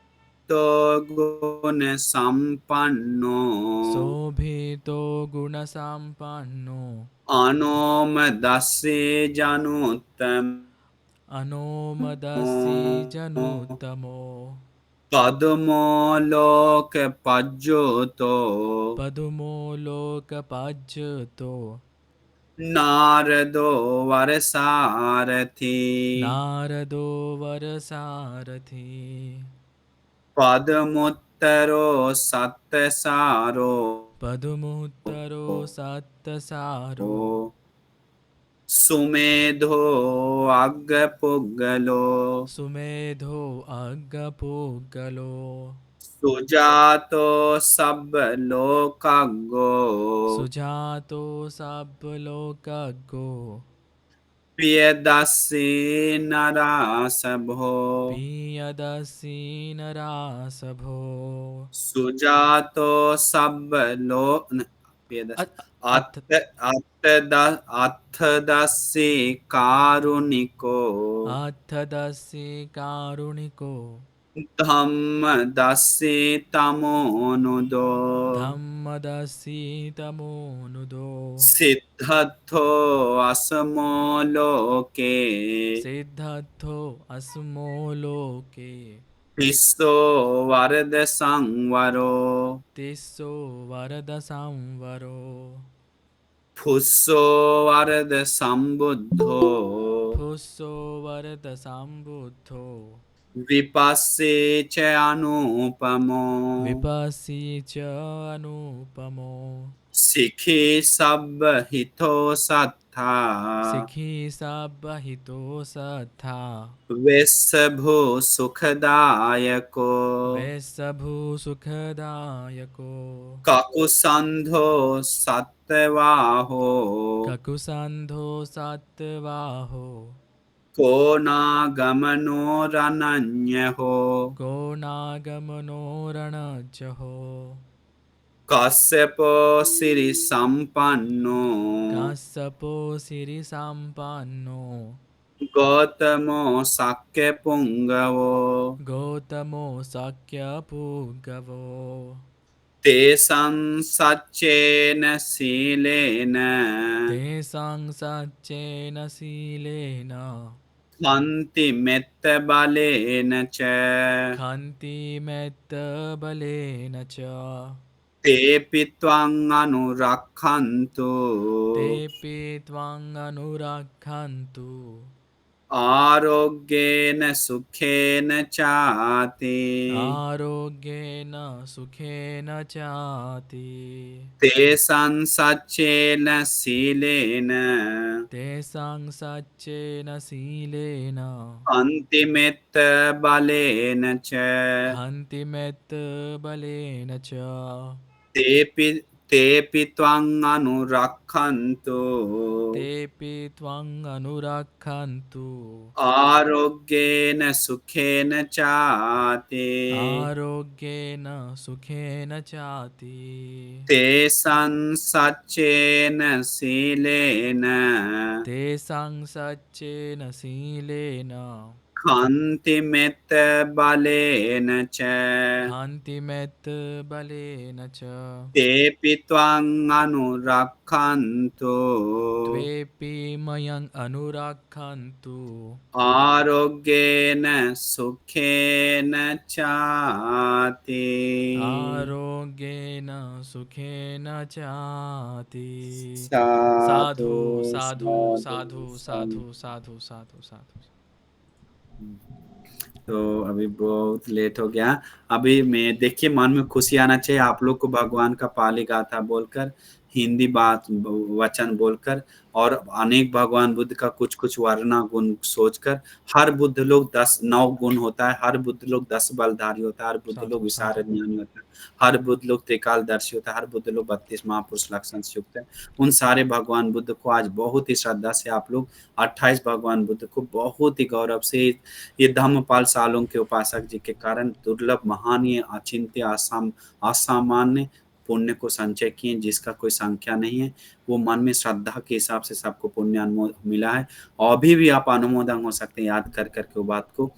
Speaker 3: गुण संपन्नो
Speaker 1: शोभितो गुणसम्पन्नो
Speaker 3: अनोम दस्ये जनुत्तम
Speaker 1: अनोमदसि जनोत्तमो
Speaker 3: पद्मो लोक पज्योतो
Speaker 1: पदुमो लोकपाज्यतो
Speaker 3: नारदो वरसारथी
Speaker 1: नारदो वरसारथी
Speaker 3: पदमुत्तरो सत्तसारो
Speaker 1: पदमुत्तरो सत्तसारो
Speaker 3: सुमेधो अग्गपुग्गलो
Speaker 1: सुमेधो अग्गपुग्गलो
Speaker 3: सुजातो सब्बलोकग्गो
Speaker 1: सुजातो सब्बलोकग्गो
Speaker 3: प्रियदर्शी नरासभो
Speaker 1: पियदसि नरासभो
Speaker 3: सुजातो सब्बलो प्रियदर्शी
Speaker 1: अथ अथ
Speaker 3: अर्थदर्शी कारुणिको
Speaker 1: अथदसि कारुणिको
Speaker 3: धम्मदर्शी तमोनुदो
Speaker 1: धम्मदसि तमोनुदो
Speaker 3: सिद्धर्थो असमो लोके
Speaker 1: सिद्धर्थो अस्मो लोके
Speaker 3: विश्वो वरद संवरो
Speaker 1: तिस्सो वरद संवरो
Speaker 3: फुस्सो वरद संबुद्धो
Speaker 1: फुस्सो वरद संबुद्धो
Speaker 3: विपस्से च अनुपमो
Speaker 1: विपस्सी च अनुपमो
Speaker 3: सिखी सब हितो सत्था
Speaker 1: सिखी सब्बहितो सत्था
Speaker 3: वेशभो सुखदायको
Speaker 1: वैसभु सुखदायको
Speaker 3: काकुसंधो सत्यवाहो
Speaker 1: ककुसन्धो सत्वाहो
Speaker 3: को नागमनो रनन्यहो
Speaker 1: को नागमनो रणजहो
Speaker 3: कश्यपो सिरि संपन्नो
Speaker 1: काश्यपो सिरिसम्पन्नो
Speaker 3: गौतमो शक्य पुंगवो
Speaker 1: गौतमो शक्यपुगवो
Speaker 3: तेषां सच्चेन शीलेन
Speaker 1: तेषां सच्चेन शीलेन
Speaker 3: हन्ति मेत्तबलेन च
Speaker 1: खन्ति मेत्तबलेन च
Speaker 3: तेऽपि त्वां अनुरक्षन्तु
Speaker 1: तेऽपि त्वां अनुरक्षन्तु
Speaker 3: आरोग्येन सुखेन चाति
Speaker 1: आरोग्येन सुखेन चाति
Speaker 3: तेषां सच्चेन शीलेन
Speaker 1: तेषां सच्चेन शीलेन
Speaker 3: अन्तिमेत्तबलेन च
Speaker 1: हन्ति मेत्तबलेन च
Speaker 3: तेऽपि त्वां अनुरक्षन्तु
Speaker 1: तेऽपि त्वां अनुरक्षन्तु
Speaker 3: आरोग्येन सुखेन चाति
Speaker 1: आरोग्येन सुखेन चाति
Speaker 3: तेषां सच्चेन शीलेन
Speaker 1: तेषां सच्चेन शीलेन
Speaker 3: कान्तिमेत्तबलेन च
Speaker 1: हन्ति मेत्तबलेन च
Speaker 3: तेऽपि त्वां अनुरक्षन्तु
Speaker 1: त्वेऽपि मयं अनुरक्षन्तु
Speaker 3: आरोग्येन सुखेन चाति
Speaker 1: आरोग्येन सुखेन चाति
Speaker 3: साधु
Speaker 1: साधु साधु साधु साधु साधु साधु।
Speaker 3: तो अभी बहुत लेट हो गया। अभी मैं देखिए मन में खुशी आना चाहिए आप लोग को भगवान का पाली गाथा बोलकर, हिंदी बात वचन बोलकर और अनेक भगवान बुद्ध का कुछ कुछ वर्णा गुण सोचकर। हर बुद्ध लोग 9 गुण होता है, हर बुद्ध लोग 10 बलधारी होता है, हर बुद्ध लोग विशारद ज्ञानी होता है, हर बुद्ध लोग त्रिकालदर्शी होता है, हर बुद्ध लोग 32 महापुरुष लक्षण से युक्त है। उन सारे भगवान बुद्ध को आज बहुत ही श्रद्धा से आप लोग 28 भगवान बुद्ध को बहुत ही गौरव से ये धम्मपाल सालों के उपासक जी के कारण दुर्लभ महान ये अचिंत्य असामान्य पुण्य को संचय किए जिसका कोई संख्या नहीं है। वो मन में श्रद्धा के हिसाब से सबको पुण्य मिला है। अभी भी आप अनुमोदन हो सकते हैं याद कर करके वो बात को।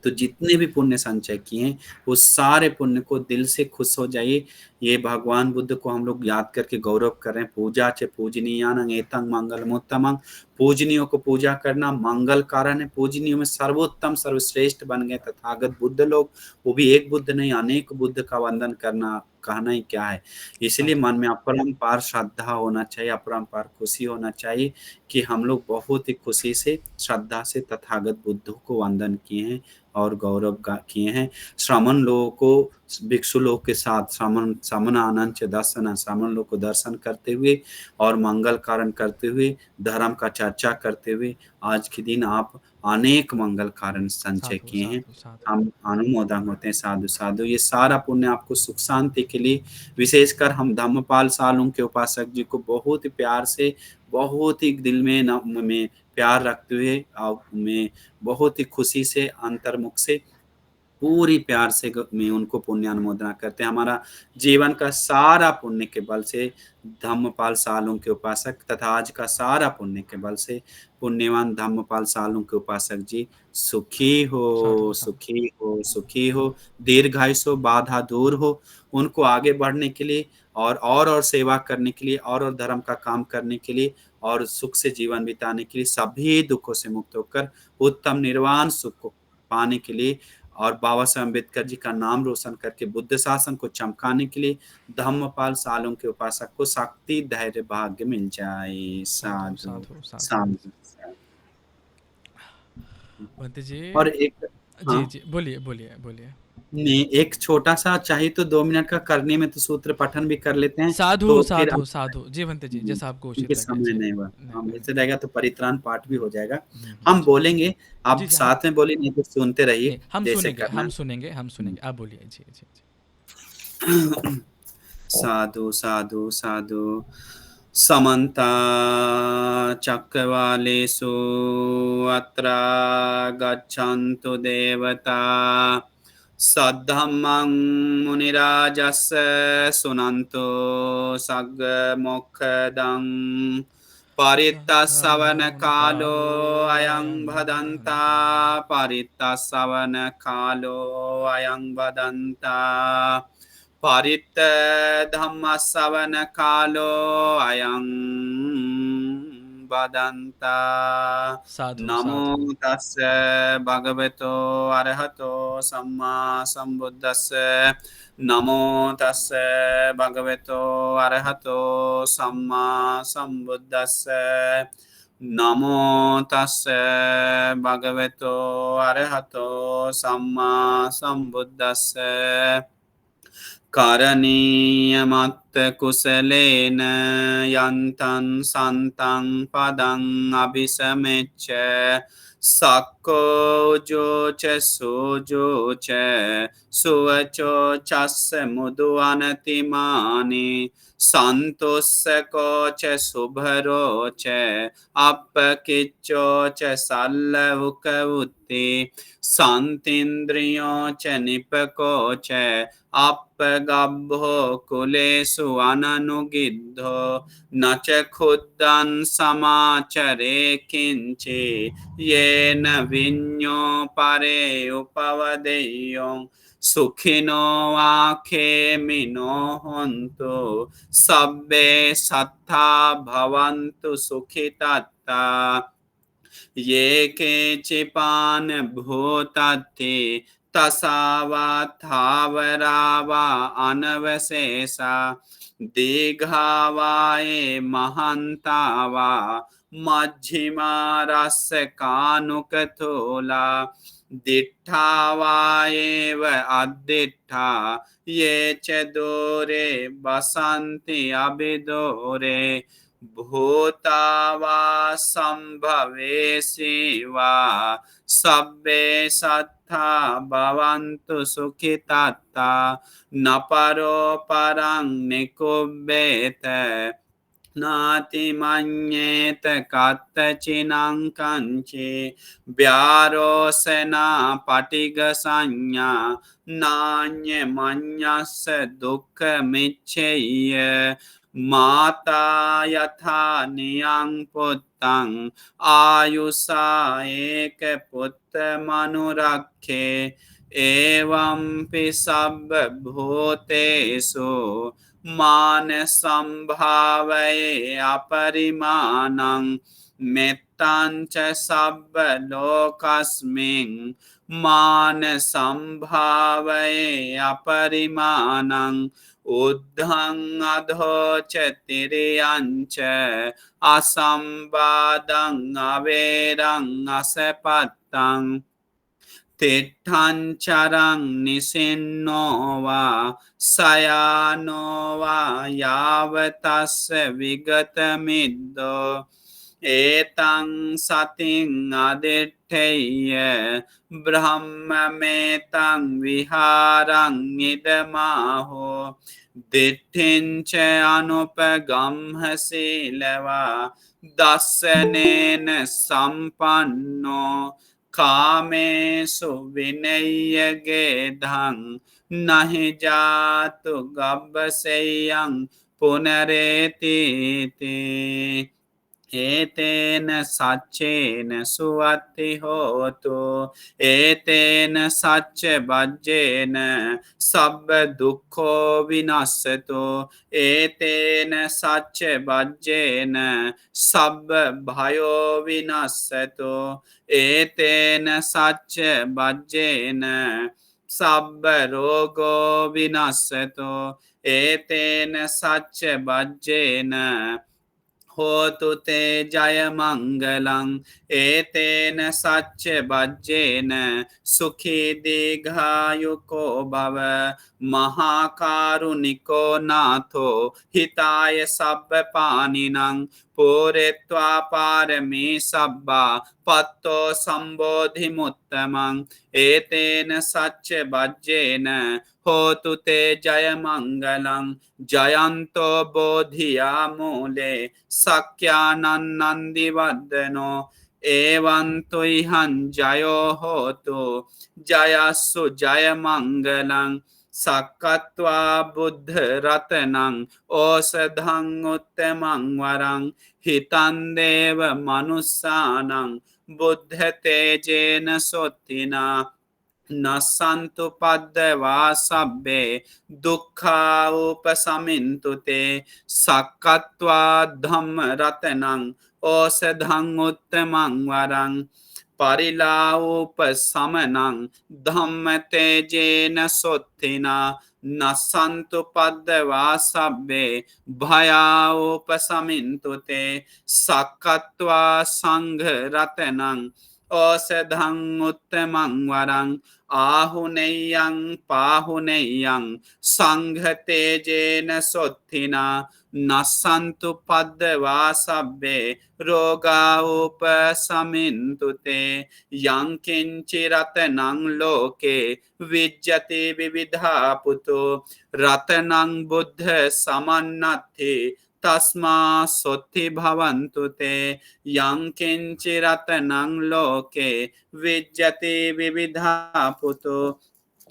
Speaker 3: तो जितने भी पुण्य संचय किए हैं वो सारे पुण्य को दिल से खुश हो जाइए। ये भगवान बुद्ध को हम लोग याद करके गौरव कर रहे हैं। पूजा च पूजनीयान एतं मंगलमुत्तमं, पूजनीयों को पूजा करना मंगल कारण है। पूजनीयों में सर्वोत्तम सर्वश्रेष्ठ बन गए तथागत बुद्ध लोग। वो भी एक बुद्ध नहीं अनेक बुद्ध का वंदन करना कहना ही क्या है। इसलिए
Speaker 1: साधु
Speaker 3: मन में अपरंपार श्रद्धा होना चाहिए, अपरंपार खुशी होना चाहिए कि हम लोग बहुत ही खुशी से श्रद्धा से तथागत बुद्ध को वंदन किए हैं और गौरव किए हैं। श्रमण लोगों को, भिक्षु लोग के साथ श्रमण आनंद दर्शन, श्रमण लोग को दर्शन करते हुए और मंगल कारण करते हुए, धर्म का चर्चा करते हुए आज के दिन आप अनेक मंगल कारण संचय
Speaker 1: साधु
Speaker 3: किए हैं।
Speaker 1: साधु साधु
Speaker 3: हम अनुमोदन होते हैं। साधु साधु। ये सारा पुण्य आपको सुख शांति के लिए, विशेषकर हम धम्मपाल सालुंग के उपासक जी को बहुत ही प्यार से, बहुत ही दिल में प्यार रखते हुए और में बहुत ही खुशी से, अंतर्मुख से, पूरी प्यार से में उनको पुण्य अनुमोदना करते हैं। हमारा जीवन का सारा पुण्य के बल से धम्मपाल सालुंग के उपासक तथा आज का सारा पुण्य के बल से पुण्यवान धम्मपाल सालुंग के उपासक जी सुखी हो,
Speaker 1: साधु साधु
Speaker 3: सुखी हो, सुखी हो, दीर्घायुष हो, बाधा दूर हो, उनको आगे बढ़ने के लिए और सेवा करने के लिए और धर्म का काम करने के लिए और सुख से जीवन बिताने के लिए, सभी दुखों से मुक्त होकर उत्तम निर्वाण सुख को पाने के लिए और बाबा साहब अम्बेडकर जी का नाम रोशन करके बुद्ध शासन को चमकाने के लिए धम्मपाल सालुंग के उपासक को शक्ति, धैर्य, भाग्य मिल जाए।
Speaker 1: साधु
Speaker 3: साधु
Speaker 1: साधु साधु।
Speaker 3: साधु।
Speaker 1: बंते जी,
Speaker 3: और एक,
Speaker 1: जी
Speaker 3: हाँ
Speaker 1: जी, बोलिए बोलिए बोलिए।
Speaker 3: नहीं, एक छोटा सा चाहिए तो 2 मिनट का करने में तो सूत्र पठन भी कर लेते हैं
Speaker 1: साधु
Speaker 3: तो फिर
Speaker 1: साधु साधु। जी बंते जी, जैसा आपको
Speaker 3: क्योंकि
Speaker 1: उचित लगे।
Speaker 3: समय
Speaker 1: जी,
Speaker 3: नहीं हुआ।
Speaker 1: नहीं
Speaker 3: हम
Speaker 1: नहीं।
Speaker 3: ऐसे रहेगा तो परित्राण पाठ भी हो जाएगा। हम
Speaker 1: जी
Speaker 3: बोलेंगे, आप
Speaker 1: जी जी, हम
Speaker 3: साथ में बोलिए, नहीं तो सुनते रहिए
Speaker 1: नहीं, हम
Speaker 3: जैसे
Speaker 1: सुनेंगे
Speaker 3: करना
Speaker 1: हम
Speaker 3: है।
Speaker 1: सुनेंगे हम सुनेंगे, आप बोलिए। जी जी जी।
Speaker 3: साधु साधु साधु। समन्ता चक्रवालेषु अत्र गच्छन्तु देवता सद्धम्मं मुनिराजस्य शृण्वन्तु सग्मुखदं परितः
Speaker 1: कालो
Speaker 3: अयं
Speaker 1: अयं
Speaker 3: भदन्ता
Speaker 1: भदन्ता।
Speaker 3: परितः अयं भदन्ता परित धम्मश्रवणकालो अयं वदन्ता।
Speaker 1: साधु
Speaker 3: नमो
Speaker 1: साधु
Speaker 3: तस्य भगवतो अरहतो सम्मा सम्बुद्धस्य। नमो तस्य भगवतो अरहतो सम्मा सम्बुद्धस्य। नमो तस्य भगवतो अरहतो सम्मा सम्बुद्धस्य। करणीयमत्कुशलेन यन्तं सन्तं पदं अभिसमेच्छ सक्को च सुजो च सुवचो चस्य मुदुवनतिमानि सन्तोषको च शुभरो च अपकिच्चो च सल्लवुकवुत्ति शान्तीन्द्रियो च निपको च अपगभ्भो कुलेषु अननुगिद्धो न च खुद्दं समाचरे किञ्चि येन विඤ्ञो परे उपवदेयो सुखिनो वाखेमिनो हन्तु सब्बे सत्ता भवन्तु सुखितत्ता ये केचिपान भूतत्ते तसावा थावरा वा अनवशेषा दीर्घा वा ये महन्ता वा मध्यमा रस्य कानुकथोला दिट्ठा वा एव अदिट्ठा ये च दूरे वसन्ति अभिदूरे भूता वा संभवेशि वा सब्बे सत्ता भवन्तु सुखितत्ता न परो परं निकुब्बेत नाति मन्येत कत्तचिनं कञ्चि व्यारोसना पटिगसंज्ञा नान्यमन्यस्य दुःखमिच्छेय माता यथा नियं पुत्रं आयुषा एकपुत्रमनुरक्षे एवंपि सर्वभूतेषु मान संभावये अपरिमाणं मेत्तां च सर्वलोकस्मिन् मान संभावये अपरिमाणं उद्धं अधो च तिर्यं च असंवादं अवेरं असपत्तं तिष्ठं चरं निसिन्नो वा शयानो वा यावतस्य विगतमिद्दो एतं सतिं अदिठेय ब्रह्ममेतं विहारं इदमाहो दिठ्ठिं च अनुपगम्हशीलवा दर्शनेन सम्पन्नो कामेषु विनय्यगेधं नहि जातु गव्यसेयं पुनरेतीति एतेन सच्चेन सुवत्ति होतु एतेन सच्च वज्जेन सब दुःखो विनश्यतु एतेन सच्च वज्जेन सब भयो विनश्यतु एतेन सच्च वज्जेन सब रोगो विनश्यतु एतेन सच्च वज्जेन होतु ते जय मंगलं एतेन सच्च वज्जेन सुखी दीर्घायुको भव महाकारुणिको नाथो हिताय सब्बपानिनं पूरयित्वा पारमी सब्बा पत्तो संबोधिमुत्तमं एतेन सच्च वज्जेन होतु ते जय मंगलं जयन्तो बोधिया मूले सख्यानन्दिवदनो एवं तुह्यं जयो होतु जयस्सु जय मंगलं सक्कत्वा बुद्धरत्नं औषधं उत्तमं वरं हितं देव मनुष्याणां बुद्धतेजेन सोत्थिना न सन्तु पद्वा सब्बे दुःखा उपशमिन्तु ते सक्कत्वा धम्मरत्नं औषधं उत्तमं वरं परिलापशमनं धम्मतेजेन सोत्थिना न सन्तु पद्वा सब्बे भया उपशमिन्तु ते सक्कत्वा संघरत्नं औषधं उत्तमं वरं आहुनेयं पाहुनेयं संघतेजेन सोत्थिना न सन्तु पद्वा सब्बे रोगा उपशमिन्तु ते यं किञ्चिरत्नं लोके विद्यते विविधा पुतो रत्नं बुद्ध समन्नद्धि तस्मात् सोत्थि भवन्तु ते यं किञ्चिरत्नं लोके विद्यते विविधा पुतो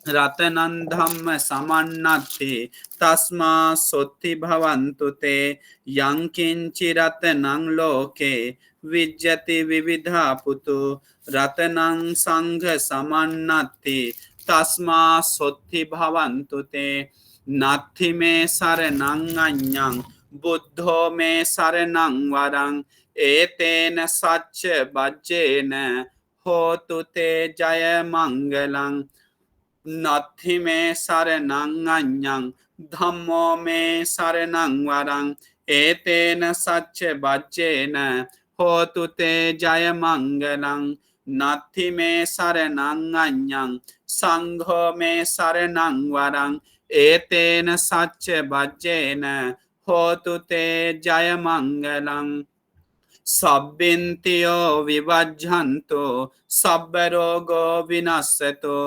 Speaker 3: रत्नं धम्म समन्नद्धि तस्मात् सोत्थि भवन्तु ते यं किञ्चिरत्नं लोके विद्यते विविधा पुतो रत्नं संघ समन्नद्धि तस्मात् सोत्थि भवन्तु ते नत्थि मे शरणं अन्यं बुद्धो मे शरणं वरं एतेन सच्च वज्जेन होतु ते जय मंगलं नत्थि मे शरणं अन्यं धम्मो मे शरणं वरं एतेन सच्च वज्जेन होतु ते जय मंगलं नत्थि मे शरणं अन्यं संघो मे शरणं वरं एतेन सच्च वज्जेन होतु ते जय मंगलं सब्बिन्त्यो विवज्झन्तो सब्बरोगो विनश्यतो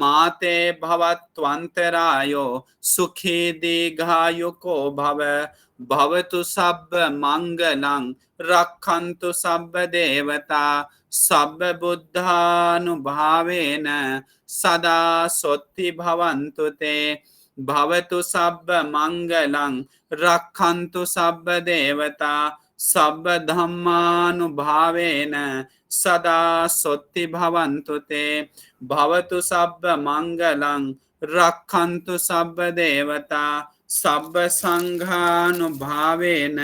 Speaker 3: माते भवत्वन्तरायो सुखी दीर्घायुको भव भवतु सब्ब मंगलं रक्षन्तु सब्ब देवता सब्ब बुद्धानुभावेन सदा सोत्थि भवन्तु ते भवतु सब्ब मंगलं रक्षन्तु सब्ब देवता सब्ब धम्मानुभावेन सदा सोत्थि भवन्तु ते भवतु सब्ब मंगलं रक्षन्तु सब्ब देवता सब संघानुभावेन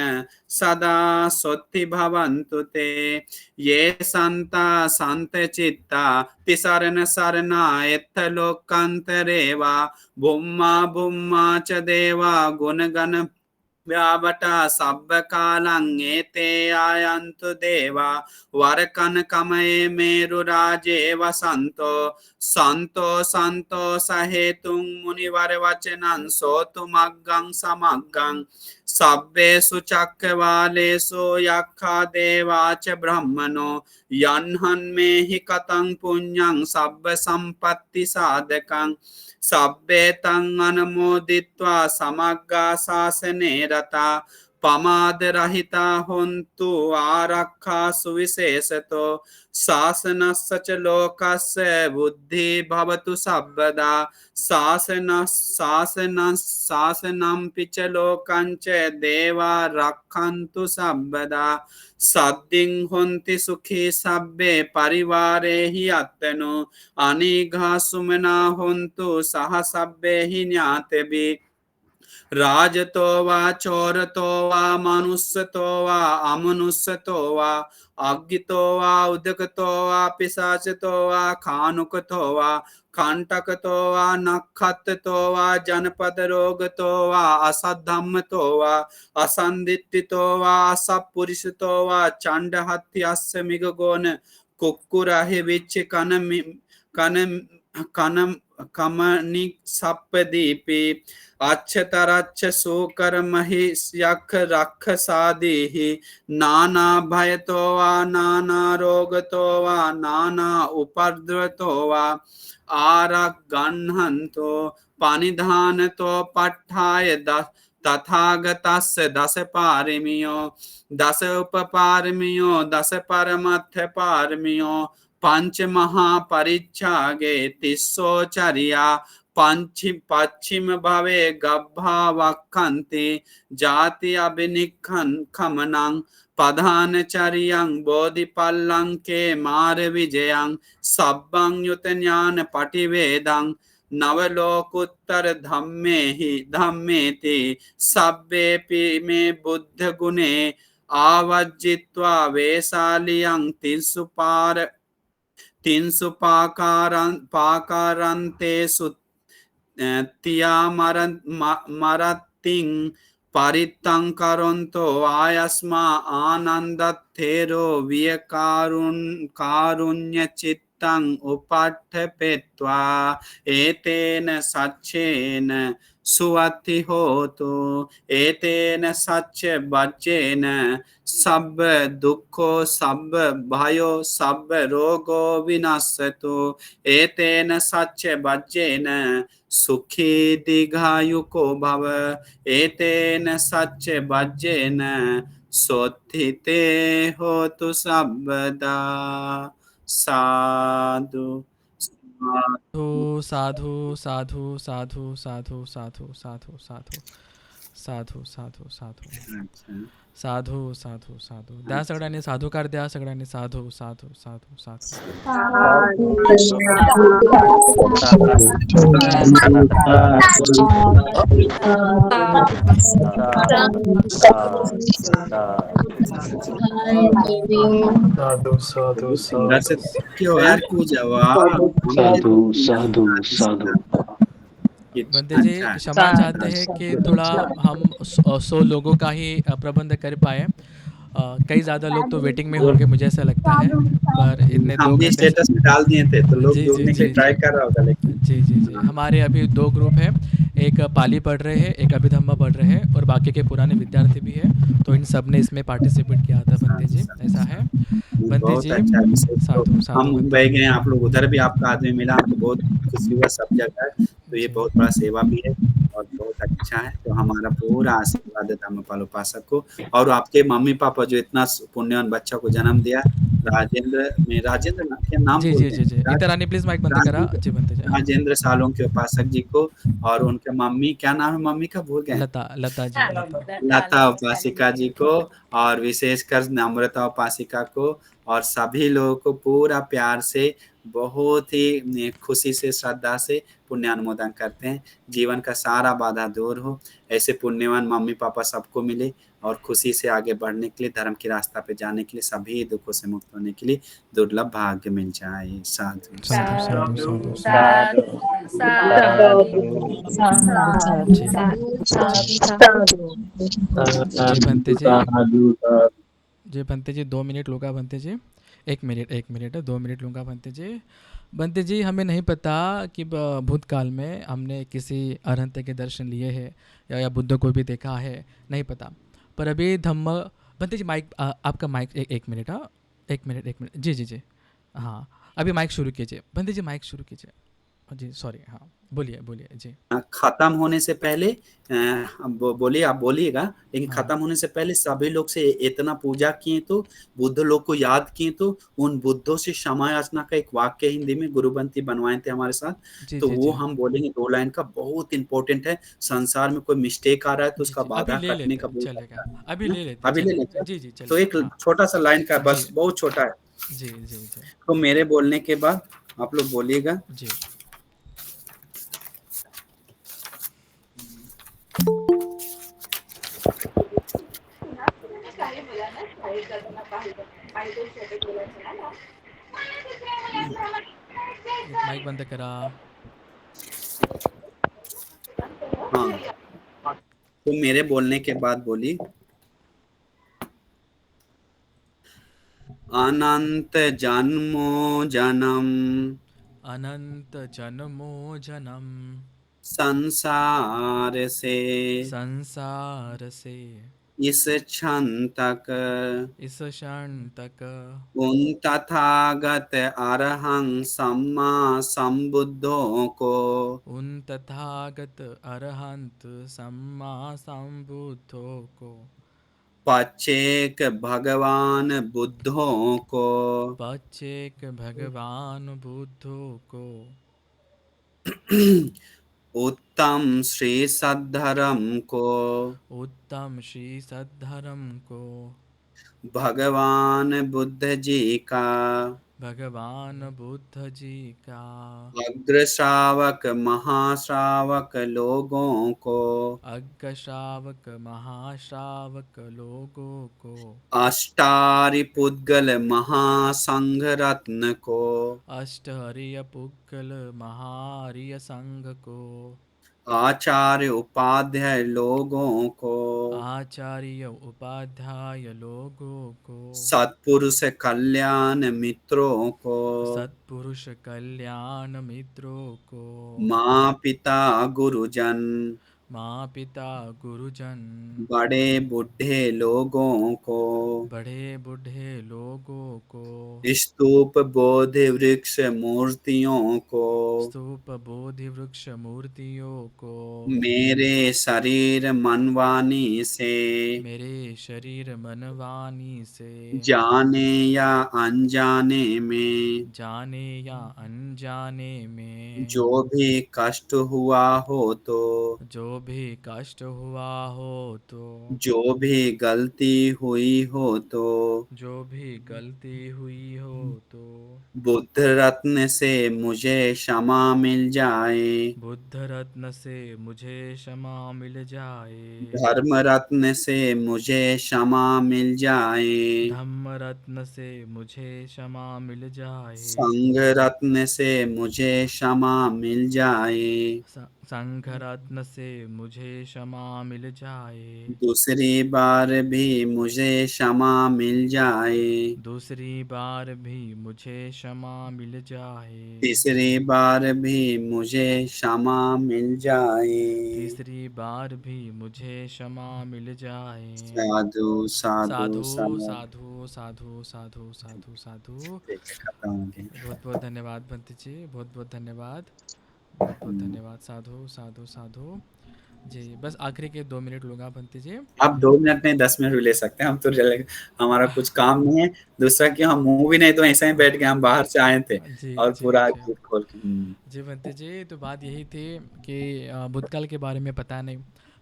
Speaker 3: सदा सोत्ति भवन्तु ते ये संता संत चित्ता तिसरण सरना एत्थ लोकांतरे वा भुम्मा भुम्मा च देवा गुणगण व्यावटा सब कालं एते आयन्तु देवा वरकन कमये मेरुराजे वसन्तो संतो संतो सहेतुं मुनिवर वचनं सोतुमग्गं समग्गं सब्बेषु चक्रवालेषु यक्खा देवा च ब्रह्मणो यन्हन्मेहि कतं पुण्यं सब्ब सम्पत्ति साधकं सब्बे तं अनुमोदित्वा समग्गा शासने रता पमाद रहिता होन्तु आरक्षा सुविशेषतो शासनस्य च लोकस्य बुद्धि भवतु सर्वदा शासनंपि च लोकं च देवा रक्षन्तु सर्वदा सद्दिं होन्ति सुखी सब्बे परिवारे हि अत्तनो अनिघा सुमना होन्तु सह सब्बे हि ज्ञातिभिः राजतो वा चोरतो वा मनुष्यतो वा अमनुष्यतो वा अज्ञितो वा उदकतो वा पिशाचतो वा खानुकतो वा कंटकतो वा नक्षत्तो वा जनपद रोगतो वा असद्धम्मतो वा असंदित्तितो वा असपुरुषतो वा चंड हत्यस्य मिगगोन कुक्कुराहि विच कन कमनि सप्पदीपि अच्छतरच्छ शोकर महिष्यख रख सादिहि नाना भयतो वा नाना रोगतो वा नाना उपद्रवतो वा आरगह्णन्तो पानिधानतो पट्ठाय तथागतस्य दश पारमियो दश उपपारमियो दश परमथ पारमियो पंच महापरिच्छागे तिस्सोचर्या पश्चिम भवे गब्भा वक्खन्ति जाति अभिनिखन खमनं पधानचर्यं बोधिपल्लंके मार विजयं सब्बं युत ज्ञान पटिवेदं नवलोकुत्तर धम्मेति सब्बेपि मे बुद्ध गुणे आवज्जित्वा वैशालियं तिंसु पाकारन्तेषु तिया मरतिं परितं करोन्तो आयस्मा आनन्दथेरो कारुण्यचित्तं उपट्ठपेत्वा एतेन सच्चेन सुवति होतु एतेन सच्च बच्चेन सब दुखो सब भयो सब रोगो विनश्यतु एतेन सच्च बच्चेन सुखी दीर्घायुको भव एतेन सच्च बच्चेन सोत्थिते होतु सर्वदा साधु
Speaker 1: साधु साधु साधु साधु साधु साधु साधु साधू साधू साधू साधू साधू साधू द्या सगळ्यांनी साधूकार द्या सगळ्यांनी साधू साधू साधू साधू
Speaker 4: साधु साधु साधु।
Speaker 1: बंदे जी क्षमा चाहते हैं कि थोड़ा हम 100 लोगों का ही प्रबंध कर पाए। कई ज़्यादा लोग तो वेटिंग में होंगे मुझे ऐसा लगता है, पर इतने
Speaker 3: हम 2 घंटे स्टेटस में डाल दिए थे तो लोग जुड़ने के लिए ट्राई कर रहा होगा। लेकिन
Speaker 1: जी हमारे अभी 2 ग्रुप हैं, एक पाली पढ़ रहे हैं, एक अभिधम्मा पढ़ रहे हैं और बाकी के पुराने विद्यार्थी भी हैं, तो इन सब ने इसमें पार्टिसिपेट किया था। बंदे जी ऐसा है। बंदे जी
Speaker 3: साधु हम मुंबई गए, आप लोग उधर भी आपका आदमी मिला, हमको बहुत खुशी हुआ। सब जगह तो ये बहुत बड़ा सेवा भी है और बहुत अच्छा है। तो हमारा पूरा आशीर्वाद है धम्मपाल उपासक को और आपके मम्मी पापा जो इतना पुण्यवान बच्चा को जन्म दिया। राजेंद्र के नाम
Speaker 1: जी इंद्रानी प्लीज माइक बंद करा। जी बंदे जी
Speaker 3: राजेंद्र सालों के उपासक जी को और उनके मम्मी, क्या नाम है मम्मी का भूल गए, लता उपासिका जी को और विशेषकर नम्रता उपासिका को और सभी लोगों को पूरा प्यार से बहुत ही खुशी से श्रद्धा से पुण्यानुमोदन करते हैं। जीवन का सारा बाधा दूर हो, ऐसे पुण्यवान मम्मी पापा सबको मिले और खुशी से आगे बढ़ने के लिए, धर्म की रास्ता पे जाने के लिए, सभी दुखों से मुक्त होने के लिए दुर्लभ भाग्य मिल जाए। साधु
Speaker 1: साधु
Speaker 3: साधु।
Speaker 1: साधु साधु
Speaker 2: साधु साधु
Speaker 1: जी
Speaker 2: साधु
Speaker 1: जी बनते जी
Speaker 4: साधु
Speaker 1: जी बनते जी 2 मिनट लूँगा बनते जी। 1 मिनट 1 मिनट 2 मिनट लूँगा बनते जी। बनते जी हमें नहीं पता कि भूतकाल में हमने किसी अरहंत के दर्शन लिए हैं या बुद्ध को भी देखा है, नहीं पता। पर अभी धम्म बनते जी माइक आपका माइक 1 मिनट। हाँ 1 मिनट 1 मिनट जी। हाँ अभी माइक शुरू कीजिए बनते जी, माइक शुरू कीजिए जी। सॉरी हाँ बोलिए बोलिए जी।
Speaker 3: खत्म होने से पहले बोलिए, आप बोलिएगा, लेकिन
Speaker 1: हाँ
Speaker 3: खत्म होने से पहले सभी लोग से इतना पूजा किए तो, बुद्ध लोग को याद किए तो, उन बुद्धों से क्षमा याचना का एक वाक्य हिंदी में गुरुबंती बनवाए थे हमारे साथ,
Speaker 1: जी
Speaker 3: तो
Speaker 1: जी
Speaker 3: वो
Speaker 1: जी
Speaker 3: हम बोलेंगे 2 लाइन का, बहुत इंपॉर्टेंट है। संसार में कोई मिस्टेक आ रहा है तो
Speaker 1: जी
Speaker 3: उसका
Speaker 1: जी अभी
Speaker 3: बाधा
Speaker 1: ले
Speaker 3: कटने
Speaker 1: लेते
Speaker 3: का
Speaker 1: हैं
Speaker 3: बोल
Speaker 1: चलेगा।
Speaker 3: सकता है
Speaker 1: अभी
Speaker 3: ना?
Speaker 1: ले लेते हैं
Speaker 3: अभी ले
Speaker 1: चलेगा
Speaker 3: लेते हैं।
Speaker 1: जी
Speaker 3: तो
Speaker 1: चलेगा
Speaker 3: एक
Speaker 1: हाँ
Speaker 3: छोटा सा लाइन का,
Speaker 1: जी
Speaker 3: बस बहुत छोटा है।
Speaker 1: जी
Speaker 3: तो मेरे बोलने के बाद आप लोग बोलिएगा।
Speaker 1: जी एक माइक बंद करा।
Speaker 3: हाँ, तो मेरे बोलने के बाद बोली, अनंत जन्मो जन्म
Speaker 1: अनंत जन्मो जन्म
Speaker 3: संसार से,
Speaker 1: संसार से
Speaker 3: इस क्षण तक
Speaker 1: इस क्षण तक
Speaker 3: उन तथागत अरहं सम्मा संबुद्धों को
Speaker 1: उन तथागत अरहंत सम्मा संबुद्धों को
Speaker 3: पचेक भगवान बुद्धों को
Speaker 1: पचेक भगवान बुद्धों को
Speaker 3: उत्तम श्री सद्धर्म को
Speaker 1: उत्तम श्री सद्धर्म को
Speaker 3: भगवान बुद्ध जी का
Speaker 1: भगवान बुद्ध जी का
Speaker 3: अग्र श्रावक महाश्रावक लोगों को
Speaker 1: अग्र श्रावक महाश्रावक लोगों को
Speaker 3: अष्टारि पुद्गल महासंघ रत्न को
Speaker 1: अष्टहरिय पुक्कल महारिय संघ को
Speaker 3: आचार्य उपाध्याय लोगों को
Speaker 1: आचार्य उपाध्याय लोगों को
Speaker 3: सत्पुरुष कल्याण मित्रों को
Speaker 1: सत्पुरुष कल्याण मित्रों को
Speaker 3: माँ पिता गुरुजन
Speaker 1: माँ पिता गुरुजन
Speaker 3: बड़े बूढ़े लोगों को
Speaker 1: बड़े बूढ़े लोगों को
Speaker 3: स्तूप बोधि वृक्ष मूर्तियों को
Speaker 1: स्तूप बोधि वृक्ष मूर्तियों को
Speaker 3: मेरे शरीर मनवानी से
Speaker 1: मेरे शरीर मनवानी से
Speaker 3: जाने या अनजाने में
Speaker 1: जाने या अनजाने में
Speaker 3: जो भी कष्ट हुआ हो तो,
Speaker 1: जो भी कष्ट हुआ हो तो
Speaker 3: जो भी गलती हुई हो तो,
Speaker 1: जो भी गलती हुई हो तो
Speaker 3: बुद्ध रत्न से मुझे क्षमा मिल जाए,
Speaker 1: बुद्ध रत्न से मुझे क्षमा मिल जाए
Speaker 3: धर्म रत्न से मुझे क्षमा मिल जाए,
Speaker 1: धम्म रत्न से मुझे क्षमा मिल जाए
Speaker 3: संघ रत्न से मुझे क्षमा मिल जाए,
Speaker 1: संघ रत्न से मुझे क्षमा मिल जाए
Speaker 3: दूसरी बार भी मुझे क्षमा मिल जाए,
Speaker 1: दूसरी बार भी मुझे क्षमा मिल जाए
Speaker 3: तीसरी बार भी मुझे क्षमा मिल जाए।
Speaker 1: तीसरी बार भी मुझे क्षमा मिल जाए
Speaker 3: साधु साधु
Speaker 1: साधु
Speaker 3: साधु।
Speaker 1: साधु साधु साधु साधु साधु
Speaker 3: खत्म हो गया।
Speaker 1: बहुत बहुत धन्यवाद बंती जी, बहुत बहुत धन्यवाद, बहुत बहुत धन्यवाद। साधु साधु साधु जी। बस आखिरी के 2 मिनट लूँगा बंती जी।
Speaker 3: आप 2 मिनट नहीं 10 मिनट भी ले सकते हैं, हम तो चले, हमारा कुछ काम नहीं है। दूसरा कि हम मुंह भी नहीं तो ऐसे ही बैठ के, हम बाहर से आए थे
Speaker 1: जी
Speaker 3: और
Speaker 1: जी
Speaker 3: पूरा
Speaker 1: जी
Speaker 3: खोल के।
Speaker 1: जी बंती जी, तो बात यही थी कि भूतकाल के बारे में पता नहीं,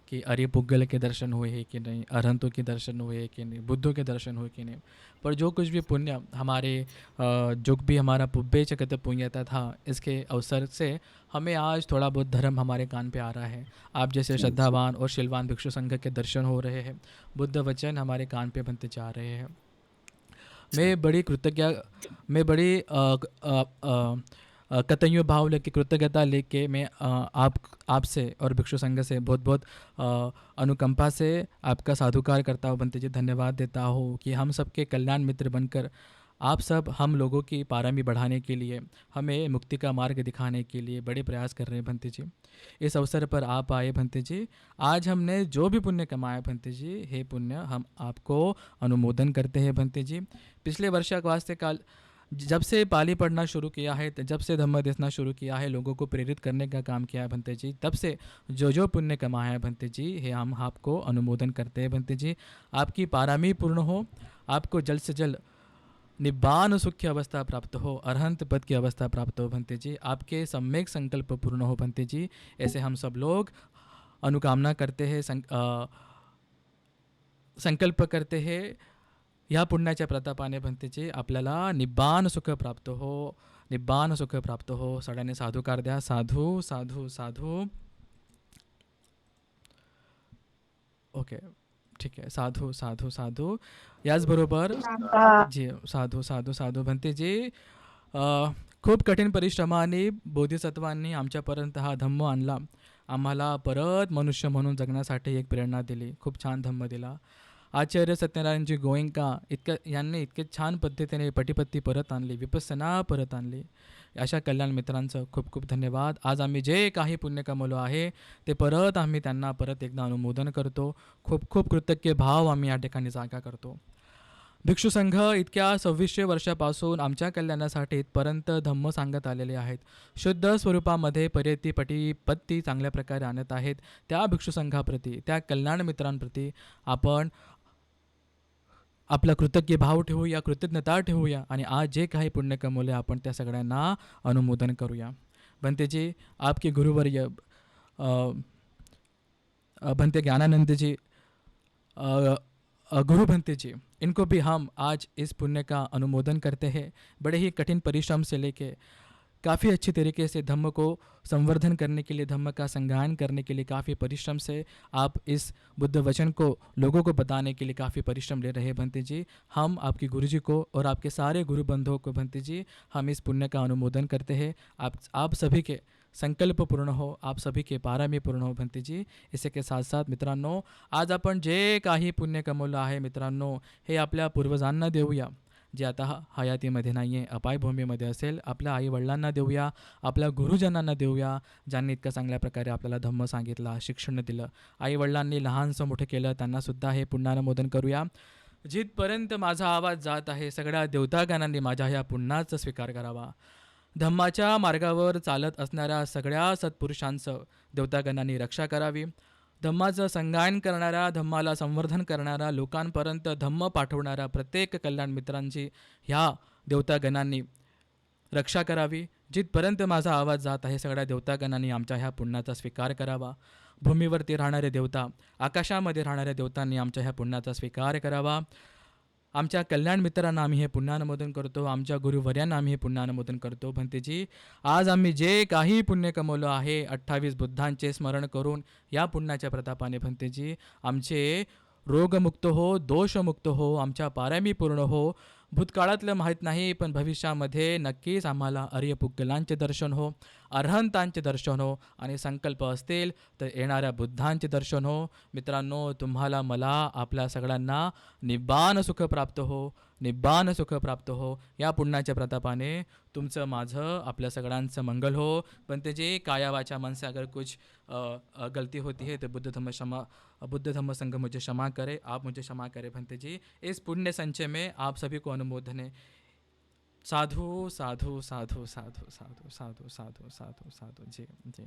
Speaker 1: कि आर्यपुगल के दर्शन हुए हैं कि नहीं, अरहंतों के दर्शन हुए हैं कि नहीं, बुद्धों के दर्शन हुए कि नहीं, पर जो कुछ भी पुण्य हमारे जो भी हमारा पुब्बे चकत पुण्यता था, इसके अवसर से हमें आज थोड़ा बहुत धर्म हमारे कान पे आ रहा है। आप जैसे श्रद्धावान और शिलवान भिक्षु संघ के दर्शन हो रहे हैं, बुद्ध वचन हमारे कान पे बनते जा रहे हैं। मैं बड़ी कृतज्ञ मैं बड़ी कतयु भाव लेके कृतज्ञता लेके मैं आपसे और भिक्षु संघ से बहुत बहुत अनुकंपा से आपका साधुकार करता हूँ बंते जी, धन्यवाद देता हूँ कि हम सबके कल्याण मित्र बनकर आप सब हम लोगों की पारमी बढ़ाने के लिए, हमें मुक्ति का मार्ग दिखाने के लिए बड़े प्रयास कर रहे हैं भंते जी। इस अवसर पर आप आए भंते जी, आज हमने जो भी पुण्य कमाया भंते जी, हे पुण्य हम आपको अनुमोदन करते हैं भंते जी। पिछले वर्ष का वास्ते काल जब से पाली पढ़ना शुरू किया है, जब से धम्म देखना शुरू किया है, लोगों को प्रेरित करने का काम किया है भंते जी, तब से जो जो पुण्य कमाया है भंते जी, हे हम आपको अनुमोदन करते हैं भंते जी। आपकी पारामी पूर्ण हो, आपको जल्द से जल्द निब्बान सुख की अवस्था प्राप्त हो, अरहंत पद की अवस्था प्राप्त हो भंते जी, आपके सम्यक संकल्प पूर्ण हो भंते जी, ऐसे हम सब लोग अनुकामना करते हैं, संकल्प करते हैं। या पुण्याच्या प्रतापाने भंते जी आपल्याला निब्बान सुख प्राप्त हो, निब्बान सुख प्राप्त हो। सगळ्यांनी साधुकार द्या, साधू साधू साधू। ओके, ठीक आहे, साधू साधू साधू। याचबरोबर जी साधू साधू साधू भंते जी, खूप कठीण परिश्रमाने बोधिसत्वांनी आमच्यापर्यंत हा धम्म आणला, आम्हाला परत मनुष्य म्हणून जगण्यासाठी एक प्रेरणा दिली, खूप छान धम्म दिला। आचार्य सत्यनारायणजी गोयंका यांनी इतके छान पद्धतीने पटीपत्ती परत आणली, विपස්සना परत आणली। अशा कल्याण मित्रांचं खूप खूप धन्यवाद। आज आम्ही जे काही पुण्य कमवलं आहे ते परत आम्ही त्यांना परत एकदा अनुमोदन करतो, खूप खूप कृतज्ञ भाव आम्ही या ठिकाणी जागा करतो। भिक्षू संघ इतक्या 2600 वर्षापासून आमच्या कल्याणासाठी इथपर्यंत धम्म सांगत आलेले आहेत, शुद्ध स्वरूपामध्ये पर्यती पटीपत्ती चांगल्या प्रकारे आणत आहेत। त्या भिक्षू संघाप्रती, त्या कल्याण मित्रांप्रती आपण आपला कृतज्ञ भाव ठेवूया, कृतज्ञता ठेवूया आणि आज जे काही पुण्य कमवले आपण त्या सगळ्यांना अनुमोदन करूया। भंते जी, आपके गुरुवर्य भंते ज्ञानानंद जी, गुरु भंते जी, इनको भी हम आज इस पुण्य का अनुमोदन करते हैं। बड़े ही कठिन परिश्रम से लेके काफ़ी अच्छी तरीके से धम्म को संवर्धन करने के लिए, धम्म का संगायन करने के लिए काफ़ी परिश्रम से आप इस बुद्ध वचन को लोगों को बताने के लिए काफ़ी परिश्रम ले रहे हैं भंते जी। हम आपके गुरु जी को और आपके सारे गुरु बंधुओं को भंते जी हम इस पुण्य का अनुमोदन करते हैं। आप सभी के संकल्प पूर्ण हो, आप सभी के पारामी पूर्ण हो भंते जी। इसे के साथ साथ मित्रांनो, आज आपण जे काही पुण्य कमवलं आहे मित्रांनो, हे आपल्या पूर्वजांना देऊया, जे आता हयातीमध्ये नाही आहे, अपायभूमीमध्ये असेल। आपल्या आईवडिलांना देऊया, आपल्या गुरुजनांना देऊया, ज्यांनी इतक्या चांगल्या प्रकारे आपल्याला धम्म सांगितला, शिक्षण दिलं। आईवडिलांनी लहानसं मोठं केलं, त्यांनासुद्धा हे पुण्यानुमोदन करूया। जिथपर्यंत माझा आवाज जात आहे, सगळ्या देवतागणांनी माझ्या ह्या पुण्याचा स्वीकार करावा। धम्माच्या मार्गावर चालत असणाऱ्या सगळ्या सत्पुरुषांचं देवतागणांनी रक्षा करावी। धम्माचं संगायन करणाऱ्या, धम्माला संवर्धन करणाऱ्या, लोकांपर्यंत धम्म पाठवणाऱ्या प्रत्येक कल्याण मित्रांची ह्या देवतागणांनी रक्षा करावी। जिथपर्यंत माझा आवाज जात आहे, सगळ्या देवतागणांनी आमच्या ह्या पुण्याचा स्वीकार करावा। भूमीवरती राहणारे देवता, आकाशामध्ये राहणाऱ्या देवतांनी आमच्या ह्या पुण्याचा स्वीकार करावा। आमच्या कल्याण मित्रांना आम्ही हे पुण्यानुमोदन करतो, आमच्या गुरुवर्यांना आम्ही हे पुण्यानुमोदन करतो भंतेजी। आज आम्ही जे काही पुण्य कमवलं आहे, 28 बुद्धांचे स्मरण करून या पुण्याच्या प्रतापाने भंतेजी आमचे रोगमुक्त हो, दोषमुक्त हो, आमच्या पारामी पूर्ण हो। भूतकाळातलं माहीत नाही, पण भविष्यामध्ये नक्कीच आम्हाला आर्यपुगलांचे दर्शन हो, अरहंतांचे दर्शन हो आणि संकल्प असतील तर येणाऱ्या बुद्धांचे दर्शन हो। मित्रांनो, तुम्हाला, मला, आपल्या सगळ्यांना निब्बान सुख प्राप्त हो, निब्बान सुख प्राप्त हो। या पुण्याच्या प्रतापाने तुमचं, माझं, आपल्या सगळ्यांचं मंगल हो। पण ते जे काया वाचा मन से अगर कुछ गलती होती है तो बुद्ध धम्म संघ मुझे क्षमा करे, आप मुझे क्षमा करें भंते जी। इस पुण्य संचय में आप सभी को अनुमोदन है। साधु साधु साधु साधु साधु साधु साधु साधु साधु जी जी,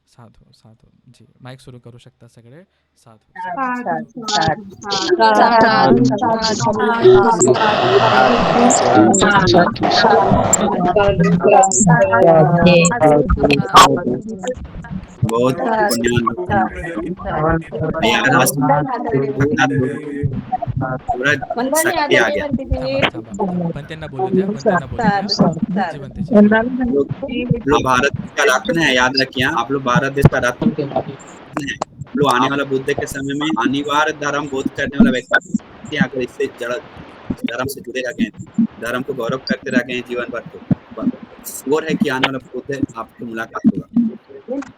Speaker 1: साधु साधु जी। माइक सुरू करू शकता सगळे। साधु
Speaker 3: बहुत पुण्यवान लोग को मानते हैं। महाराज पूरा शक्ति आ गया।
Speaker 1: बनतेंना बोलू द्या बनतेंना बोलू द्या जी बनते जी बोलिए
Speaker 3: लोग भारत का रत्न है, याद रखिए। आप लोग भारत देश का रत्न है। लोग आने वाला बुद्ध के समय में अनिवार्य धर्म बोध करने वाला व्यक्ति अगर इससे धर्म से जुड़े रह गए, धर्म को गौरव करते रह गए जीवन भर, तो श्योर है कि आने वाला बुद्ध आपको मुलाकात होगा।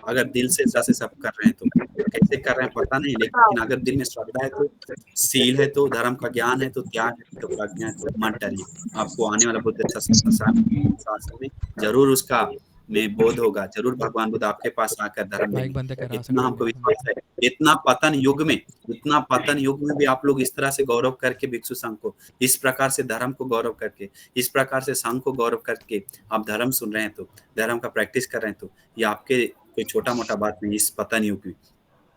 Speaker 3: अगर दिल से श्रद्धा से सब कर रहे हैं तो कैसे कर रहे हैं पता नहीं, लेकिन अगर दिल में श्रद्धा है तो सील है, तो धर्म का ज्ञान है, तो त्याग है, तो प्रज्ञा है, तो मत डरिए। आपको आने वाला बुद्ध शासन में जरूर उसका में बोध होगा, जरूर भगवान बुद्ध आपके पास आकर धर्म
Speaker 1: माइक
Speaker 3: देंगे।
Speaker 1: बंद करा
Speaker 3: इतना हमको
Speaker 1: सगळ्यांनी
Speaker 3: विश्वास है। इतना पतन युग में भी आप लोग इस तरह से गौरव करके भिक्षु संघ को, इस प्रकार से धर्म को गौरव करके, इस प्रकार से संघ को गौरव करके आप धर्म सुन रहे हैं, तो धर्म का प्रैक्टिस कर रहे हैं, तो ये आपके कोई छोटा मोटा बात नहीं। इस पतन युग में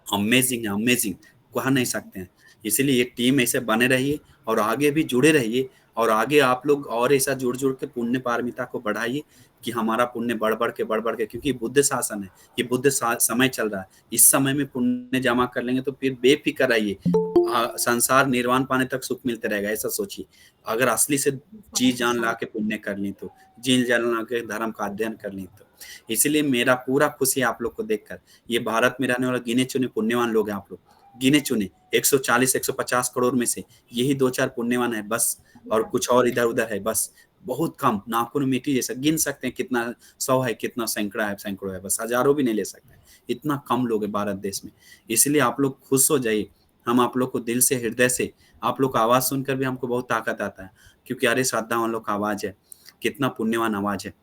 Speaker 3: अमेजिंग है, अमेजिंग कह नहीं सकते हैं। इसीलिए ये टीम ऐसे बने रहिए और आगे भी जुड़े रहिए, और आगे आप लोग और ऐसा जुड़ जुड़ के पुण्य पारमिता को बढ़ाइए कि हमारा पुण्य बढ़ बढ़ के, क्योंकि बुद्ध शासन है, ये बुद्ध समय चल रहा है। इस समय में पुण्य जमा कर लेंगे तो फिर बेफिक्र रहिए, संसार निर्वाण पाने तक सुख मिलते रहेगा। ऐसा सोचिए, अगर असली से जी जान ला के पुण्य कर ली, तो जी जान ला के धर्म का अध्ययन कर ली, तो इसलिए मेरा पूरा खुशी है आप लोग को देखकर। ये भारत में रहने वाले गिने चुने पुण्यवान लोग हैं। आप लोग गिने चुने 140-150 करोड़ में से यही 2-4 पुण्यवान है बस, और कुछ और इधर उधर है बस, बहुत कम, नाखून मिट्टी जैसा। गिन सकते हैं कितना 100 है, कितना सैकड़ों है, बस हजारों भी नहीं ले सकते। इतना कम लोग है भारत देश में। इसलिए आप लोग खुश हो जाइए। हम आप लोग को दिल से, हृदय से, आप लोग का आवाज सुनकर भी हमको बहुत ताकत आता है, क्योंकि अरे श्रद्धा हम लोग का आवाज है, कितना पुण्यवान आवाज है,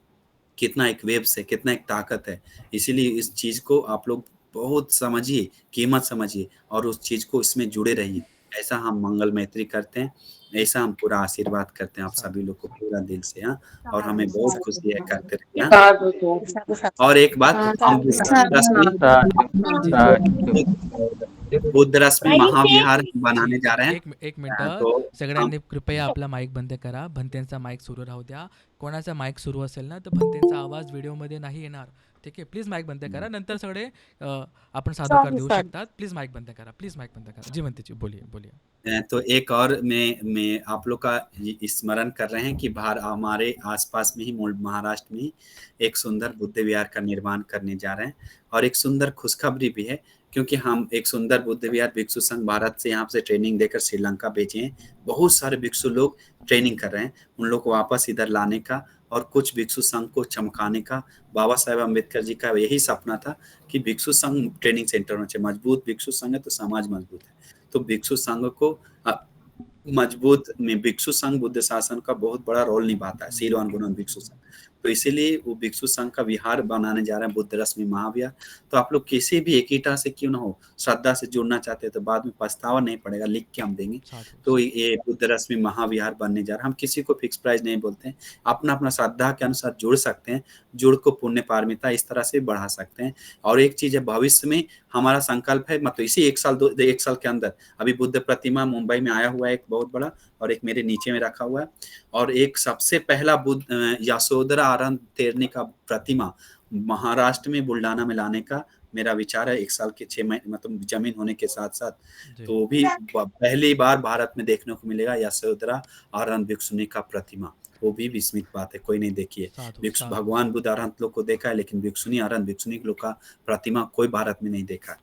Speaker 3: कितना एक वेब से, कितना एक ताकत है। इसीलिए इस चीज को आप लोग बहुत समझिए, कीमत समझिए, और उस चीज को इसमें जुड़े रहिए। ऐसा हम मंगल मैत्री करते हैं, ऐसा हम पूरा आशीर्वाद करते हैं आप सभी लोग को पूरा दिल से। हाँ, और हमें बहुत खुशी है, करते रहिए। हाँ? और एक बात, हम बुद्ध रश्मि महाविहार बनाने जा रहे हैं।
Speaker 1: एक मिनिट
Speaker 3: तो
Speaker 1: सगळ्यांनी कृपया आपला माईक बंद करा. भंतेंचा माईक सुरू राहू द्या. कोणाचा माईक सुरू असेल ना तर भंतेंचा आवाज व्हिडिओमध्ये नाही येणार. ठीक आहे, प्लीज माईक बंद करा. नंतर सगळे आपण सादुकार देऊ शकतात. प्लीज माईक बंद करा, प्लीज माईक बंद करा. जी म्हणते जी, बोलिए बोलिए.
Speaker 3: तो एक और मैं आप लोग का स्मरण कर रहे हैं कि हमारे आसपास में ही महाराष्ट्र में ही एक सुंदर बुद्ध विहार का निर्माण करने जा रहे हैं। और एक सुंदर खुशखबरी भी है, क्योंकि हम एक सुंदर बुद्ध विहार भिक्षु संघ भारत से यहाँ से ट्रेनिंग देकर श्रीलंका भेजे हैं। बहुत सारे भिक्षु लोग ट्रेनिंग कर रहे हैं, उन लोग को वापस इधर लाने का और कुछ भिक्षु संघ को चमकाने का। बाबा साहेब अम्बेडकर जी का यही सपना था कि भिक्षु संघ ट्रेनिंग सेंटर होना चाहिए। मजबूत भिक्षु संघ है तो समाज मजबूत है। तो भिक्षु संघ को मजबूत में भिक्षु संघ बुद्ध शासन का बहुत बड़ा रोल निभाता है, सीलवान गुणन भिक्षु संघ। तो इसीलिए वो भिक्षु संघ का विहार बनाने जा रहे हैं, बुद्ध रश्मि महाविहार। तो आप लोग किसी भी एक ईटा से क्यों ना हो, श्रद्धा से जुड़ना चाहते हैं तो बाद में पछतावा नहीं पड़ेगा, लिख के हम देंगे। तो ये बुद्ध रश्मि महाविहार बनने जा रहा है। हम किसी को फिक्स प्राइस नहीं बोलते हैं, अपना अपना श्रद्धा के अनुसार जुड़ सकते हैं, जुड़ को पुण्य पारमिता इस तरह से बढ़ा सकते हैं। और एक चीज है, भविष्य में हमारा संकल्प है, मतलब इसी एक साल के अंदर अभी बुद्ध प्रतिमा मुंबई में आया हुआ है एक बहुत बड़ा, और एक मेरे नीचे में रखा हुआ है। और एक सबसे पहला बुद्ध यशोधरा आनंद तेरनी का प्रतिमा महाराष्ट्र में बुल्डाना में लाने का मेरा विचार है। 1 साल के 6 महीने मतलब जमीन होने के साथ साथ, तो वो भी पहली बार भारत में देखने को मिलेगा यशोधरा आनंद भिक्षुनी का प्रतिमा। वो भी विस्मित बात है, कोई नहीं देखी है। भगवान बुद्ध अरहंत लोग को देखा है, लेकिन भिक्षुनी आनंद भिक्षुनी लोग का प्रतिमा कोई भारत में नहीं देखा,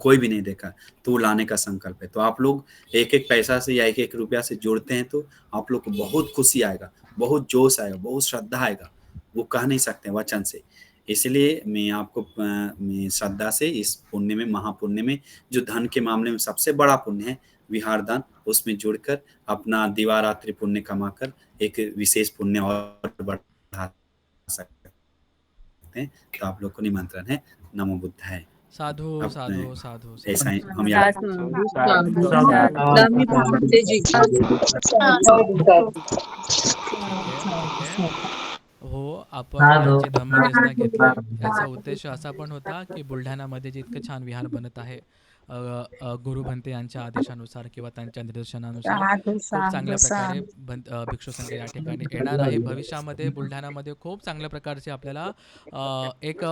Speaker 3: कोई भी नहीं देखा। तो लाने का संकल्प है। तो आप लोग एक एक पैसा से या एक एक रुपया से जोड़ते हैं तो आप लोग को बहुत खुशी आएगा, बहुत जोश आएगा, बहुत श्रद्धा आएगा, वो कह नहीं सकते वचन से। इसलिए मैं आपको मैं श्रद्धा से इस पुण्य में, महापुण्य में, जो धन के मामले में सबसे बड़ा पुण्य है विहार दान, उसमें जुड़कर अपना दिवारात्रि पुण्य कमाकर एक विशेष पुण्य और बढ़ा सकते हैं। तो आप लोग को निमंत्रण है। नमो बुद्धाय।
Speaker 1: साधु साधु साधु
Speaker 3: ऐसा ही हम याद
Speaker 1: ठीक आहे. हो, आपण यांची धम्मदेशना घेतली. याचा उद्देश असा पण होता की बुलढाणामध्ये जे इतकं छान विहार बनत आहे, गुरु भंते यांच्या आदेशानुसार किंवा त्यांच्या निर्देशनानुसार खूप चांगल्या प्रकारे भिक्षू संघ या ठिकाणी येणार आहे. भविष्यामध्ये बुलढाणामध्ये खूप चांगल्या प्रकारचे आपल्याला एक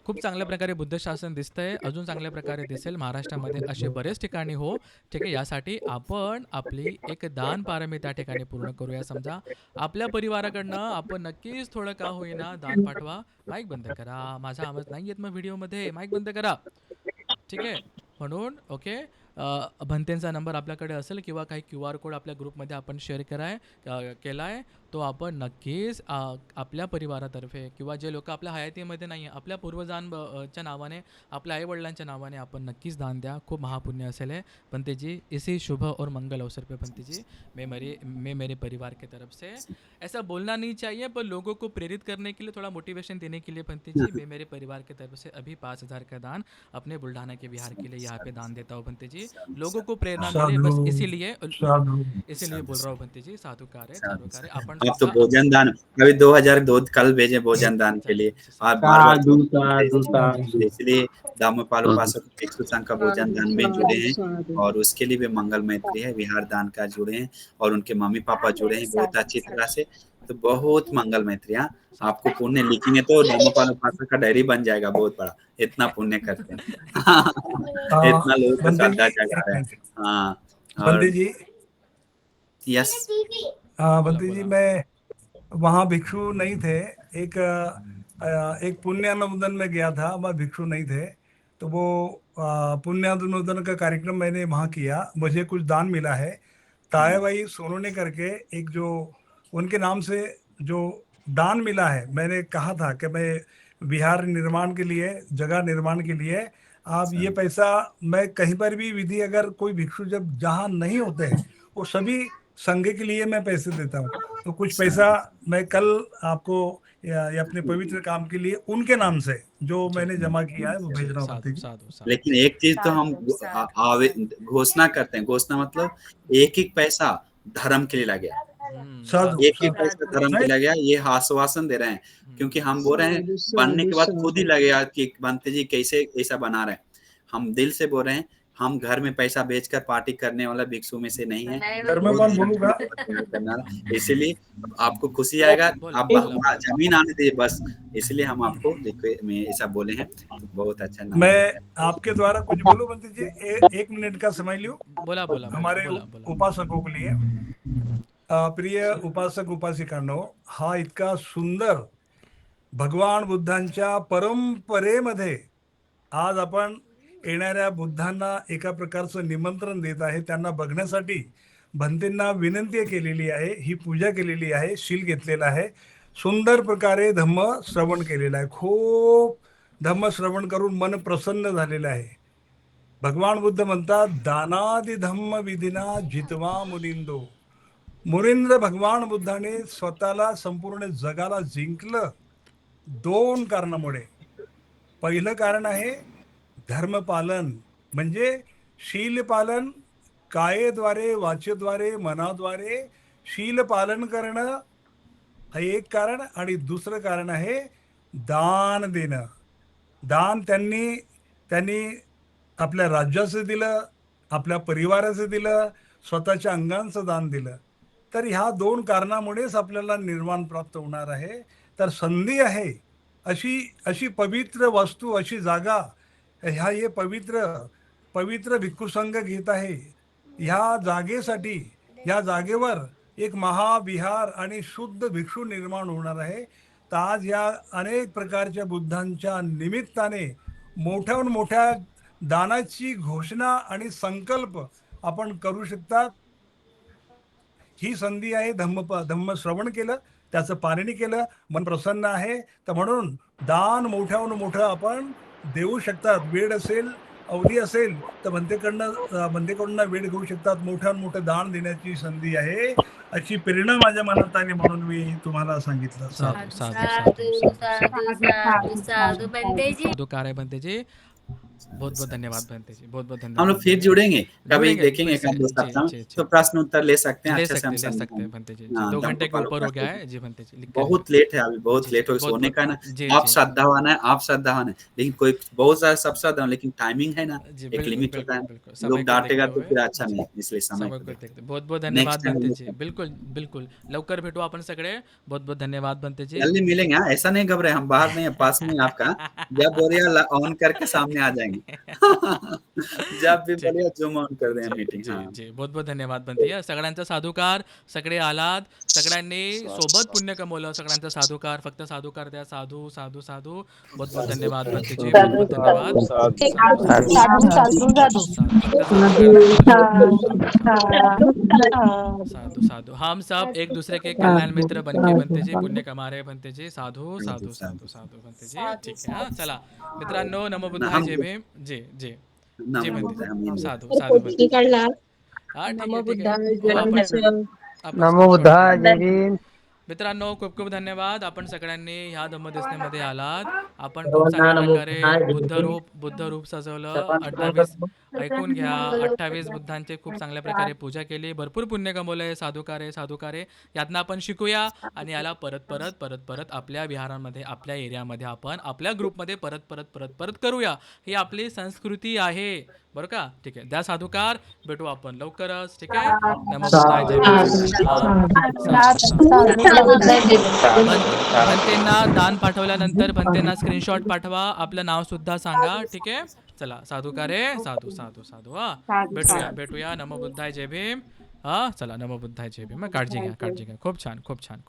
Speaker 1: खूप चांगल्या प्रकारे बुद्ध शासन दिसतंय, अजून चांगल्या प्रकारे दिसेल महाराष्ट्रामध्ये असे बरेच ठिकाणी हो. ठीक आहे, यासाठी आपण आपली एक दान पारमी त्या ठिकाणी पूर्ण करूया. समजा आपल्या परिवाराकडनं आपण नक्कीच थोडं का होईना दान पाठवा. माईक बंद करा, माझा आवाज नाही येत मग व्हिडिओमध्ये, माईक बंद करा. ठीक आहे, म्हणून ओके, भंतेंचा नंबर आपल्याकडे असेल किंवा काही QR कोड आपल्या ग्रुपमध्ये आपण शेअर केला आहे, तो आपण नक्कीच आपल्या परिवारातर्फे किंवा जे लोक आपल्या हयातीमध्ये नाही आहे, आपल्या च्या नावाने, आपल्या आईवडिलांच्या नावाने आपण नक्कीच दान द्या. खूप महापुण्य असेल है पंते जी. इसी शुभ और मंगल अवसर पे पंते जी, मैं मेरे परिवार की तरफ से ऐसा बोलना नहीं चाहिए, पर लोगों को प्रेरित करने के लिए, थोड़ा मोटिवेशन देने के लिए पंते जी, मैं मेरे परिवार की तरफ से अभी 5,000 का दान अपने बुल्ढाना के बिहार के लिए यहाँ पे दान देता हूँ पंते जी. लोगों को प्रेरणा मिले, बस इसीलिए बोल रहा हूँ पंते जी. साधुकार है, साधुकार है. आपण
Speaker 3: आप तो भोजन दान अभी 2002 कल भेजे भोजन दान के लिए, और बार बार
Speaker 4: साधु साधु साधु।
Speaker 3: इसलिए धम्मपाल उपासक भिक्षु संघ का भोजन दान में जुड़े हैं, और उसके लिए भी मंगल मैत्री है, विहार दान का जुड़े हैं, और उनके मम्मी पापा जुड़े हैं बहुत अच्छी तरह से. तो बहुत मंगल मैत्री. हाँ, आपको पुण्य लिखेंगे तो धम्मपाल उपासक का डायरी बन जाएगा बहुत बड़ा, इतना पुण्य करते हैं. इतना लोगों का श्रद्धा जगा रहे हैं. हाँ,
Speaker 5: बंदी जी,
Speaker 3: यस,
Speaker 5: बंदी जी, मैं वहाँ भिक्षु नहीं थे, एक पुण्यानुमोदन में गया था, वहाँ भिक्षु नहीं थे, तो वो पुण्यानुमोदन का कार्यक्रम मैंने वहाँ किया. मुझे कुछ दान मिला है. तायाबाई सोनोने करके एक जो उनके नाम से जो दान मिला है, मैंने कहा था कि मैं विहार निर्माण के लिए, जगह निर्माण के लिए आप ये पैसा, मैं कहीं पर भी विधि, अगर कोई भिक्षु जब जहाँ नहीं होते हैं, वो सभी संघ के लिए मैं पैसे देता हूँ. तो कुछ पैसा मैं कल आपको या अपने पवित्र काम के लिए उनके नाम से जो मैंने जमा किया है वो भेज रहा हूँ.
Speaker 3: लेकिन एक चीज तो हम घोषणा करते हैं. घोषणा मतलब एक एक पैसा धर्म के लिए लगे, एक एक पैसा धर्म के लिए लगे, ये आश्वासन दे रहे हैं. क्योंकि हम बोल रहे हैं बनने के बाद खुद ही लगेगा कि बनते जी कैसे ऐसा बना रहे हैं. हम दिल से बोल रहे हैं, हम घर में पैसा बेचकर पार्टी करने वाला भिक्षु में से नहीं है. इसलिए आपको खुशी आएगा, आप जमीन आने दीजिए बस, इसलिए हम आपको में ऐसा बोले हैं. बहुत अच्छा.
Speaker 5: मैं आपके द्वारा कुछ बोलूं बंती जी, 1 मिनट का समय लियो.
Speaker 1: बोला
Speaker 5: हमारे उपासकों के लिए. प्रिय उपासक उपासिकांनो, हा इतका सुंदर भगवान बुद्धांच्या परंपरेमध्ये आज आपण येणाऱ्या बुद्धांना एका प्रकारचं निमंत्रण देत आहे. त्यांना बघण्यासाठी भंतेंना विनंती केलेली आहे, ही पूजा केलेली आहे, शील घेतलेला आहे, सुंदर प्रकारे धम्म श्रवण केलेलं आहे. खूप धम्म श्रवण करून मन प्रसन्न झालेलं आहे. भगवान बुद्ध म्हणतात, दानादि धम्म विधिना जितवा मुनिंदो. मुनिंद्र भगवान बुद्धाने स्वतःला, संपूर्ण जगाला जिंकलं 2 कारणामुळे. पहिलं कारण आहे धर्मपालन, म्हणजे शील पालन, कायेद्वारे, वाचेद्वारे, मनाद्वारे शील पालन करणं हे एक कारण. आणि दुसरं कारण आहे दान देणं. दान त्यांनी आपल्या राज्याचं दिलं, आपल्या परिवाराचं दिलं, स्वतःच्या अंगांचं दान दिलं. तर ह्या 2 कारणामुळेच आपल्याला निर्वाण प्राप्त होणार आहे. तर संधी आहे अशी पवित्र वस्तू, अशी जागा, हे पवित्र भिक्खू संघ घेत आहे. ह्या जागेसाठी, ह्या जागेवर एक महाविहार आणि शुद्ध भिक्षू निर्माण होणार आहे. तर आज या अनेक प्रकारच्या बुद्धांच्या निमित्ताने मोठ्याहून मोठ्या दानाची घोषणा आणि संकल्प आपण करू शकतात. ही संधी आहे. धम्म श्रवण केलं, त्याचं पारणी केलं, मन प्रसन्न आहे. तर म्हणून दान मोठ्याहून मोठं आपण देऊ शकतात. वेळ असेल, अवधी असेल तर बंदेकडून वेळ घेऊ शकतात. मोठ्याहून मोठं दान देण्याची संधी आहे, अशी प्रेरणा माझ्या मनात आली म्हणून मी तुम्हाला सांगितलं.
Speaker 1: साधुकार आहे बंते जी. बहुत बहुत धन्यवाद भंते जी, बहुत बहुत
Speaker 3: हम
Speaker 1: धन्यवाद
Speaker 3: लोग फिर
Speaker 1: भंते जी।
Speaker 3: जुड़ेंगे, कभी
Speaker 1: जुड़ेंगे
Speaker 3: देखेंगे
Speaker 1: फिर
Speaker 3: एक आध
Speaker 1: से
Speaker 3: दो
Speaker 1: जी
Speaker 3: सप्ताह में,
Speaker 1: जी जी
Speaker 3: तो प्रश्न उत्तर ले सकते हैं,
Speaker 1: ले
Speaker 3: अच्छे से
Speaker 1: सकते
Speaker 3: हम
Speaker 1: ले सकते हैं
Speaker 3: समझाएंगे।
Speaker 1: भंते जी जी
Speaker 3: हाँ,
Speaker 1: 2
Speaker 3: दम
Speaker 1: घंटे
Speaker 3: को
Speaker 1: के
Speaker 3: पालो
Speaker 1: ऊपर हो गया
Speaker 3: करते
Speaker 1: है जी भंते जी लिख कर
Speaker 3: बहुत लेट है, अभी बहुत
Speaker 1: जी
Speaker 3: लेट
Speaker 1: जी
Speaker 3: हो गया,
Speaker 1: बहुत
Speaker 3: सोने का है ना।
Speaker 1: बहुत जी
Speaker 3: आप
Speaker 1: जी
Speaker 3: श्रद्धावान है, आप श्रद्धावान है, लेकिन कोई बहुत सारे सब श्रद्धावान, लेकिन टाइमिंग है ना,
Speaker 1: जी
Speaker 3: एक
Speaker 1: बिल्कुल
Speaker 3: लिमिट होता
Speaker 1: बिल्कुल
Speaker 3: है।
Speaker 1: बिल्कुल समय
Speaker 3: लोग
Speaker 1: को
Speaker 3: डांटेगा
Speaker 1: देखते
Speaker 3: तो
Speaker 1: हुए
Speaker 3: फिर अच्छा
Speaker 1: जी
Speaker 3: नहीं, इसलिए समय
Speaker 1: समय
Speaker 3: को
Speaker 1: को
Speaker 3: देखते
Speaker 1: देखते बहुत बहुत
Speaker 3: नेक्स्ट
Speaker 1: धन्यवाद
Speaker 3: टाइम
Speaker 1: भंते
Speaker 3: हम
Speaker 1: जी
Speaker 3: लोग
Speaker 1: बिल्कुल बिल्कुल लवकर भेटू आपण सगळे बहुत बहुत धन्यवाद भंते जी
Speaker 3: जल्दी मिलेंगे। हाँ, ऐसा नहीं घबराए, हम बाहर नहीं है, पास में है आपका। जब बोलिए ऑन करके सामने आ जाएंगे। जब भी
Speaker 1: ठीक
Speaker 3: बोलिए
Speaker 1: आहे
Speaker 3: जूम ऑन कर दें
Speaker 1: जी
Speaker 3: मीटिंग।
Speaker 1: जी
Speaker 3: हाँ,
Speaker 1: जी बहुत बहुत धन्यवाद भंते जी सगळ्यांचा साधुकार सगळे आलात सगळ्यांनी सोबत पुण्य कमवलं सगळ्यांचा साधुकार फक्त साधुकार द्या साधू साधू साधू बहुत बहुत धन्यवाद भंते जी बहुत बहुत धन्यवाद साधू साधू
Speaker 2: साधू साधू साधू
Speaker 1: साधू फक्त साधुकार द्या मला साधू साधू
Speaker 2: साधू
Speaker 1: साधु साधु हम सब एक दूसरे के कल्याण मित्र बन के बनते जी पुण्य कमा रहे बनते जी साधु साधु साधु साधु बनते जी ठीक आहे हा चला मित्रांनो नमो
Speaker 3: ना
Speaker 1: बुद्धाय
Speaker 3: हम
Speaker 1: जय भीम जी जी जी
Speaker 3: नमो
Speaker 1: बनते
Speaker 3: बुद्धाय, हम
Speaker 1: जी
Speaker 3: हिंदू
Speaker 1: साधू साधू बनते जी हा ठीक आहे हो आपण
Speaker 6: नमो
Speaker 1: स्क्रीनशॉट
Speaker 6: बुद्धाय
Speaker 1: काढू
Speaker 6: जय भीम
Speaker 1: मित्रांनो खूप खूप धन्यवाद आपण सगळ्यांनी ह्या धम्मदेसनेमध्ये आलात आपण खूप
Speaker 6: सर्वांना
Speaker 1: चांगल्या
Speaker 6: नमो
Speaker 1: प्रकारे
Speaker 6: बुद्धाय जय भीम
Speaker 1: बुद्ध रूप सजवलं
Speaker 6: जपान पूर्ण
Speaker 1: 28
Speaker 6: करतो
Speaker 1: ऐकून घ्या 28 बुद्धांचे खूप चांगल्या प्रकारे पूजा केली भरपूर पुण्य कमवलंय साधुकारे यातनं आपण शिकूया आणि याला परत परत परत परत आपल्या विहारांमध्ये आपल्या एरियामध्ये आपण आपल्या ग्रुपमध्ये परत परत परत परत करूया ही आपली संस्कृती आहे बरं का ठीक आहे द्या साधुकार भेटू आपण लवकरच ठीक आहे नमो बुद्धाय जय भीम सगळ्यांना हा साधू भंतेंना दान पाठवल्यानंतर भंतेंना स्क्रीनशॉट पाठवा आपलं नाव सुद्धा सांगा ठीक आहे चला साधुकारे साधू साधू साधू हा भेटूया भेटूया नमो बुद्धाय जय भीम हा चला नमो बुद्धाय जय भीम काळजी घ्या खूप छान खूप छान